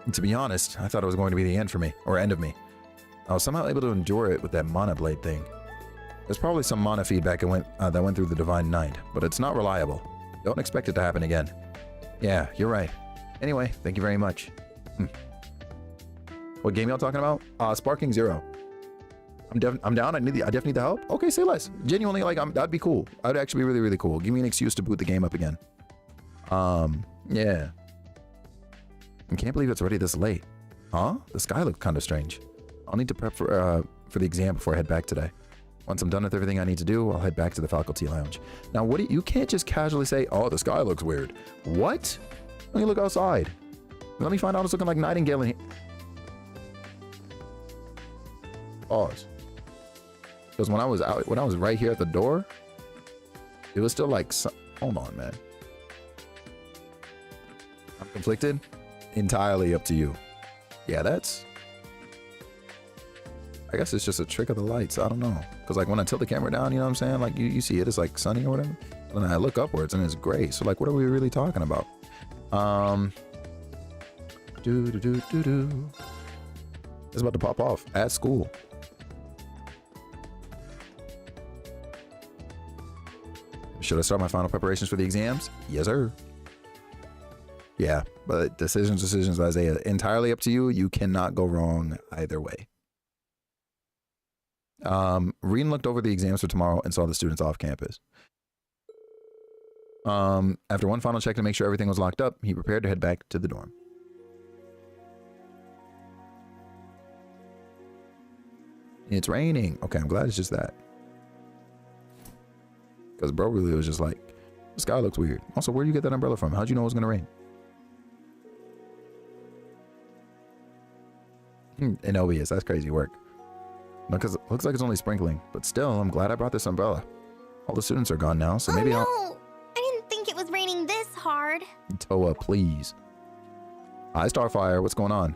And to be honest, I thought it was going to be the end for me, or end of me. I was somehow able to endure it with that mana blade thing. There's probably some mana feedback that went through the Divine Knight, but it's not reliable. Don't expect it to happen again. Yeah, you're right. Anyway, thank you very much. What game y'all talking about? Sparking Zero. I'm down. I definitely need the help. Okay, say less. Genuinely, like that'd be cool. That'd actually be really, really cool. Give me an excuse to boot the game up again. Yeah. I can't believe it's already this late. Huh? The sky looks kind of strange. I'll need to prep for the exam before I head back today. Once I'm done with everything I need to do, I'll head back to the faculty lounge. Now, you can't just casually say, oh, the sky looks weird. What? Let me look outside. Let me find out it's looking like Nightingale in here. Pause. Because when I was right here at the door, it was still like, hold on, man. I'm conflicted. Entirely up to you. Yeah, I guess it's just a trick of the lights. I don't know. Because like when I tilt the camera down, you know what I'm saying? Like you see it, it's like sunny or whatever. And then I look upwards and it's gray. So like, what are we really talking about? It's about to pop off at school. Should I start my final preparations for the exams? Yes, sir. Yeah, but decisions, Isaiah. Entirely up to you. You cannot go wrong either way. Reen looked over the exams for tomorrow and saw the students off campus. After one final check to make sure everything was locked up, he prepared to head back to the dorm. It's raining. Okay, I'm glad it's just that. Because bro really was just like, the sky looks weird. Also, where'd you get that umbrella from? How'd you know it was gonna rain? In OBS, that's crazy work. No, because it looks like it's only sprinkling, but still, I'm glad I brought this umbrella. All the students are gone now, so maybe I didn't think it was raining this hard. Toa, please. Hi, Starfire. What's going on?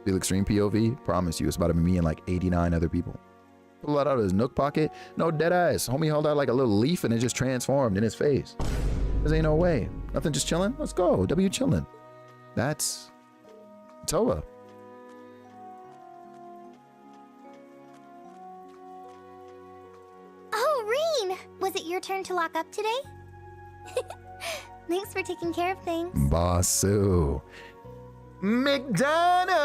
Feel extreme POV? Promise you, it's about to be me and like 89 other people. Pull that out of his Nook pocket? No, dead ass. Homie held out like a little leaf and it just transformed in his face. There ain't no way. Nothing, just chilling? Let's go. W chilling. That's Toa. Oh, Reen! Was it your turn to lock up today? Thanks for taking care of things. Basu. McDonald's!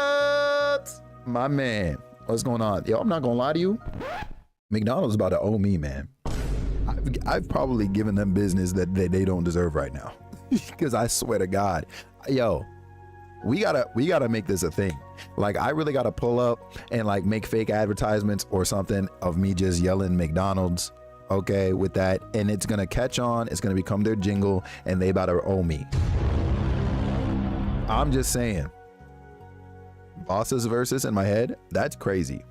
My man. What's going on? Yo, I'm not gonna lie to you. McDonald's about to owe me, man. I've probably given them business that they don't deserve right now. Because I swear to God, yo, we gotta make this a thing. Like, I really gotta pull up and like make fake advertisements or something of me just yelling McDonald's, okay, with that, and it's gonna catch on. It's gonna become their jingle, and they about to owe me. I'm just saying. Bosses versus in my head, that's crazy.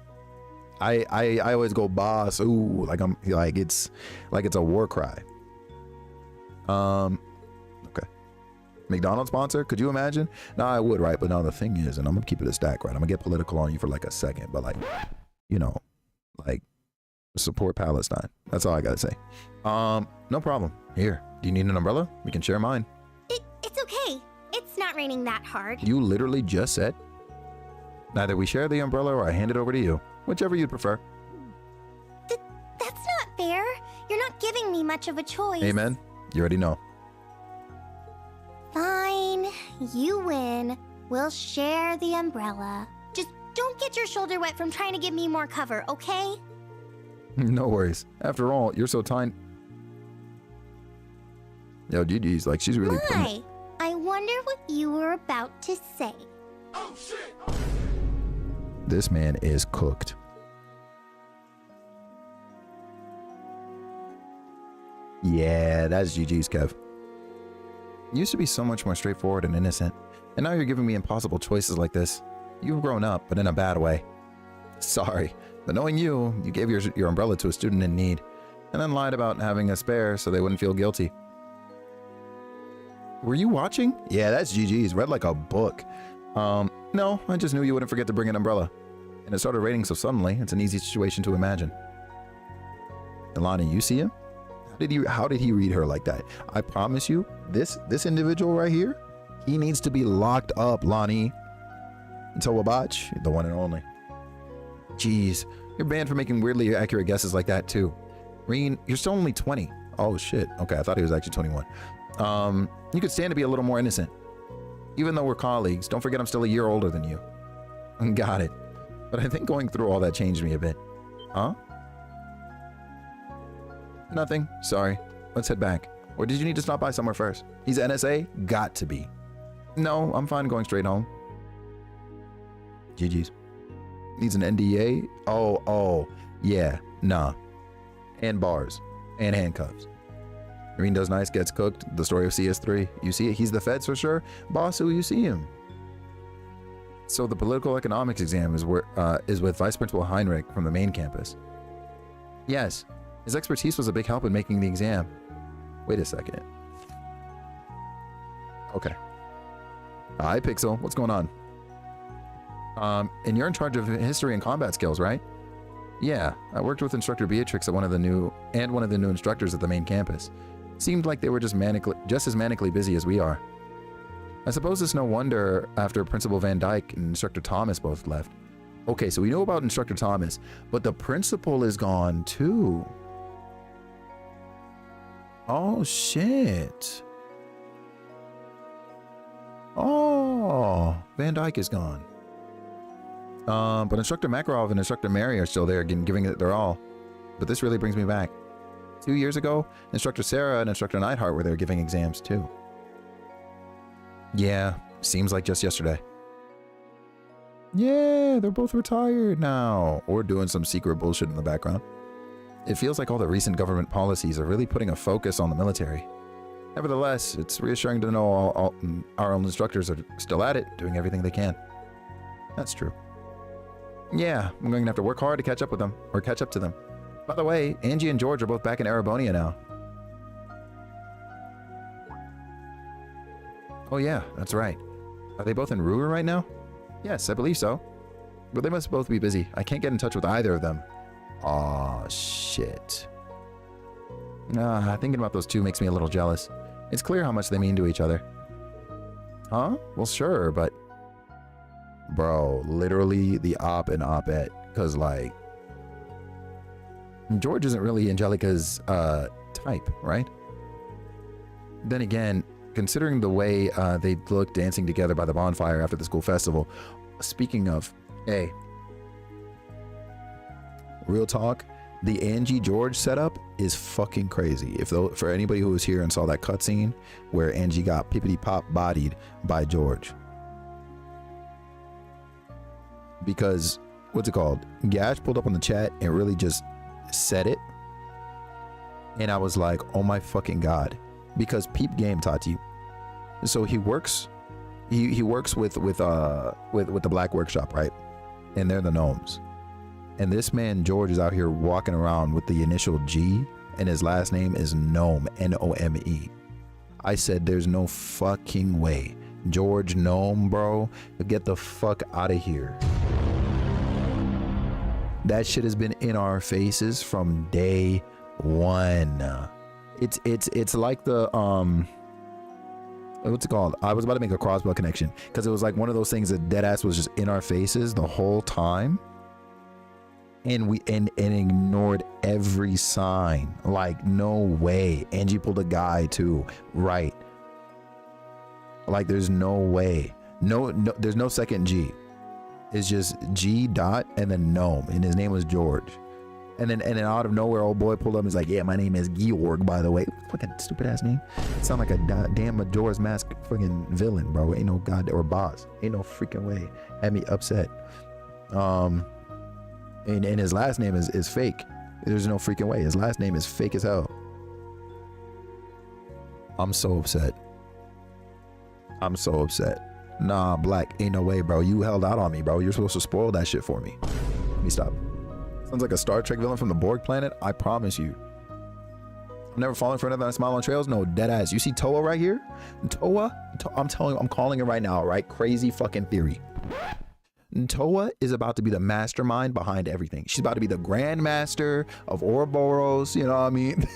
I always go boss, ooh, like I'm like it's a war cry. Okay. McDonald's sponsor, could you imagine? No, I would, right? But now the thing is, and I'm gonna keep it a stack, right? I'm gonna get political on you for like a second, but like, you know, like support Palestine. That's all I gotta say. No problem. Here, do you need an umbrella? We can share mine. It's okay. It's not raining that hard. You literally just said either we share the umbrella or I hand it over to you, whichever you'd prefer. That's not fair. You're not giving me much of a choice. Amen. You already know. Fine. You win. We'll share the umbrella. Just don't get your shoulder wet from trying to give me more cover, okay? No worries. After all, you're so tiny. Yo, GG's like she's really. My, I wonder what you were about to say. Oh shit! This man is cooked. Yeah, that's GG's, Kev. You used to be so much more straightforward and innocent, and now you're giving me impossible choices like this. You've grown up, but in a bad way. Sorry, but knowing you gave your umbrella to a student in need, and then lied about having a spare so they wouldn't feel guilty. Were you watching? Yeah, that's GG's. Read like a book. No, I just knew you wouldn't forget to bring an umbrella. And it started raining so suddenly, it's an easy situation to imagine. Ilani, you see him? How did he read her like that? I promise you, this individual right here, he needs to be locked up, Lonnie. And so Wabach, the one and only. Jeez, you're banned for making weirdly accurate guesses like that too. Reen, you're still only 20. Oh shit, okay, I thought he was actually 21. You could stand to be a little more innocent. Even though we're colleagues, don't forget I'm still a year older than you. Got it. But I think going through all that changed me a bit. Huh? Nothing. Sorry. Let's head back. Or did you need to stop by somewhere first? He's NSA? Got to be. No, I'm fine going straight home. GG's. Needs an NDA? Oh, yeah, nah. And bars. And handcuffs. Green does nice, gets cooked. The story of CS3. You see it? He's the feds for sure. Boss, who you see him? So the political economics exam is with Vice Principal Heinrich from the main campus. Yes, his expertise was a big help in making the exam. Wait a second. Okay. Hi, Pixel. What's going on? And you're in charge of history and combat skills, right? Yeah, I worked with Instructor Beatrix at one of the new instructors at the main campus. Seemed like they were just as manically busy as we are. I suppose it's no wonder after Principal Van Dyke and Instructor Thomas both left. Okay, so we know about Instructor Thomas, but the principal is gone too. Oh shit. Oh, Van Dyke is gone. But Instructor Makarov and Instructor Mary are still there, giving it their all. But this really brings me back. 2 years ago, Instructor Sarah and Instructor Neidhart were there giving exams too. Yeah, seems like just yesterday. Yeah, they're both retired now, or doing some secret bullshit in the background. It feels like all the recent government policies are really putting a focus on the military. Nevertheless, it's reassuring to know all our own instructors are still at it, doing everything they can. That's true. Yeah, I'm going to have to work hard to catch up with them, or catch up to them. By the way, Angie and George are both back in Arabonia now. Oh yeah, that's right. Are they both in Ruhr right now? Yes, I believe so. But they must both be busy. I can't get in touch with either of them. Aw, shit. Thinking about those two makes me a little jealous. It's clear how much they mean to each other. Huh? Well, sure, but... Bro, literally the op and op-ed. Because, like... George isn't really Angelica's, type, right? Then again, considering the way they looked dancing together by the bonfire after the school festival. Speaking of, hey, real talk, The Angie George setup is fucking crazy. If though, for anybody who was here and saw that cutscene where Angie got pippity pop bodied by George, because what's it called? Gash pulled up on the chat and really just said it, and I was like, oh my fucking god. Because peep game, Tati. So he works, he works with the Black Workshop, right? And they're the gnomes. And this man George is out here walking around with the initial G, and his last name is Gnome, N-O-M-E. I said, there's no fucking way. George Gnome, bro, get the fuck out of here. That shit has been in our faces from day one. It's like the what's it called? I was about to make a Crossbow connection because it was like one of those things that deadass was just in our faces the whole time. And we ignored every sign. Like, no way. Angie pulled a guy too, right? Like, there's no way. No, there's no second G. It's just G dot and then gnome, and his name was George. And then out of nowhere, old boy pulled up and was like, yeah, my name is Georg, by the way. Fucking stupid ass name. Sound like a damn Majora's Mask fucking villain, bro. Ain't no god or boss. Ain't no freaking way. Had me upset. And his last name is fake. There's no freaking way. His last name is fake as hell. I'm so upset. I'm so upset. Nah, Black, ain't no way, bro. You held out on me, bro. You're supposed to spoil that shit for me. Let me stop. Sounds like a Star Trek villain from the Borg planet. I promise you. I'm never falling for another than a smile on trails. No, dead ass. You see Toa right here? Toa, I'm telling you, I'm calling it right now, right? Crazy fucking theory. Toa is about to be the mastermind behind everything. She's about to be the grandmaster of Ouroboros, you know what I mean?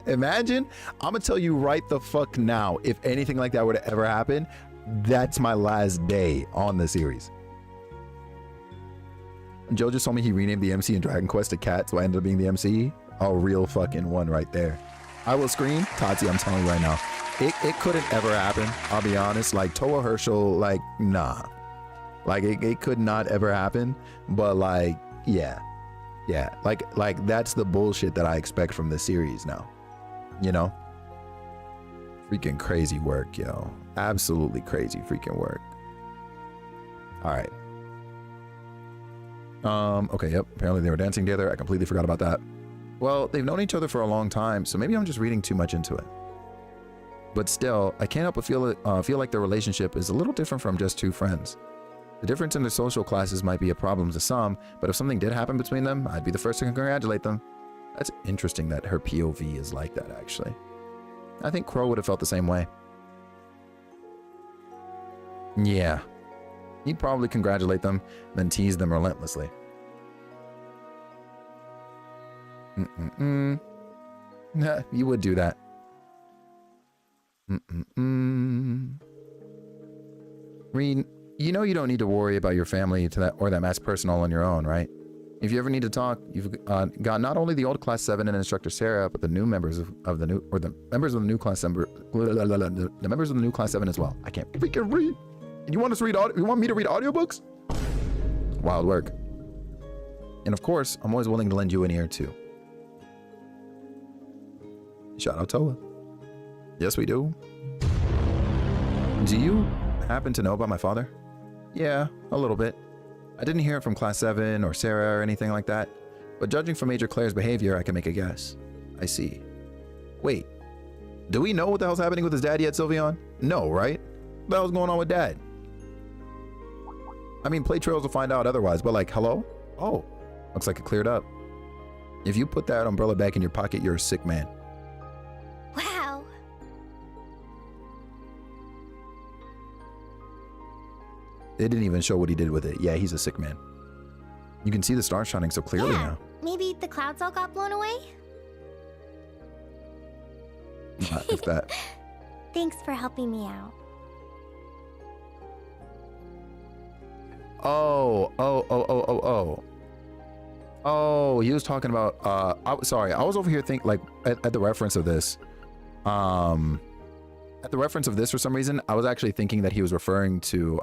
Imagine, I'm gonna tell you right the fuck now, if anything like that were to ever happen, that's my last day on the series. Joe just told me he renamed the MC in Dragon Quest to Cat, so I ended up being the MC. A real fucking one right there. I will scream, Tati, I'm telling you right now. It couldn't ever happen, I'll be honest. Like, Toa Herschel, like, nah. Like, it could not ever happen. But, like, yeah. Yeah. Like that's the bullshit that I expect from this series now. You know? Freaking crazy work, yo. Absolutely crazy freaking work. All right. Okay, yep. Apparently they were dancing together. I completely forgot about that. Well, they've known each other for a long time, so maybe I'm just reading too much into it. But still, I can't help but feel like their relationship is a little different from just two friends. The difference in their social classes might be a problem to some, but if something did happen between them, I'd be the first to congratulate them. That's interesting that her POV is like that, actually. I think Crow would have felt the same way. Yeah. He'd probably congratulate them, then tease them relentlessly. You would do that. Reed, you know you don't need to worry about your family to that or that mass person all on your own, right? If you ever need to talk, you've got not only the old Class 7 and Instructor Sarah, but the new members of the new, or the members of the new Class 7, the members of the new Class 7 as well. I can't freaking read. You want us to read? You want me to read audiobooks? Wild work. And of course, I'm always willing to lend you an ear too. Shout out Toa. Yes, we do. Do you happen to know about my father? Yeah, a little bit. I didn't hear it from Class 7 or Sarah or anything like that, but judging from Major Claire's behavior, I can make a guess. I see. Wait, do we know what the hell's happening with his dad yet, Sylveon? No, right? What the hell's going on with Dad? I mean, play trails will find out otherwise, but like, hello? Oh, looks like it cleared up. If you put that umbrella back in your pocket, you're a sick man. Wow. They didn't even show what he did with it. Yeah, he's a sick man. You can see the stars shining so clearly now. Maybe the clouds all got blown away? Not if that. Thanks for helping me out. Oh, he was talking about, sorry, I was over here thinking, like, at the reference of this. At the reference of this, for some reason, I was actually thinking that he was referring to,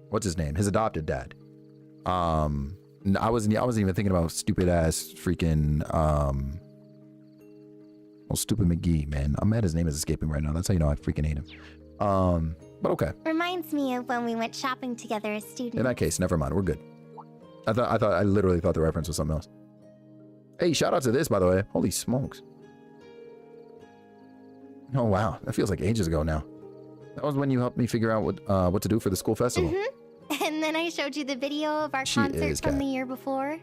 what's his name? His adopted dad. I wasn't even thinking about stupid ass freaking oh, stupid McGee, man. I'm mad his name is escaping right now. That's how you know I freaking hate him. But okay. Reminds me of when we went shopping together as students. In that case, never mind. We're good. I literally thought the reference was something else. Hey, shout out to this, by the way. Holy smokes. Oh wow, that feels like ages ago now. That was when you helped me figure out what to do for the school festival. And then I showed you the video of our She concert is from cat. the year before.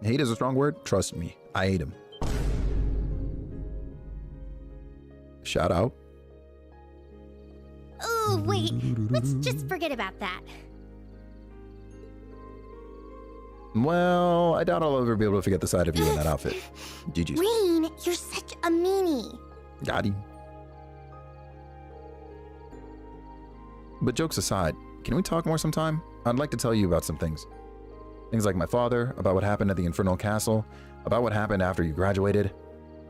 Hate is a strong word. Trust me, I hate him. Shout out. Oh, wait. Let's just forget about that. Well, I doubt I'll ever be able to forget the side of you in that outfit. GG's. Rain, you're such a meanie. Got him. But jokes aside, can we talk more sometime? I'd like to tell you about some things. Things like my father, about what happened at the Infernal Castle, about what happened after you graduated.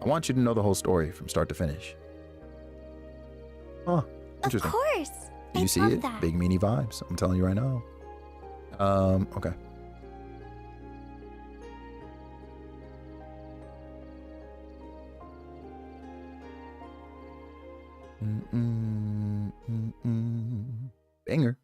I want you to know the whole story from start to finish. Huh, interesting. Of course. Do you I'd see love it? that. Big meanie vibes. I'm telling you right now. Okay. Banger.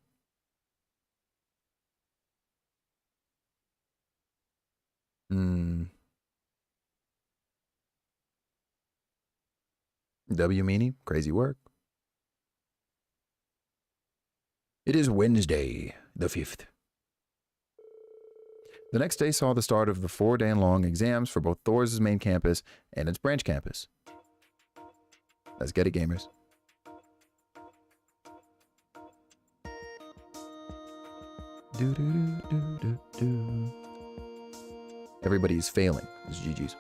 W meanie, crazy work. It is Wednesday, the 5th. The next day saw the start of the 4-day-long exams for both Thor's main campus and its branch campus. Let's get it, gamers. Do. Everybody's failing. It's GG's.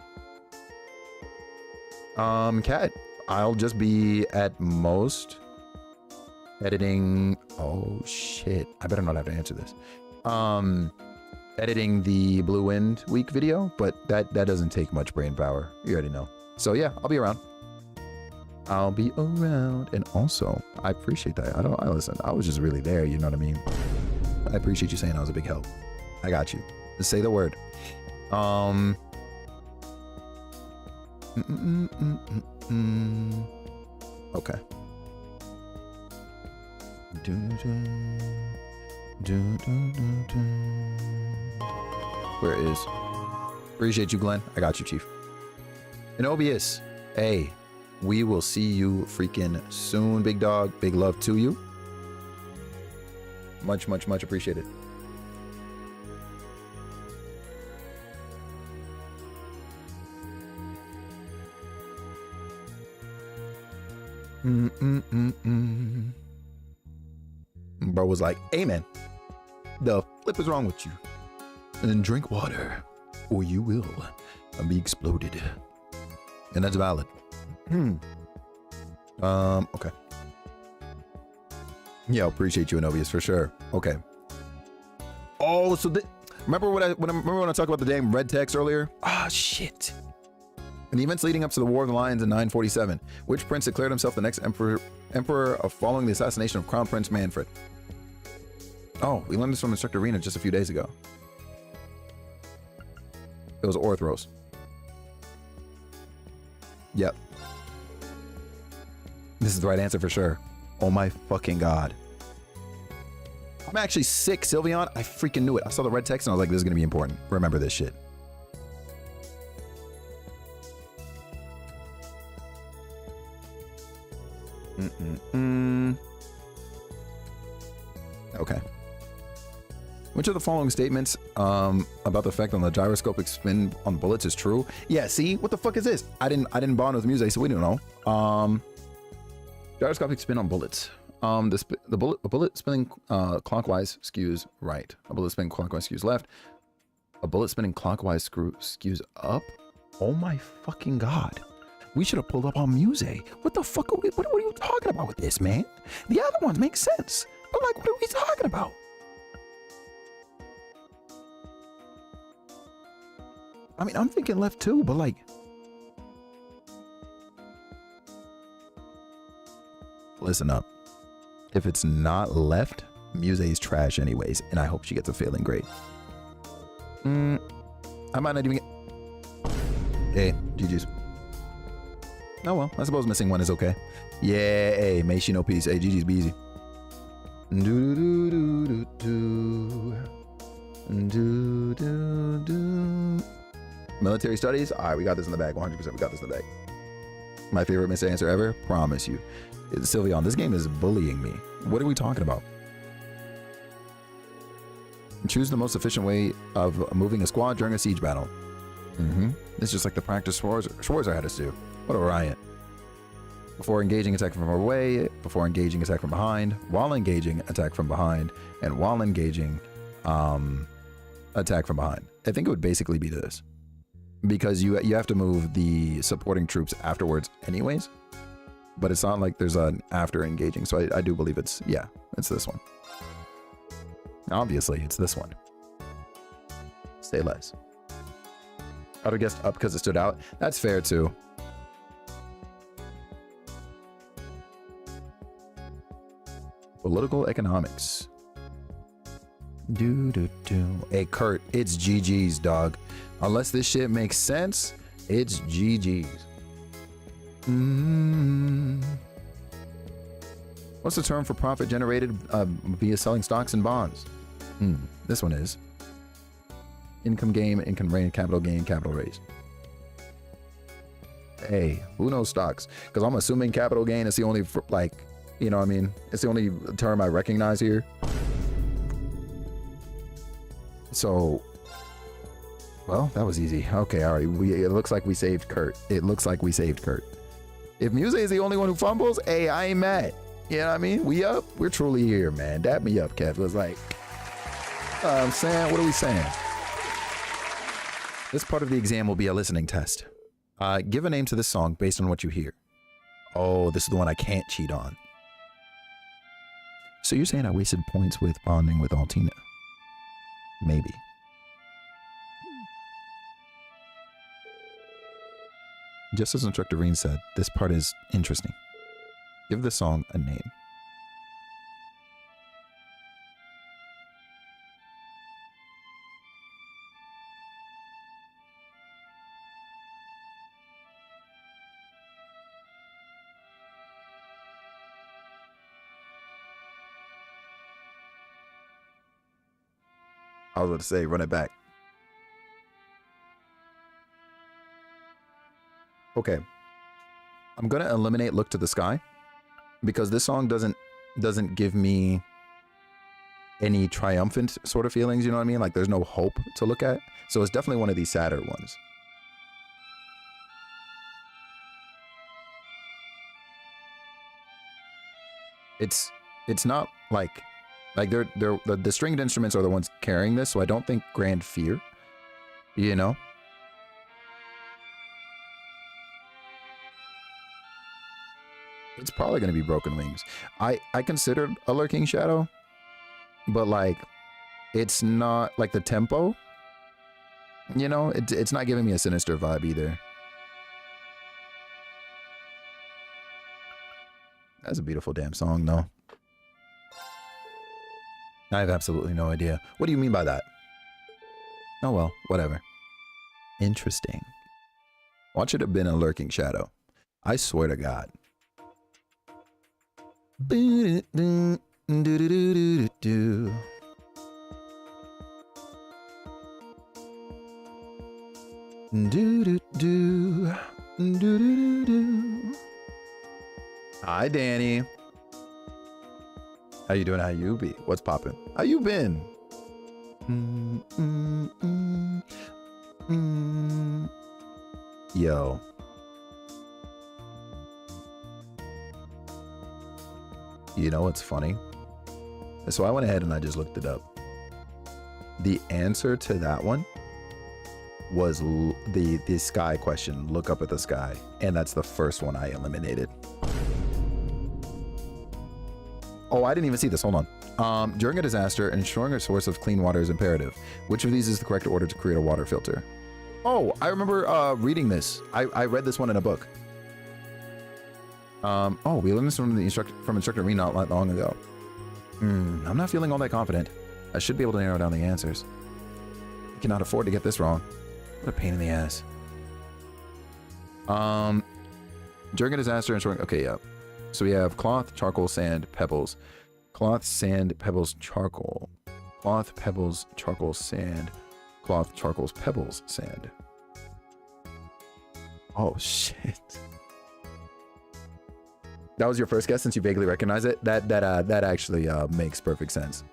Cat, I'll just be at most editing. Oh shit! I better not have to answer this. Editing the Blue Wind Week video, but that doesn't take much brain power. You already know. So yeah, I'll be around. I'll be around, and also I appreciate that. I listen. I was just really there. You know what I mean? I appreciate you saying I was a big help. I got you. Just say the word. Okay. Where is? Appreciate you, Glenn. I got you, Chief. Enobius, hey, we will see you freaking soon, big dog. Big love to you. Much, much, much appreciated. Bro was like, "Amen. The flip is wrong with you. And drink water, or you will be exploded." And that's valid. Okay. Yeah, appreciate you, Enobius, for sure. Okay. Oh, so remember when I talked about the damn red text earlier? Ah, shit. In the events leading up to the War of the Lions in 947, which prince declared himself the next emperor following the assassination of Crown Prince Manfred? Oh, we learned this from Instructor Rena just a few days ago. It was Orthros. Yep. This is the right answer for sure. Oh my fucking god. I'm actually sick, Sylveon. I freaking knew it. I saw the red text and I was like, this is going to be important. Remember this shit. Okay. Which of the following statements about the effect on the gyroscopic spin on bullets is true? Yeah, see? What the fuck is this? I didn't bond with Muse, so we don't know. Gyroscopic spin on bullets. A bullet spinning clockwise skews right. A bullet spinning clockwise skews left. A bullet spinning clockwise skews up. Oh my fucking god. We should have pulled up on Muse. What the fuck what are you talking about with this, man? The other ones make sense. But like, what are we talking about? I mean, I'm thinking left too, but like... Listen up. If it's not left, Muse is trash anyways, and I hope she gets a failing grade. I might not even get... Hey, GG's. Oh well, I suppose missing one is okay. Yeah, hey, Meishi no peace. Hey, GG's be easy. Military studies? Alright, we got this in the bag. 100% we got this in the bag. My favorite missed answer ever? Promise you. Sylveon, this game is bullying me. What are we talking about? Choose the most efficient way of moving a squad during a siege battle. It's just like the practice Schwarzer had us do. What a riot. Before engaging, attack from away. Before engaging, attack from behind. While engaging, attack from behind. And while engaging, attack from behind. I think it would basically be this. Because you have to move the supporting troops afterwards anyways. But it's not like there's an after engaging. So I do believe it's this one. Obviously, it's this one. Say less. I would have guessed up because it stood out. That's fair too. Political economics. Hey, Kurt, it's GG's, dog. Unless this shit makes sense, it's GG's. What's the term for profit generated via selling stocks and bonds? This one is income gain, income gain, capital raise. Hey, who knows stocks? Because I'm assuming capital gain is the only, like, you know what I mean? It's the only term I recognize here. So, well, that was easy. Okay, all right. It looks like we saved Kurt. If Muse is the only one who fumbles, hey, I ain't mad. You know what I mean? We up. We're truly here, man. Dab me up, Kev. It was like, I'm saying, what are we saying? This part of the exam will be a listening test. Give a name to this song based on what you hear. Oh, this is the one I can't cheat on. So you're saying I wasted points with bonding with Altina? Maybe. Just as Instructor Reen said, this part is interesting. Give the song a name. I was about to say, run it back. Okay. I'm gonna eliminate Look to the Sky because this song doesn't give me any triumphant sort of feelings, you know what I mean? Like there's no hope to look at. So it's definitely one of these sadder ones. It's not like the stringed instruments are the ones carrying this, so I don't think Grand Fear, you know? It's probably going to be Broken Wings. I considered a Lurking Shadow, but like, it's not like the tempo, you know, it's not giving me a sinister vibe either. That's a beautiful damn song though. I have absolutely no idea. What do you mean by that? Oh well, whatever. Interesting. Watch it have been a Lurking Shadow. I swear to God. Hi, Danny. How you doing? How you be? What's poppin'? How you been? Yo. You know what's funny? So I went ahead and I just looked it up. The answer to that one was the sky question. Look up at the sky. And that's the first one I eliminated. Oh, I didn't even see this. Hold on. During a disaster, ensuring a source of clean water is imperative. Which of these is the correct order to create a water filter? Oh, I remember reading this. I read this one in a book. Oh, we learned this from Instructor Reen not long ago. I'm not feeling all that confident. I should be able to narrow down the answers. You cannot afford to get this wrong. What a pain in the ass. During a disaster, ensuring. Okay, yeah. So we have cloth, charcoal, sand, pebbles. Cloth, sand, pebbles, charcoal. Cloth, pebbles, charcoal, sand. Cloth, charcoals, pebbles, sand. Oh shit. That was your first guess since you vaguely recognize it. That actually makes perfect sense.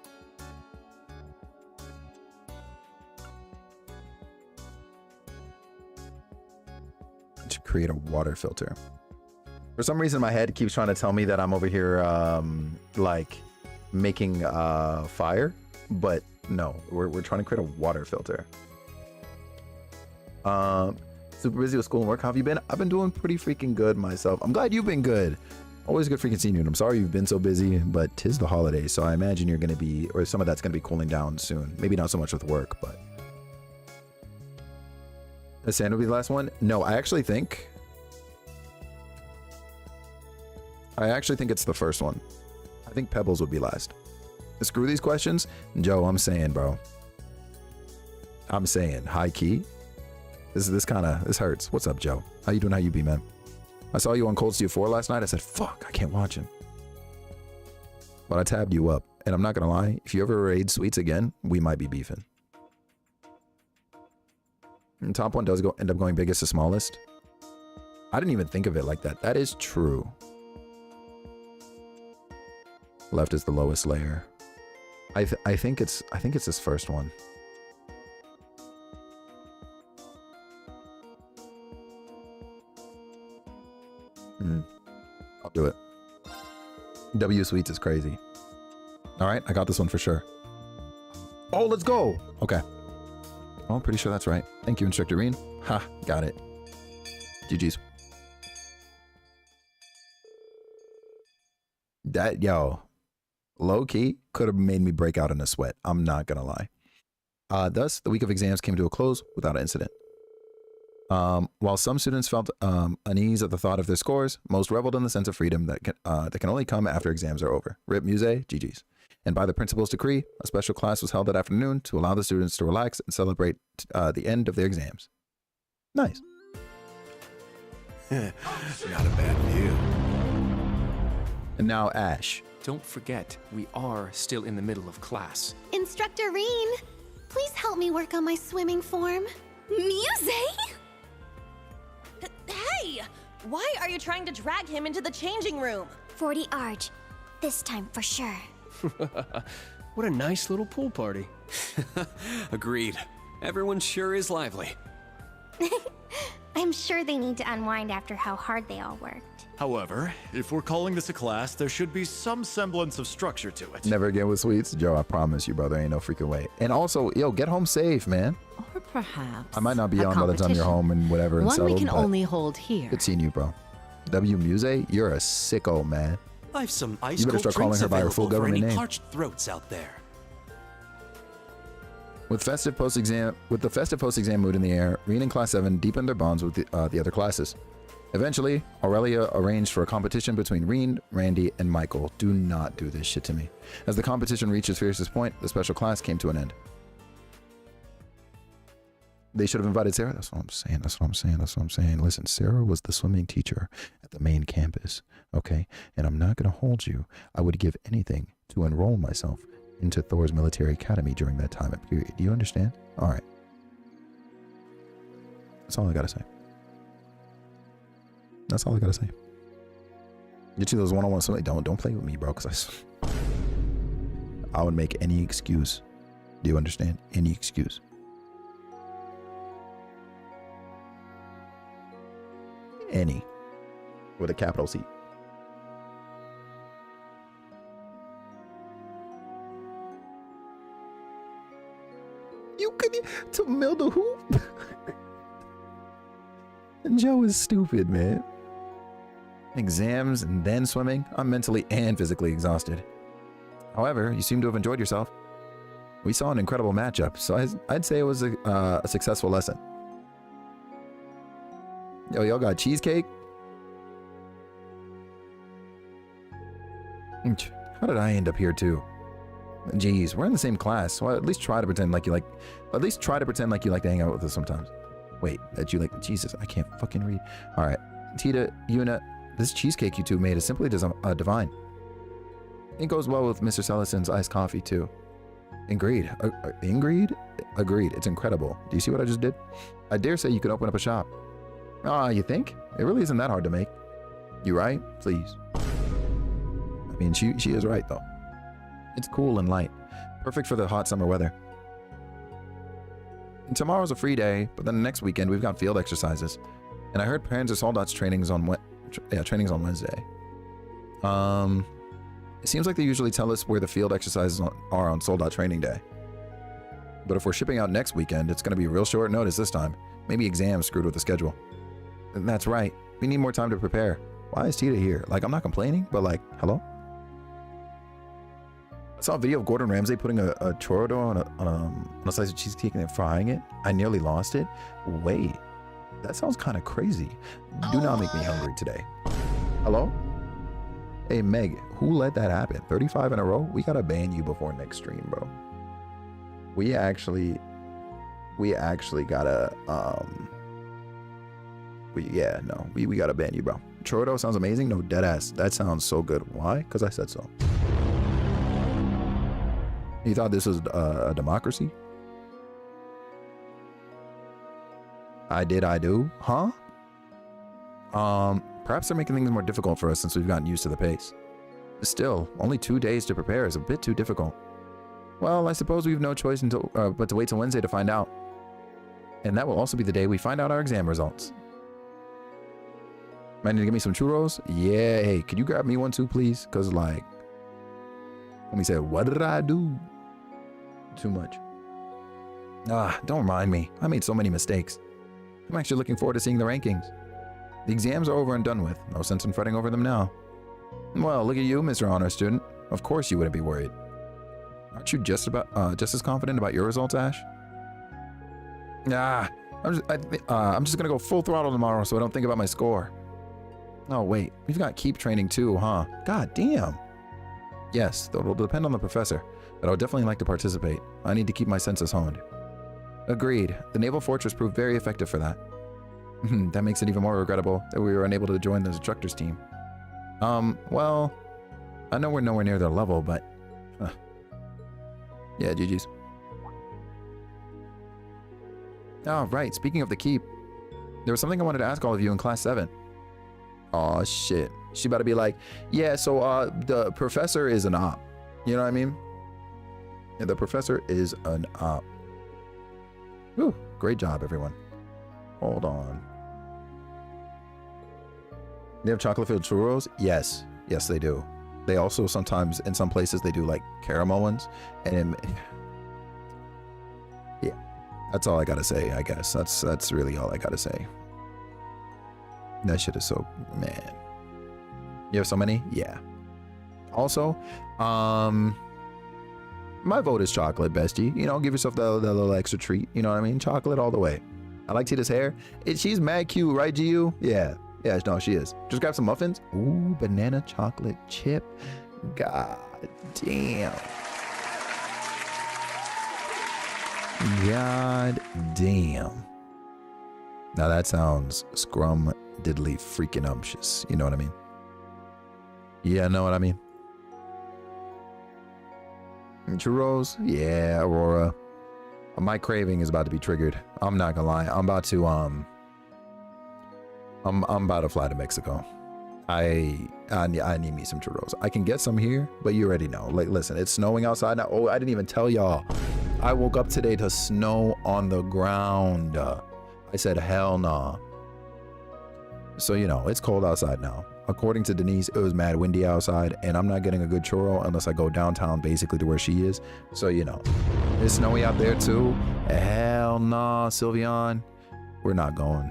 To create a water filter. For some reason, my head keeps trying to tell me that I'm over here, like, making fire, but no, we're trying to create a water filter. Super busy with school and work. How have you been? I've been doing pretty freaking good myself. I'm glad you've been good. Always good freaking seeing you. And I'm sorry you've been so busy, but 'tis the holidays, so I imagine you're gonna be, or some of that's gonna be cooling down soon. Maybe not so much with work, but. The sand will be the last one? No, I actually think it's the first one. I think pebbles would be last. Screw these questions. Joe, I'm saying, bro. I'm saying, high key. This hurts. What's up, Joe? How you doing? How you be, man? I saw you on Cold Steel 4 last night. I said, fuck, I can't watch him. But I tabbed you up. And I'm not gonna lie, if you ever raid Sweets again, we might be beefing. And top one does end up going biggest to smallest. I didn't even think of it like that. That is true. Left is the lowest layer. I think it's this first one. I'll do it. W Sweets is crazy. All right, I got this one for sure. Oh, let's go. Okay. Oh, I'm pretty sure that's right. Thank you, Instructor Reen. Ha, got it. GG's. That, yo, low key could have made me break out in a sweat. I'm not gonna lie. Thus, the week of exams came to a close without an incident. While some students felt unease at the thought of their scores, most reveled in the sense of freedom that can only come after exams are over. Rip Muse, GG's. And by the principal's decree, a special class was held that afternoon to allow the students to relax and celebrate the end of their exams. Nice. Not a bad view. And now Ash. Don't forget, we are still in the middle of class. Instructor Reen, please help me work on my swimming form. Muse? Hey! Why are you trying to drag him into the changing room? 40 Arch. This time for sure. What a nice little pool party. Agreed. Everyone sure is lively. I'm sure they need to unwind after how hard they all worked. However, if we're calling this a class, there should be some semblance of structure to it. Never again with Sweets. Joe, I promise you, brother, ain't no freaking way. And also, yo, get home safe, man. Or perhaps I might not be on by the time you're home and whatever and one settled, we can but only hold here. good seeing you, bro. W Muse, you're a sicko, man. I've some ice You better cold start calling drinks her by her full available for government any name. parched throats out there. With the festive post-exam mood in the air, Reen and Class 7 deepened their bonds with the other classes. Eventually, Aurelia arranged for a competition between Reen, Randy, and Michael. Do not do this shit to me. As the competition reached its fiercest point, the special class came to an end. They should have invited Sarah. That's what I'm saying. Listen, Sarah was the swimming teacher at the main campus, okay? And I'm not going to hold you. I would give anything to enroll myself into Thor's military academy during that time and period. Do you understand? All right. That's all I got to say. That's all I got to say. Get you those one-on-one swimming. Don't play with me, bro, because I would make any excuse. Do you understand? Any excuse. Any. With a capital C. You could to mill the hoop. Joe is stupid, man. Exams and then swimming. I'm mentally and physically exhausted. However, you seem to have enjoyed yourself. We saw an incredible matchup, so I'd say it was a successful lesson. Yo, y'all got cheesecake? How did I end up here too? Jeez, we're in the same class. Well, at least try to pretend like you like. At least try to pretend like you like to hang out with us sometimes. Wait, that you like? Jesus, I can't fucking read. All right, Tita, Yuna, this cheesecake you two made is simply divine. It goes well with Mr. Sellison's iced coffee too. Agreed. Agreed. It's incredible. Do you see what I just did? I dare say you could open up a shop. Ah, you think? It really isn't that hard to make. You right? Please. I mean, she is right though. It's cool and light. Perfect for the hot summer weather. And tomorrow's a free day, but then the next weekend we've got field exercises. And I heard Panzer Soldat's training's on Wednesday. It seems like they usually tell us where the field exercises are on Soldat training day. But if we're shipping out next weekend, it's going to be real short notice this time. Maybe exams screwed with the schedule. And that's right. We need more time to prepare. Why is Tita here? Like, I'm not complaining, but like, hello? I saw a video of Gordon Ramsay putting a churro dough on a slice of cheesecake and then frying it. I nearly lost it. Wait, that sounds kind of crazy. Do not make me hungry today. Hello? Hey, Meg, who let that happen? 35 in a row? We gotta ban you before next stream, bro. We actually gotta, we gotta ban you, bro. Churro sounds amazing. No, deadass. That sounds so good. Why? Because I said so. You thought this was a democracy? I do? Huh? Perhaps they're making things more difficult for us since we've gotten used to the pace. Still, only 2 days to prepare is a bit too difficult. Well, I suppose we have no choice but to wait till Wednesday to find out. And that will also be the day we find out our exam results. Might need to give me some churros? Yeah, hey, could you grab me one too, please? Because, like, when we said, what did I do? Too much. Don't remind me. I made so many mistakes. I'm actually looking forward to seeing the rankings. The exams are over and done with. No sense in fretting over them now. Well, look at you, Mr. Honor Student. Of course you wouldn't be worried. Aren't you just as confident about your results, Ash? I'm just gonna go full throttle tomorrow so I don't think about my score. Oh wait, we've got keep training too, huh? God damn. Yes, though it'll depend on the professor, but I would definitely like to participate. I need to keep my senses honed. Agreed. The Naval Fortress proved very effective for that. That makes it even more regrettable that we were unable to join the instructors team. Well, I know we're nowhere near their level, but... yeah, GG's. Oh, right, speaking of the keep, there was something I wanted to ask all of you in Class 7. Aw, shit. She about to be like, yeah, so, the professor is an op. You know what I mean? Yeah, the professor is an op. Whew, great job, everyone. Hold on. They have chocolate-filled churros? Yes. Yes, they do. They also sometimes, in some places, they do, like, caramel ones. And yeah. That's all I gotta say, I guess. That's really all I gotta say. That shit is so... man. You have so many? Yeah. Also, my vote is chocolate, bestie. You know, give yourself that little extra treat. You know what I mean? Chocolate all the way. I like Tita's hair. She's mad cute, right, GU? Yeah. Yeah, no, she is. Just grab some muffins. Ooh, banana chocolate chip. God damn. God damn. Now that sounds scrum diddly freaking umptious. You know what I mean? Yeah, know what I mean? Churros? Yeah, Aurora. My craving is about to be triggered. I'm not gonna lie. I'm about to I'm about to fly to Mexico. I need me some churros. I can get some here, but you already know. Like, listen, it's snowing outside now. Oh, I didn't even tell y'all. I woke up today to snow on the ground. I said, hell nah. So, you know, it's cold outside now. According to Denise, it was mad windy outside, and I'm not getting a good churro unless I go downtown, basically to where she is. So, you know, it's snowy out there too. Hell nah, Sylveon. We're not going.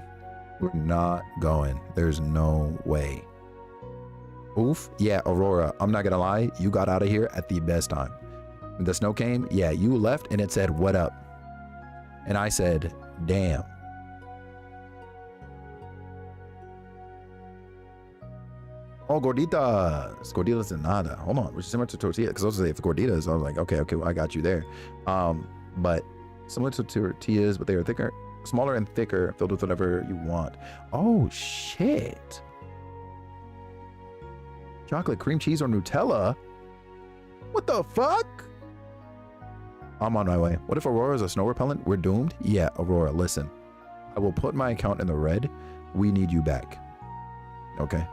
We're not going. There's no way. Oof. Yeah, Aurora, I'm not gonna lie. You got out of here at the best time. When the snow came, yeah, you left and it said, what up? And I said, damn. Oh, gorditas. Gorditas and nada. Hold on. Which is similar to tortilla. Because I was say if gorditas, I was like, okay, well, I got you there. But similar to tortillas, but they are thicker, smaller and thicker, filled with whatever you want. Oh, shit. Chocolate, cream cheese, or Nutella? What the fuck? I'm on my way. What if Aurora is a snow repellent? We're doomed? Yeah, Aurora, listen. I will put my account in the red. We need you back. Okay?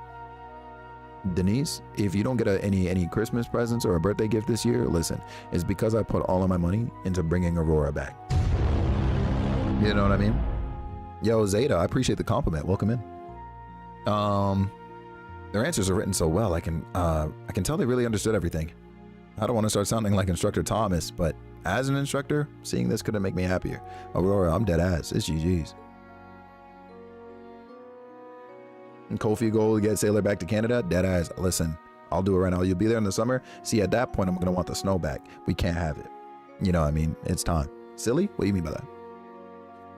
Denise, if you don't get any Christmas presents or a birthday gift this year, listen, it's because I put all of my money into bringing Aurora back. You know what I mean? Yo, Zeta, I appreciate the compliment. Welcome in. Their answers are written so well. I can tell they really understood everything. I don't want to start sounding like Instructor Thomas, but as an instructor, seeing this couldn't make me happier. Aurora, I'm dead ass. It's GG's. And Kofi Gold get Sailor back to Canada. Dead ass. Listen, I'll do it right now. You'll be there in the summer. See, at that point, I'm gonna want the snow back. We can't have it. You know what I mean? It's time. Silly? What do you mean by that?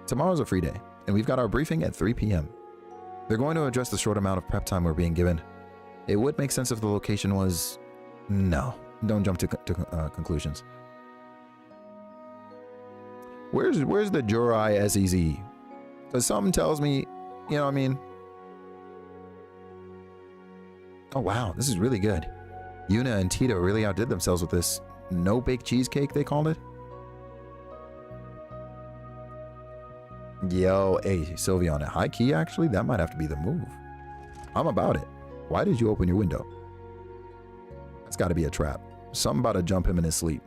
Tomorrow's a free day, and we've got our briefing at 3 p.m. They're going to address the short amount of prep time we're being given. It would make sense if the location was... No, don't jump to conclusions. Where's the Jurai SEZ? Because something tells me, you know what I mean? Oh wow, this is really good. Yuna and Tito really outdid themselves with this no-bake cheesecake, they called it. Yo, hey, Sylvia on it. High key, actually, that might have to be the move. I'm about it. Why did you open your window? That's got to be a trap. Something about to jump him in his sleep.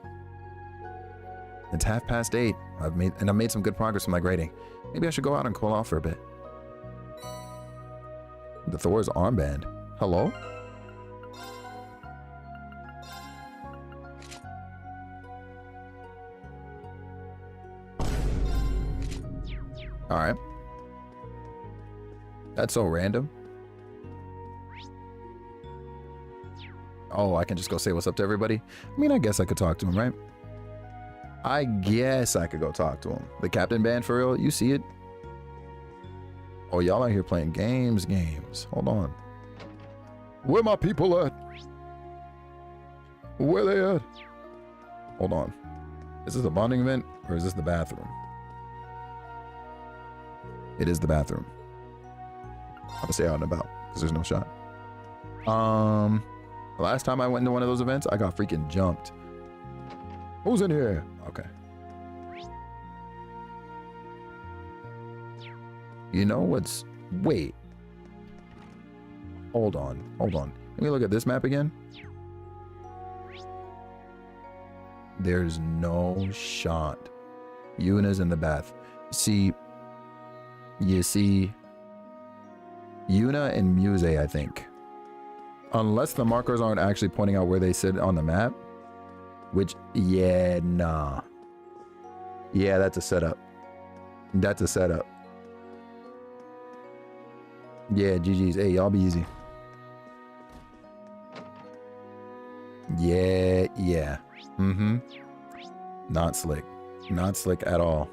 It's 8:30. I've made some good progress with my grading. Maybe I should go out and cool off for a bit. The Thor's armband. Hello? All right. That's so random. Oh, I can just go say what's up to everybody? I mean, I guess I could talk to him, right? I guess I could go talk to him. The captain band, for real? You see it? Oh, y'all out here playing games. Hold on. Where my people at? Where they at? Hold on. Is this a bonding event or is this the bathroom? It is the bathroom. I'm gonna stay out and about because there's no shot. The last time I went into one of those events, I got freaking jumped. Who's in here? Okay. You know what's... Wait. Hold on. Let me look at this map again. There's no shot. Yuna's in the bath. You see, Yuna and Muse, I think. Unless the markers aren't actually pointing out where they sit on the map. Which, yeah, nah. Yeah, that's a setup. Yeah, GG's. Hey, y'all be easy. Yeah. Mm-hmm. Not slick at all.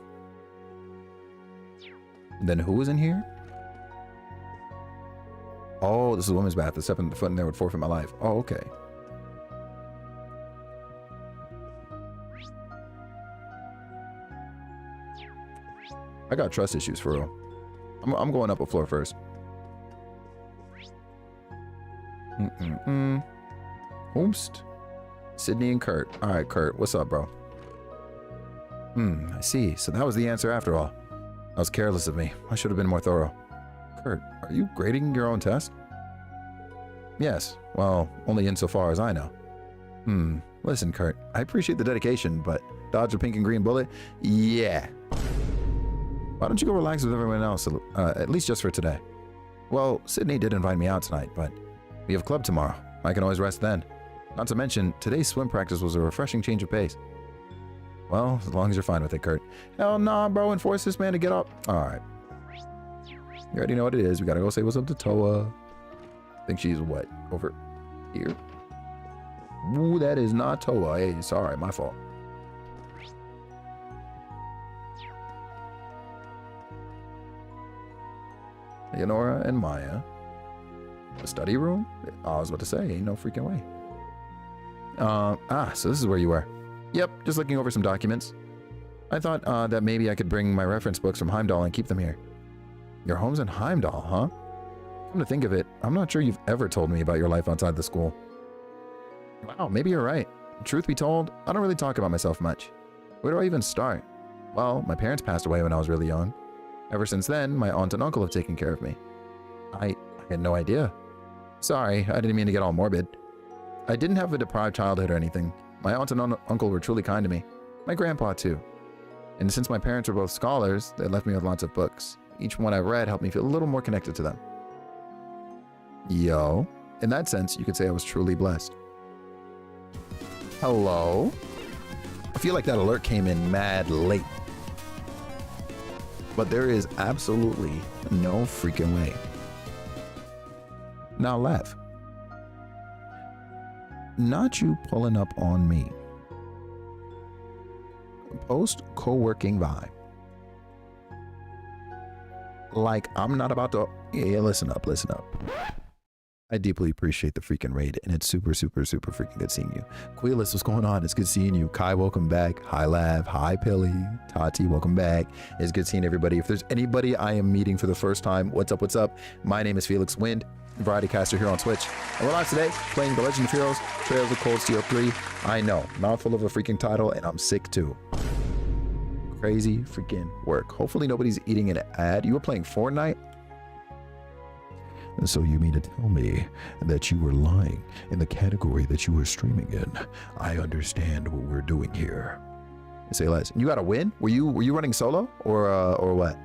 Then who was in here? Oh, this is a women's bath. The stepping foot in there would forfeit my life. Oh, okay. I got trust issues for real. I'm going up a floor first. Hoomst. Sydney and Kurt. All right, Kurt. What's up, bro? I see. So that was the answer after all. That was careless of me. I should have been more thorough. Kurt, are you grading your own test? Yes. Well, only insofar as I know. Listen, Kurt. I appreciate the dedication, but dodge a pink and green bullet? Yeah. Why don't you go relax with everyone else, at least just for today? Well, Sydney did invite me out tonight, but we have club tomorrow. I can always rest then. Not to mention, today's swim practice was a refreshing change of pace. Well, as long as you're fine with it, Kurt. Hell nah, bro. Enforce this man to get up. All right. You already know what it is. We gotta go say what's up to Toa. I think she's what? Over here? Ooh, that is not Toa. Hey, sorry. My fault. Leonora and Maya. A study room? I was about to say, ain't no freaking way. So this is where you were. Yep, just looking over some documents. I thought that maybe I could bring my reference books from Heimdall and keep them here. Your home's in Heimdall, huh? Come to think of it, I'm not sure you've ever told me about your life outside the school. Wow, maybe you're right. Truth be told, I don't really talk about myself much. Where do I even start? Well, my parents passed away when I was really young. Ever since then, my aunt and uncle have taken care of me. I had no idea. Sorry, I didn't mean to get all morbid. I didn't have a deprived childhood or anything. My aunt and uncle were truly kind to me. My grandpa, too. And since my parents were both scholars, they left me with lots of books. Each one I read helped me feel a little more connected to them. Yo, in that sense, you could say I was truly blessed. Hello? I feel like that alert came in mad late. But there is absolutely no freaking way. Now laugh. Not you pulling up on me. Post co-working vibe. Like I'm not about to... Yeah, listen up, listen up. I deeply appreciate the freaking raid, and it's super freaking good seeing you. Queelis, what's going on? It's good seeing you. Kai, welcome back. Hi, Lav. Hi, Pilly. Tati, welcome back. It's good seeing everybody. If there's anybody I am meeting for the first time, what's up, what's up? My name is Felix Wind, Variety Caster here on Twitch. And we're live today playing The Legend of Heroes, Trails of Cold Steel 3. I know, mouthful of a freaking title, and I'm sick too. Crazy freaking work. Hopefully nobody's eating an ad. You were playing Fortnite? So you mean to tell me that you were lying in the category that you were streaming in? I understand what we're doing here. Say less. You got to win? Were you running solo or what?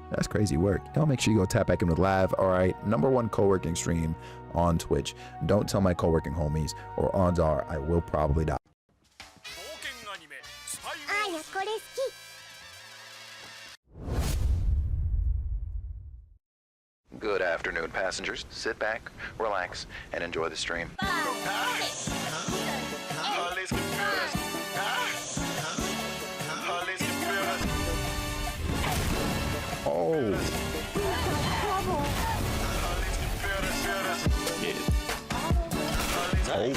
That's crazy work. Y'all make sure you go tap back in with Lav. All right, #1 co-working stream on Twitch. Don't tell my co-working homies, or odds are I will probably die. Good afternoon, passengers. Sit back, relax, and enjoy the stream. Oh.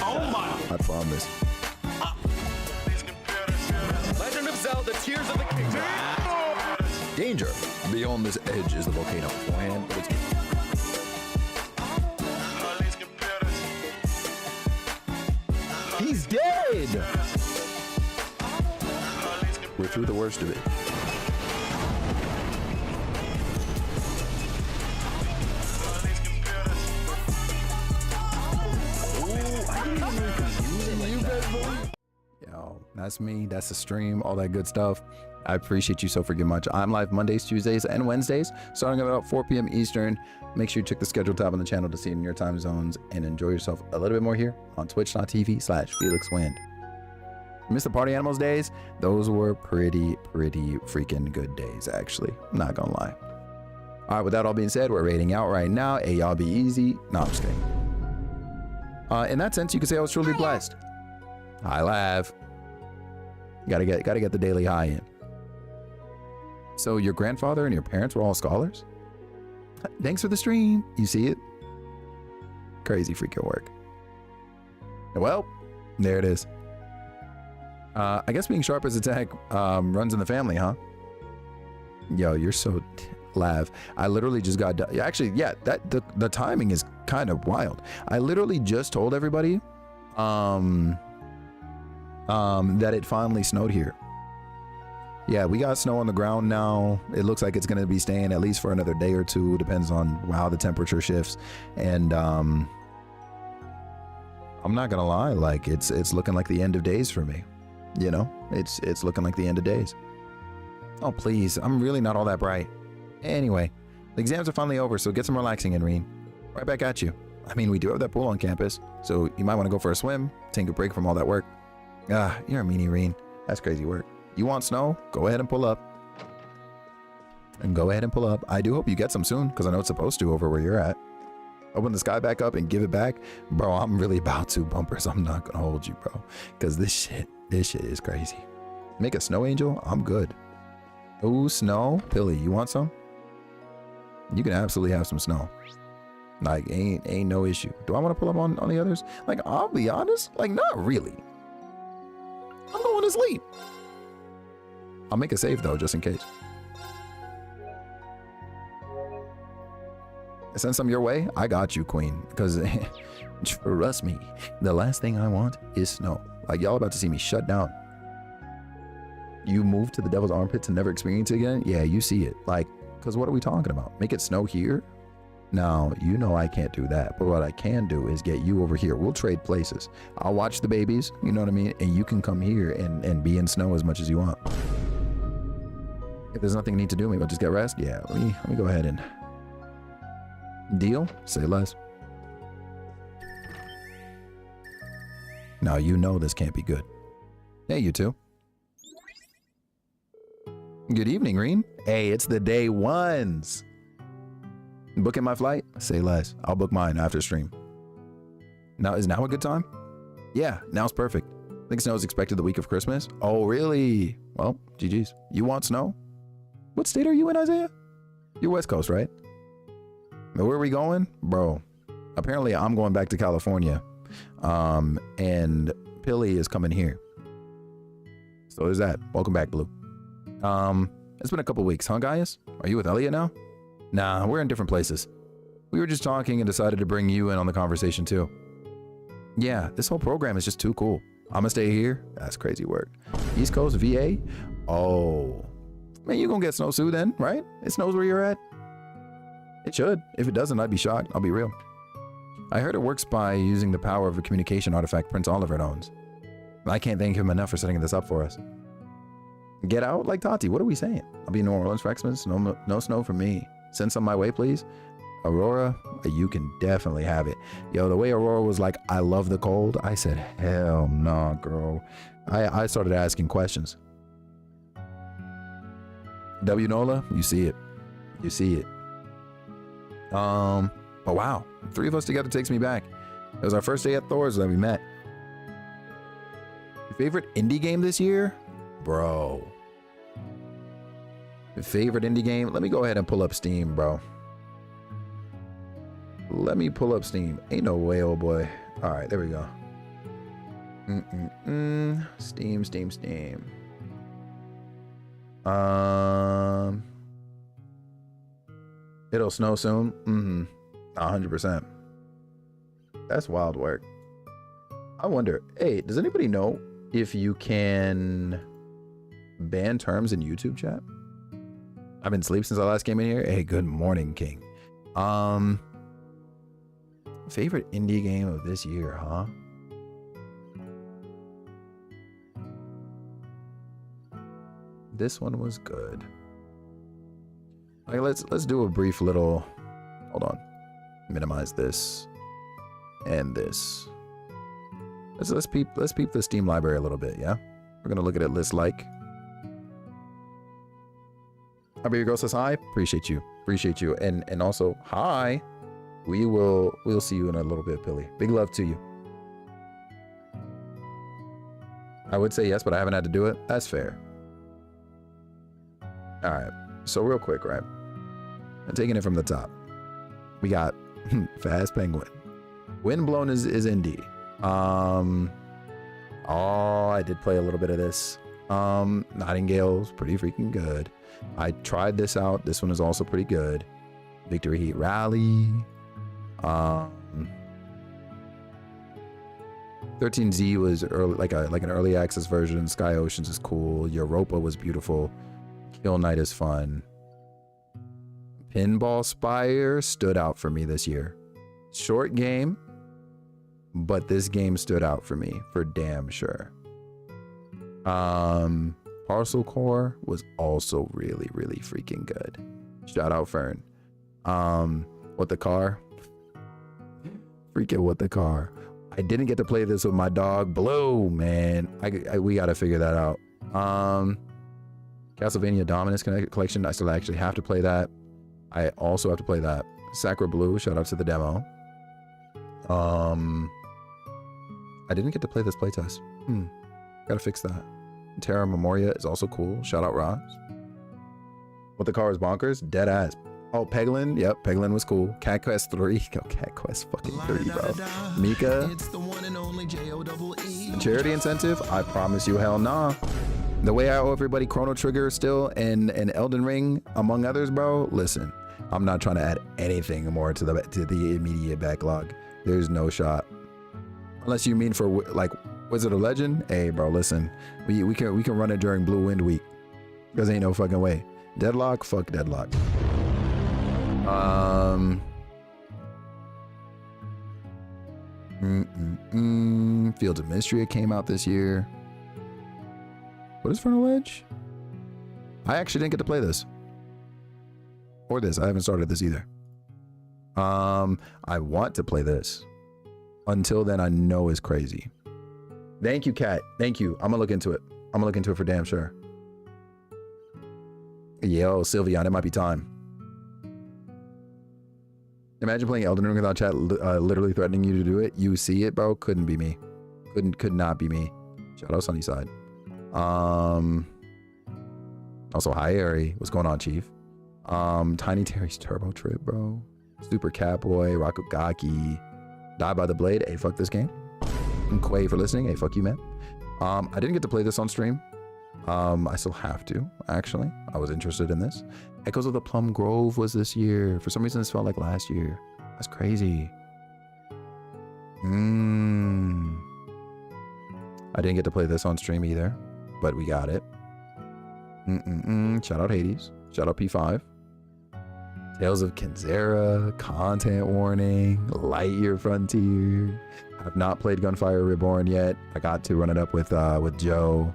Oh my! I promise. Legend of Zelda: Tears of the Kingdom. Danger! Beyond this edge is the volcano. Forehand, but it's... He's dead! We're through the worst of it. Yo, that's me. That's the stream. All that good stuff. I appreciate you so freaking much. I'm live Mondays, Tuesdays, and Wednesdays, starting at about 4 p.m. Eastern. Make sure you check the schedule tab on the channel to see it in your time zones and enjoy yourself a little bit more here on twitch.tv/FelixWind. Miss the Party Animals days? Those were pretty freaking good days, actually. I'm not gonna lie. All right, with that all being said, we're rating out right now. Hey, y'all be easy. No, I'm just kidding. In that sense, you could say I was truly blessed. Hi, Lav. Gotta get the daily high in. So your grandfather and your parents were all scholars? Thanks for the stream. You see it? Crazy freaking work. Well, there it is. I guess being sharp as attack runs in the family, huh? Yo, you're so Lav. I literally just got done. Actually, yeah, the timing is kind of wild. I literally just told everybody that it finally snowed here. Yeah, we got snow on the ground now. It looks like it's going to be staying at least for another day or two. Depends on how the temperature shifts. And I'm not going to lie, like it's looking like the end of days for me. You know, it's looking like the end of days. Oh, please. I'm really not all that bright. Anyway, the exams are finally over, so get some relaxing in, Reen. Right back at you. I mean, we do have that pool on campus, so you might want to go for a swim, take a break from all that work. Ah, you're a meanie, Reen. That's crazy work. You want snow? Go ahead and pull up. I do hope you get some soon, because I know it's supposed to over where you're at. Open the sky back up and give it back. Bro, I'm really about to, Bumpers. I'm not going to hold you, bro. Because this shit is crazy. Make a snow angel? I'm good. Ooh, snow. Pilly, you want some? You can absolutely have some snow. Like, ain't no issue. Do I want to pull up on the others? Like, I'll be honest, like, not really. I'm going to sleep. I'll make a save though, just in case. Send some your way. I got you, Queen. Because trust me, the last thing I want is snow. Like, y'all about to see me shut down. You move to the devil's armpit to never experience it again? Yeah, you see it. Like, because what are we talking about? Make it snow here? Now, you know I can't do that. But what I can do is get you over here. We'll trade places. I'll watch the babies, you know what I mean? And you can come here and be in snow as much as you want. If there's nothing you need to do, maybe I'll just get rest. Yeah, let me go ahead and... Deal? Say less. Now you know this can't be good. Hey, you two. Good evening, Reen. Hey, it's the day ones. Booking my flight? Say less. I'll book mine after stream. Now, is now a good time? Yeah, now's perfect. I think snow is expected the week of Christmas. Oh, really? Well, GG's. You want snow? What state are you in, Isaiah? You're West Coast, right? Where are we going? Bro, apparently I'm going back to California. And Pilly is coming here. So there's that. Welcome back, Blue. It's been a couple weeks, huh, Gaius? Are you with Elliot now? Nah, we're in different places. We were just talking and decided to bring you in on the conversation too. Yeah, this whole program is just too cool. I'ma stay here. That's crazy work. East Coast, VA? Oh. Man, you gonna get snowsuit then, right? It snows where you're at? It should. If it doesn't, I'd be shocked. I'll be real. I heard it works by using the power of a communication artifact Prince Oliver owns. I can't thank him enough for setting this up for us. Get out like Tati. What are we saying? I'll be in New Orleans for Xmas. No snow for me. Send some my way, please. Aurora, you can definitely have it. Yo, the way Aurora was like, I love the cold. I said, hell nah, girl. I started asking questions. W Nola, you see it. You see it. Oh wow, 3 of us together takes me back. It was our first day at Thor's that we met. Your favorite indie game this year? Bro. Your favorite indie game? Let me go ahead and pull up Steam, bro. Let me pull up Steam. Ain't no way, oh boy. All right, there we go. Steam. It'll snow soon. 100%. That's wild work. I wonder, hey, does anybody know if you can ban terms in YouTube chat? I've been asleep since I last came in here. Hey, good morning, King. Favorite indie game of this year, huh? This one was good. Like, let's do a brief little. Hold on. Minimize this and this. Let's peep the Steam library a little bit. Yeah, we're gonna look at it. List like. How about your girl says hi? Appreciate you, and also hi. We'll see you in a little bit, Pilly. Big love to you. I would say yes, but I haven't had to do it. That's fair. All right. So real quick, right? I'm taking it from the top. We got Fast Penguin. Windblown is indie. Oh, I did play a little bit of this. Nightingale's pretty freaking good. I tried this out. This one is also pretty good. Victory Heat Rally. 13Z was early, like an early access version. Sky Oceans is cool. Europa was beautiful. Kill Knight is fun. Pinball Spire stood out for me this year. Short game, but this game stood out for me for damn sure. Parcel Core was also really, really freaking good. Shout out Fern. What the car? Freaking What the Car. I didn't get to play this with my dog Blue, man. We gotta figure that out. Castlevania Dominus Collection. I still actually have to play that. I also have to play that. Sacra Blue. Shout out to the demo. I didn't get to play this playtest. Gotta fix that. Terra Memoria is also cool. Shout out Ross. What the Car is bonkers. Dead ass. Oh, Peglin. Yep, Peglin was cool. Cat Quest 3. Yo, Cat Quest fucking 3, bro. Mika. It's the one and only J-O-E-E. Charity incentive? I promise you, hell nah. The way I owe everybody Chrono Trigger still and Elden Ring, among others, bro. Listen, I'm not trying to add anything more to the immediate backlog. There's no shot. Unless you mean for like Wizard of Legend. Hey, bro, listen. We can run it during Blue Wind Week. Because ain't no fucking way. Deadlock, fuck Deadlock. Fields of Mystery came out this year. What is Frontal Edge? I actually didn't get to play this. Or this. I haven't started this either. I want to play this. Until then, I know it's crazy. Thank you, Kat. Thank you. I'm gonna look into it. I'm gonna look into it for damn sure. Yo, Sylveon, it might be time. Imagine playing Elden Ring without chat literally threatening you to do it. You see it, bro. Couldn't be me. Could not be me. Shout out Sunnyside. Also, hi, Ari. What's going on, Chief? Tiny Terry's Turbo Trip, bro. Super Catboy, Rakugaki. Die by the Blade. Hey, fuck this game. And Quay for listening. Hey, fuck you, man. I didn't get to play this on stream. I still have to, actually. I was interested in this. Echoes of the Plum Grove was this year. For some reason, this felt like last year. That's crazy. I didn't get to play this on stream either, but we got it. Shout out Hades. Shout out P5. Tales of Kenzera, content warning, Lightyear Frontier. I've not played Gunfire Reborn yet. I got to run it up with Joe.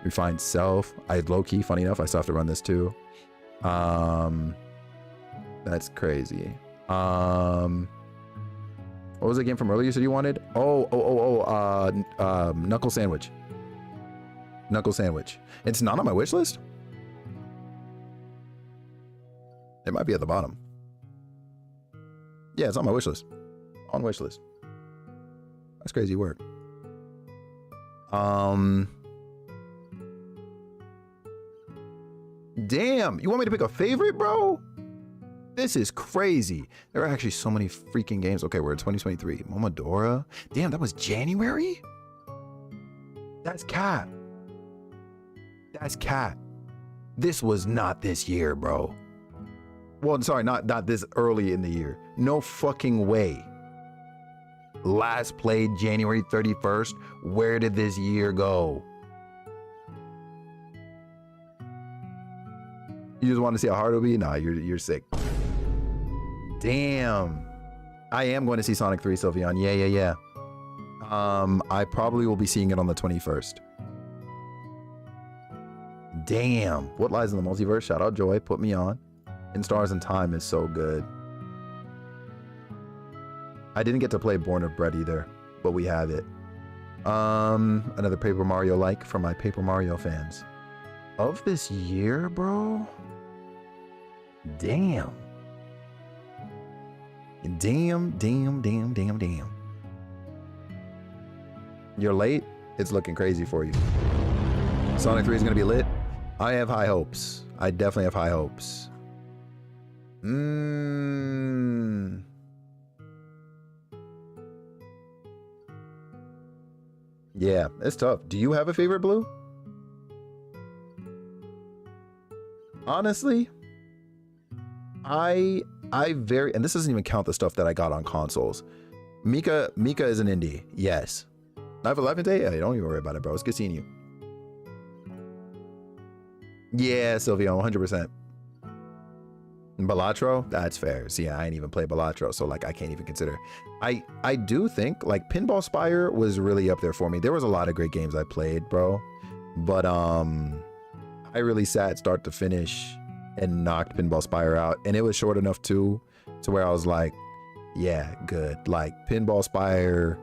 Refined Self. I low-key, funny enough, I still have to run this too. That's crazy. What was the game from earlier you said you wanted? Knuckle Sandwich. Knuckle Sandwich. It's not on my wish list? It might be at the bottom. Yeah, it's on my wish list. On wish list. That's crazy work. Damn, you want me to pick a favorite, bro? This is crazy. There are actually so many freaking games. Okay, we're in 2023. Momodora. Damn, that was January? That's Cat. That's Cat. This was not this year, bro. Well, sorry, not this early in the year. No fucking way. Last played January 31st. Where did this year go? You just want to see how hard it'll be? Nah, you're sick. Damn. I am going to see Sonic 3, Sylveon. Yeah. I probably will be seeing it on the 21st. Damn. What Lies in the Multiverse? Shout out Joy. Put me on. In Stars and Time is so good. I didn't get to play Born of Bread either, but we have it. Another Paper Mario like for my Paper Mario fans. Of this year, bro? Damn. Damn. You're late? It's looking crazy for you. Sonic 3 is going to be lit? I have high hopes. I definitely have high hopes. Yeah, it's tough. Do you have a favorite blue? Honestly, I very, and this doesn't even count the stuff that I got on consoles. Mika is an indie. Yes. Knife of Life Day? Yeah, don't even worry about it, bro. It's good seeing you. Yeah, Sylveon, 100%. Balatro? That's fair. See, I ain't even played Balatro, so like I can't even consider. I do think like Pinball Spire was really up there for me. There was a lot of great games I played, bro. But I really sat start to finish and knocked Pinball Spire out. And it was short enough too, to where I was like, yeah, good. Like Pinball Spire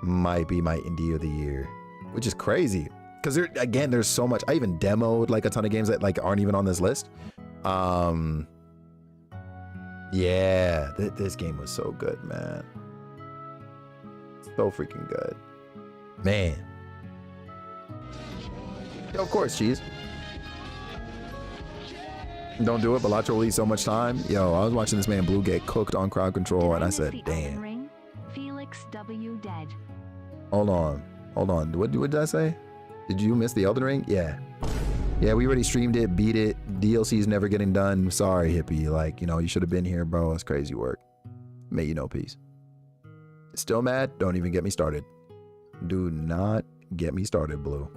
might be my indie of the year, which is crazy. Because there's so much. I even demoed like a ton of games that like aren't even on this list. Yeah, this game was so good, man. So freaking good. Man. Yo, of course, Cheese. Don't do it, but Lacho will eat so much time. Yo, I was watching this man Blue get cooked on crowd control, and I Miss said, the Elden damn. Ring? Felix W. dead. Hold on. What did I say? Did you miss the Elden Ring? Yeah. Yeah, we already streamed it, beat it. DLC's never getting done. Sorry, hippie. Like, you know, you should have been here, bro. It's crazy work. May you know peace. Still mad? Don't even get me started. Do not get me started, Blue.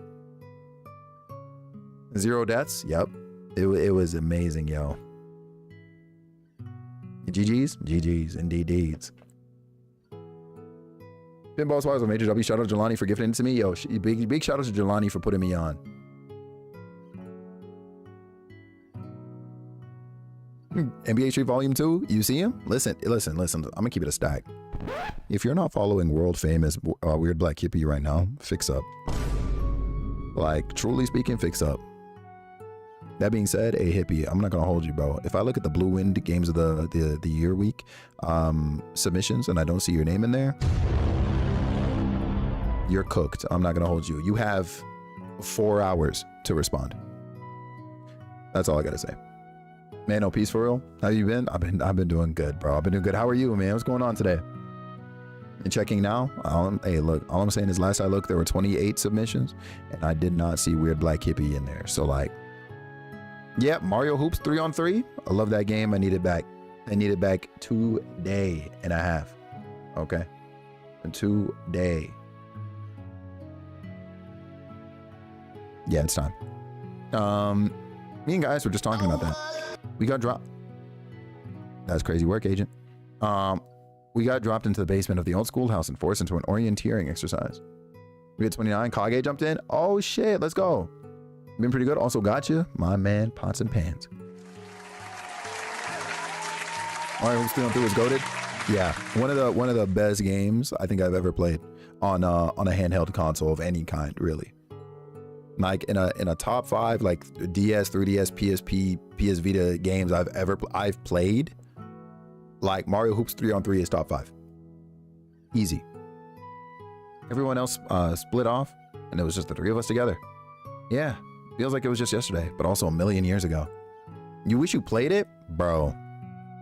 0 deaths? Yep. It was amazing, yo. GG's? GG's. Indeed deeds. Pinball Swires a major W. Shout out to Jelani for gifting it to me. Yo, big shout out to Jelani for putting me on. NBA Street Volume 2, you see him? Listen. I'm gonna keep it a stack. If you're not following world famous Weird Black Hippie right now, fix up. Like, truly speaking, fix up. That being said, hey hippie, I'm not gonna hold you, bro. If I look at the Blue Wind games of the year week submissions and I don't see your name in there, you're cooked. I'm not gonna hold you. You have 4 hours to respond. That's all I gotta say. Man, no peace for real. How you been? I've been doing good, bro. I've been doing good. How are you, man? What's going on today? And checking now. Hey, look. All I'm saying is, last I looked, there were 28 submissions, and I did not see Weird Black Hippie in there. So like, yeah, Mario Hoops 3-on-3. I love that game. I need it back. I need it back today and a half. Okay, today. Yeah, it's time. Me and guys were just talking about that. We got dropped. That's crazy work, agent. We got dropped into the basement of the old schoolhouse and forced into an orienteering exercise. We had 29. Kage jumped in. Oh shit, let's go. Been pretty good. Also got you, my man, Pots and Pans. All right, who's 3-on-3 is goated. Yeah, one of the best games I think I've ever played on a handheld console of any kind, really. Like in a top 5 like DS, 3DS, PSP, PS Vita games I've played, like Mario Hoops 3-on-3 is top 5. Easy. Everyone else split off, and it was just the 3 of us together. Yeah, feels like it was just yesterday, but also a million years ago. You wish you played it, bro.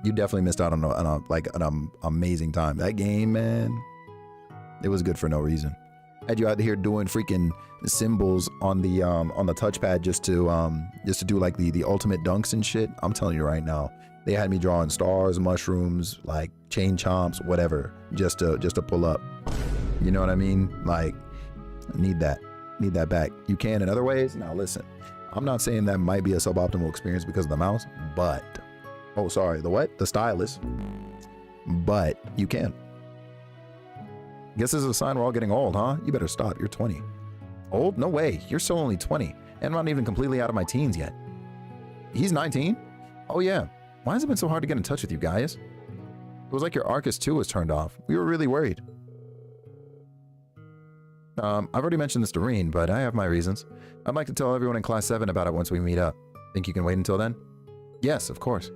You definitely missed out on an amazing time. That game, man, it was good for no reason. Had you out here doing freaking symbols on the touchpad just to do like the ultimate dunks and shit. I'm telling you right now, they had me drawing stars, mushrooms, like chain chomps, whatever, just to pull up. You know what I mean? Like, need that back. You can in other ways. Now listen, I'm not saying that might be a suboptimal experience because of the mouse, but oh sorry, the what? The stylus. But you can. Guess this is a sign we're all getting old, huh? You better stop. You're 20. Old? No way. You're still only 20. And I'm not even completely out of my teens yet. He's 19? Oh yeah. Why has it been so hard to get in touch with you guys? It was like your Arcus 2 was turned off. We were really worried. I've already mentioned this to Reen, but I have my reasons. I'd like to tell everyone in Class 7 about it once we meet up. Think you can wait until then? Yes, of course.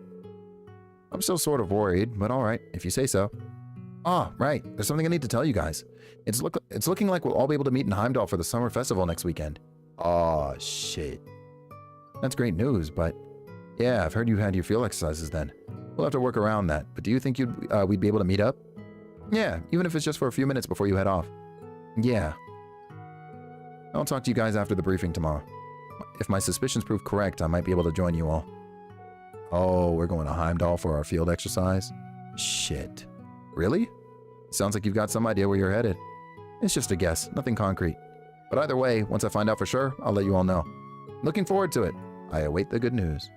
I'm still sort of worried, but alright, if you say so. Ah, right. There's something I need to tell you guys. It's looking like we'll all be able to meet in Heimdall for the summer festival next weekend. Aw, shit. That's great news, but yeah, I've heard you had your field exercises then. We'll have to work around that, but do you think we'd be able to meet up? Yeah, even if it's just for a few minutes before you head off. Yeah. I'll talk to you guys after the briefing tomorrow. If my suspicions prove correct, I might be able to join you all. Oh, we're going to Heimdall for our field exercise? Shit. Really? Sounds like you've got some idea where you're headed. It's just a guess, nothing concrete. But either way, once I find out for sure, I'll let you all know. Looking forward to it. I await the good news.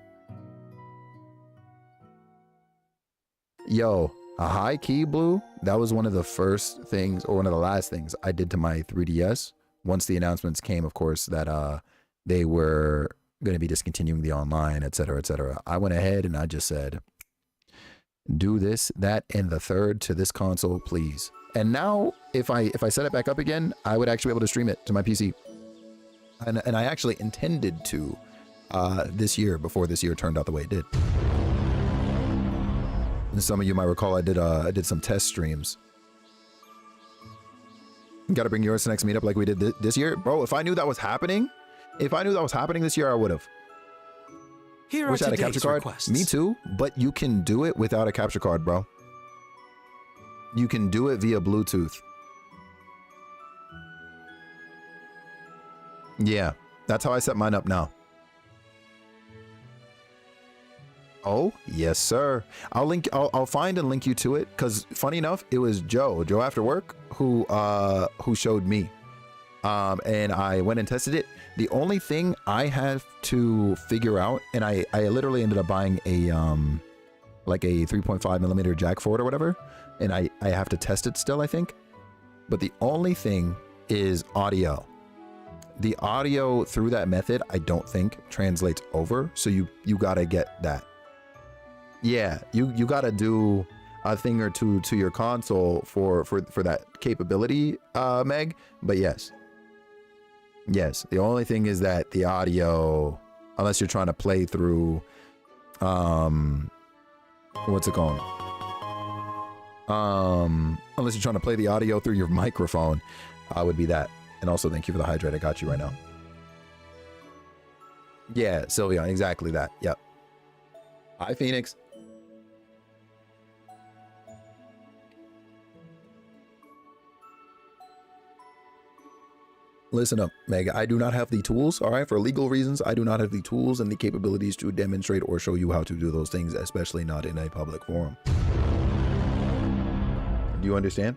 Yo, a high key Blue, that was one of the first things, or one of the last things I did to my 3DS. Once the announcements came, of course, that they were going to be discontinuing the online, etc., etc. I went ahead and I just said, do this, that, and the third to this console, please. And now, if I set it back up again, I would actually be able to stream it to my PC. And I actually intended to this year, before this year turned out the way it did. And some of you might recall I did some test streams. Got to bring yours to next meetup like we did this year, bro. If I knew that was happening this year, I would have. Here Wish are I had a capture today's card. requests. Me too, but you can do it without a capture card, bro. You can do it via Bluetooth. Yeah, that's how I set mine up now. Oh, yes, sir. I'll find and link you to it, because funny enough, it was Joe After Work who showed me. And I went and tested it. The only thing I have to figure out, and I literally ended up buying a like a 3.5 millimeter jack for it or whatever, and I have to test it still, I think. But the only thing is audio. The audio through that method, I don't think translates over. So you gotta get that. Yeah, you gotta do a thing or two to your console for that capability, Meg. But yes, the only thing is that the audio, unless you're trying to play through, what's it called? Unless you're trying to play the audio through your microphone, would be that. And also, thank you for the hydrate. I got you right now. Yeah, Sylveon, exactly that. Yep. Hi, Phoenix. Listen up, Meg. I do not have the tools, all right? For legal reasons, I do not have the tools and the capabilities to demonstrate or show you how to do those things, especially not in a public forum. Do you understand?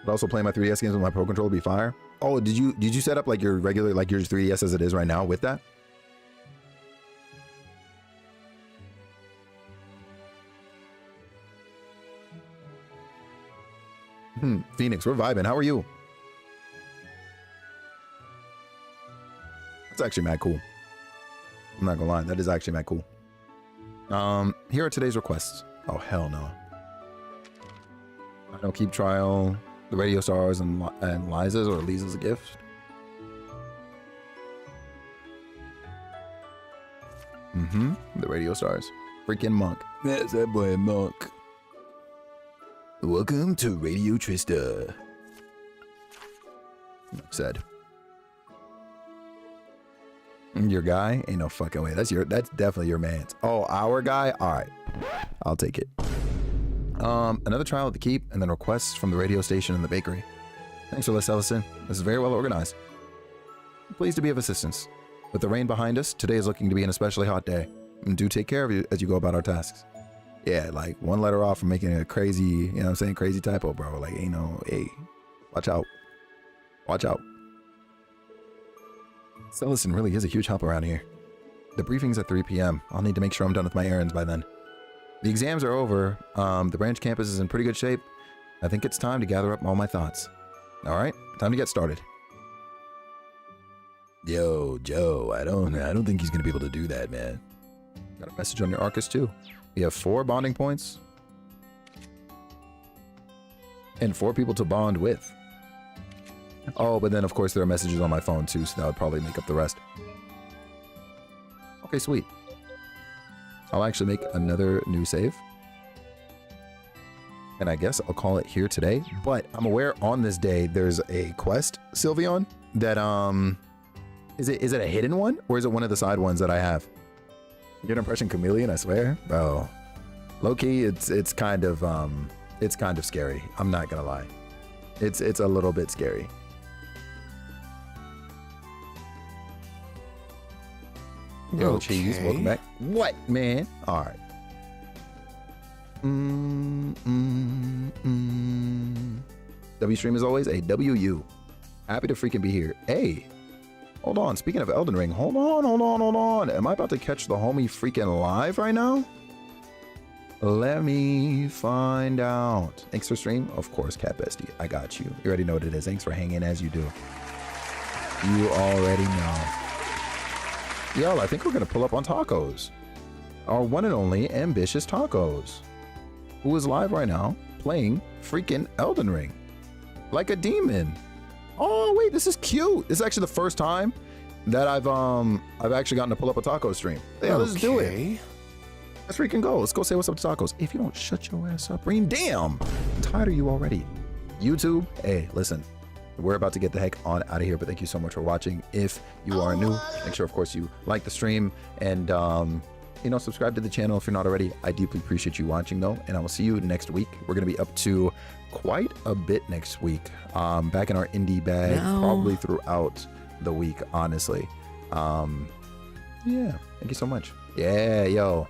But also play my 3DS games with my Pro Controller be fire. Oh, did you set up like your regular, like your 3DS as it is right now with that? Phoenix, we're vibing. How are you? That's actually mad cool. I'm not gonna lie, that is actually mad cool. Here are today's requests. Oh, hell no. I don't keep trial, the Radio Stars and Liza's or Lisa's a gift. The Radio Stars. Freaking Monk. That's that boy Monk. Welcome to Radio Trista. Said. Your guy? Ain't no fucking way. That's definitely your man's. Oh, our guy? Alright. I'll take it. Another trial at the Keep, and then requests from the radio station and the bakery. Thanks for this, Ellison. This is very well organized. I'm pleased to be of assistance. With the rain behind us, today is looking to be an especially hot day. And do take care of you as you go about our tasks. Yeah, like one letter off from making a crazy, you know what I'm saying, crazy typo, bro. Like, ain't no, hey, watch out. Watch out. Ellison really is a huge help around here. The briefing's at 3 p.m. I'll need to make sure I'm done with my errands by then. The exams are over. The branch campus is in pretty good shape. I think it's time to gather up all my thoughts. All right, time to get started. Yo, Joe, I don't think he's gonna be able to do that, man. Got a message on your Arcus too. We have 4 bonding points. And 4 people to bond with. Oh, but then of course there are messages on my phone too, so that would probably make up the rest. Okay, sweet. I'll actually make another new save. And I guess I'll call it here today. But I'm aware on this day there's a quest, Sylveon, that is it a hidden one? Or is it one of the side ones that I have? You get an impression chameleon, I swear. Bro. Low-key, it's kind of scary. I'm not gonna lie. It's a little bit scary. Yo, Okay. Cheese, welcome back. What, man? All right. W stream as always, a WU. Happy to freaking be here. Hey, hold on. Speaking of Elden Ring, hold on. Am I about to catch the homie freaking live right now? Let me find out. Thanks for stream. Of course, Cat Bestie. I got you. You already know what it is. Thanks for hanging as you do. You already know. Yo, I think we're gonna pull up on Tacos. Our one and only Ambitious Tacos, who is live right now playing freaking Elden Ring like a demon. Oh wait, this is cute. This is actually the first time that I've actually gotten to pull up a taco stream. Yeah, let's do it. Let's freaking go. Let's go say what's up to Tacos. If you don't shut your ass up, Reem, damn. I'm tired of you already. YouTube, hey, listen, we're about to get the heck on out of here, but thank you so much for watching. If you are new, make sure, of course, you like the stream and, subscribe to the channel if you're not already. I deeply appreciate you watching, though, and I will see you next week. We're going to be up to quite a bit next week. Back in our indie bag, probably throughout the week, honestly. Yeah, thank you so much. Yeah, yo.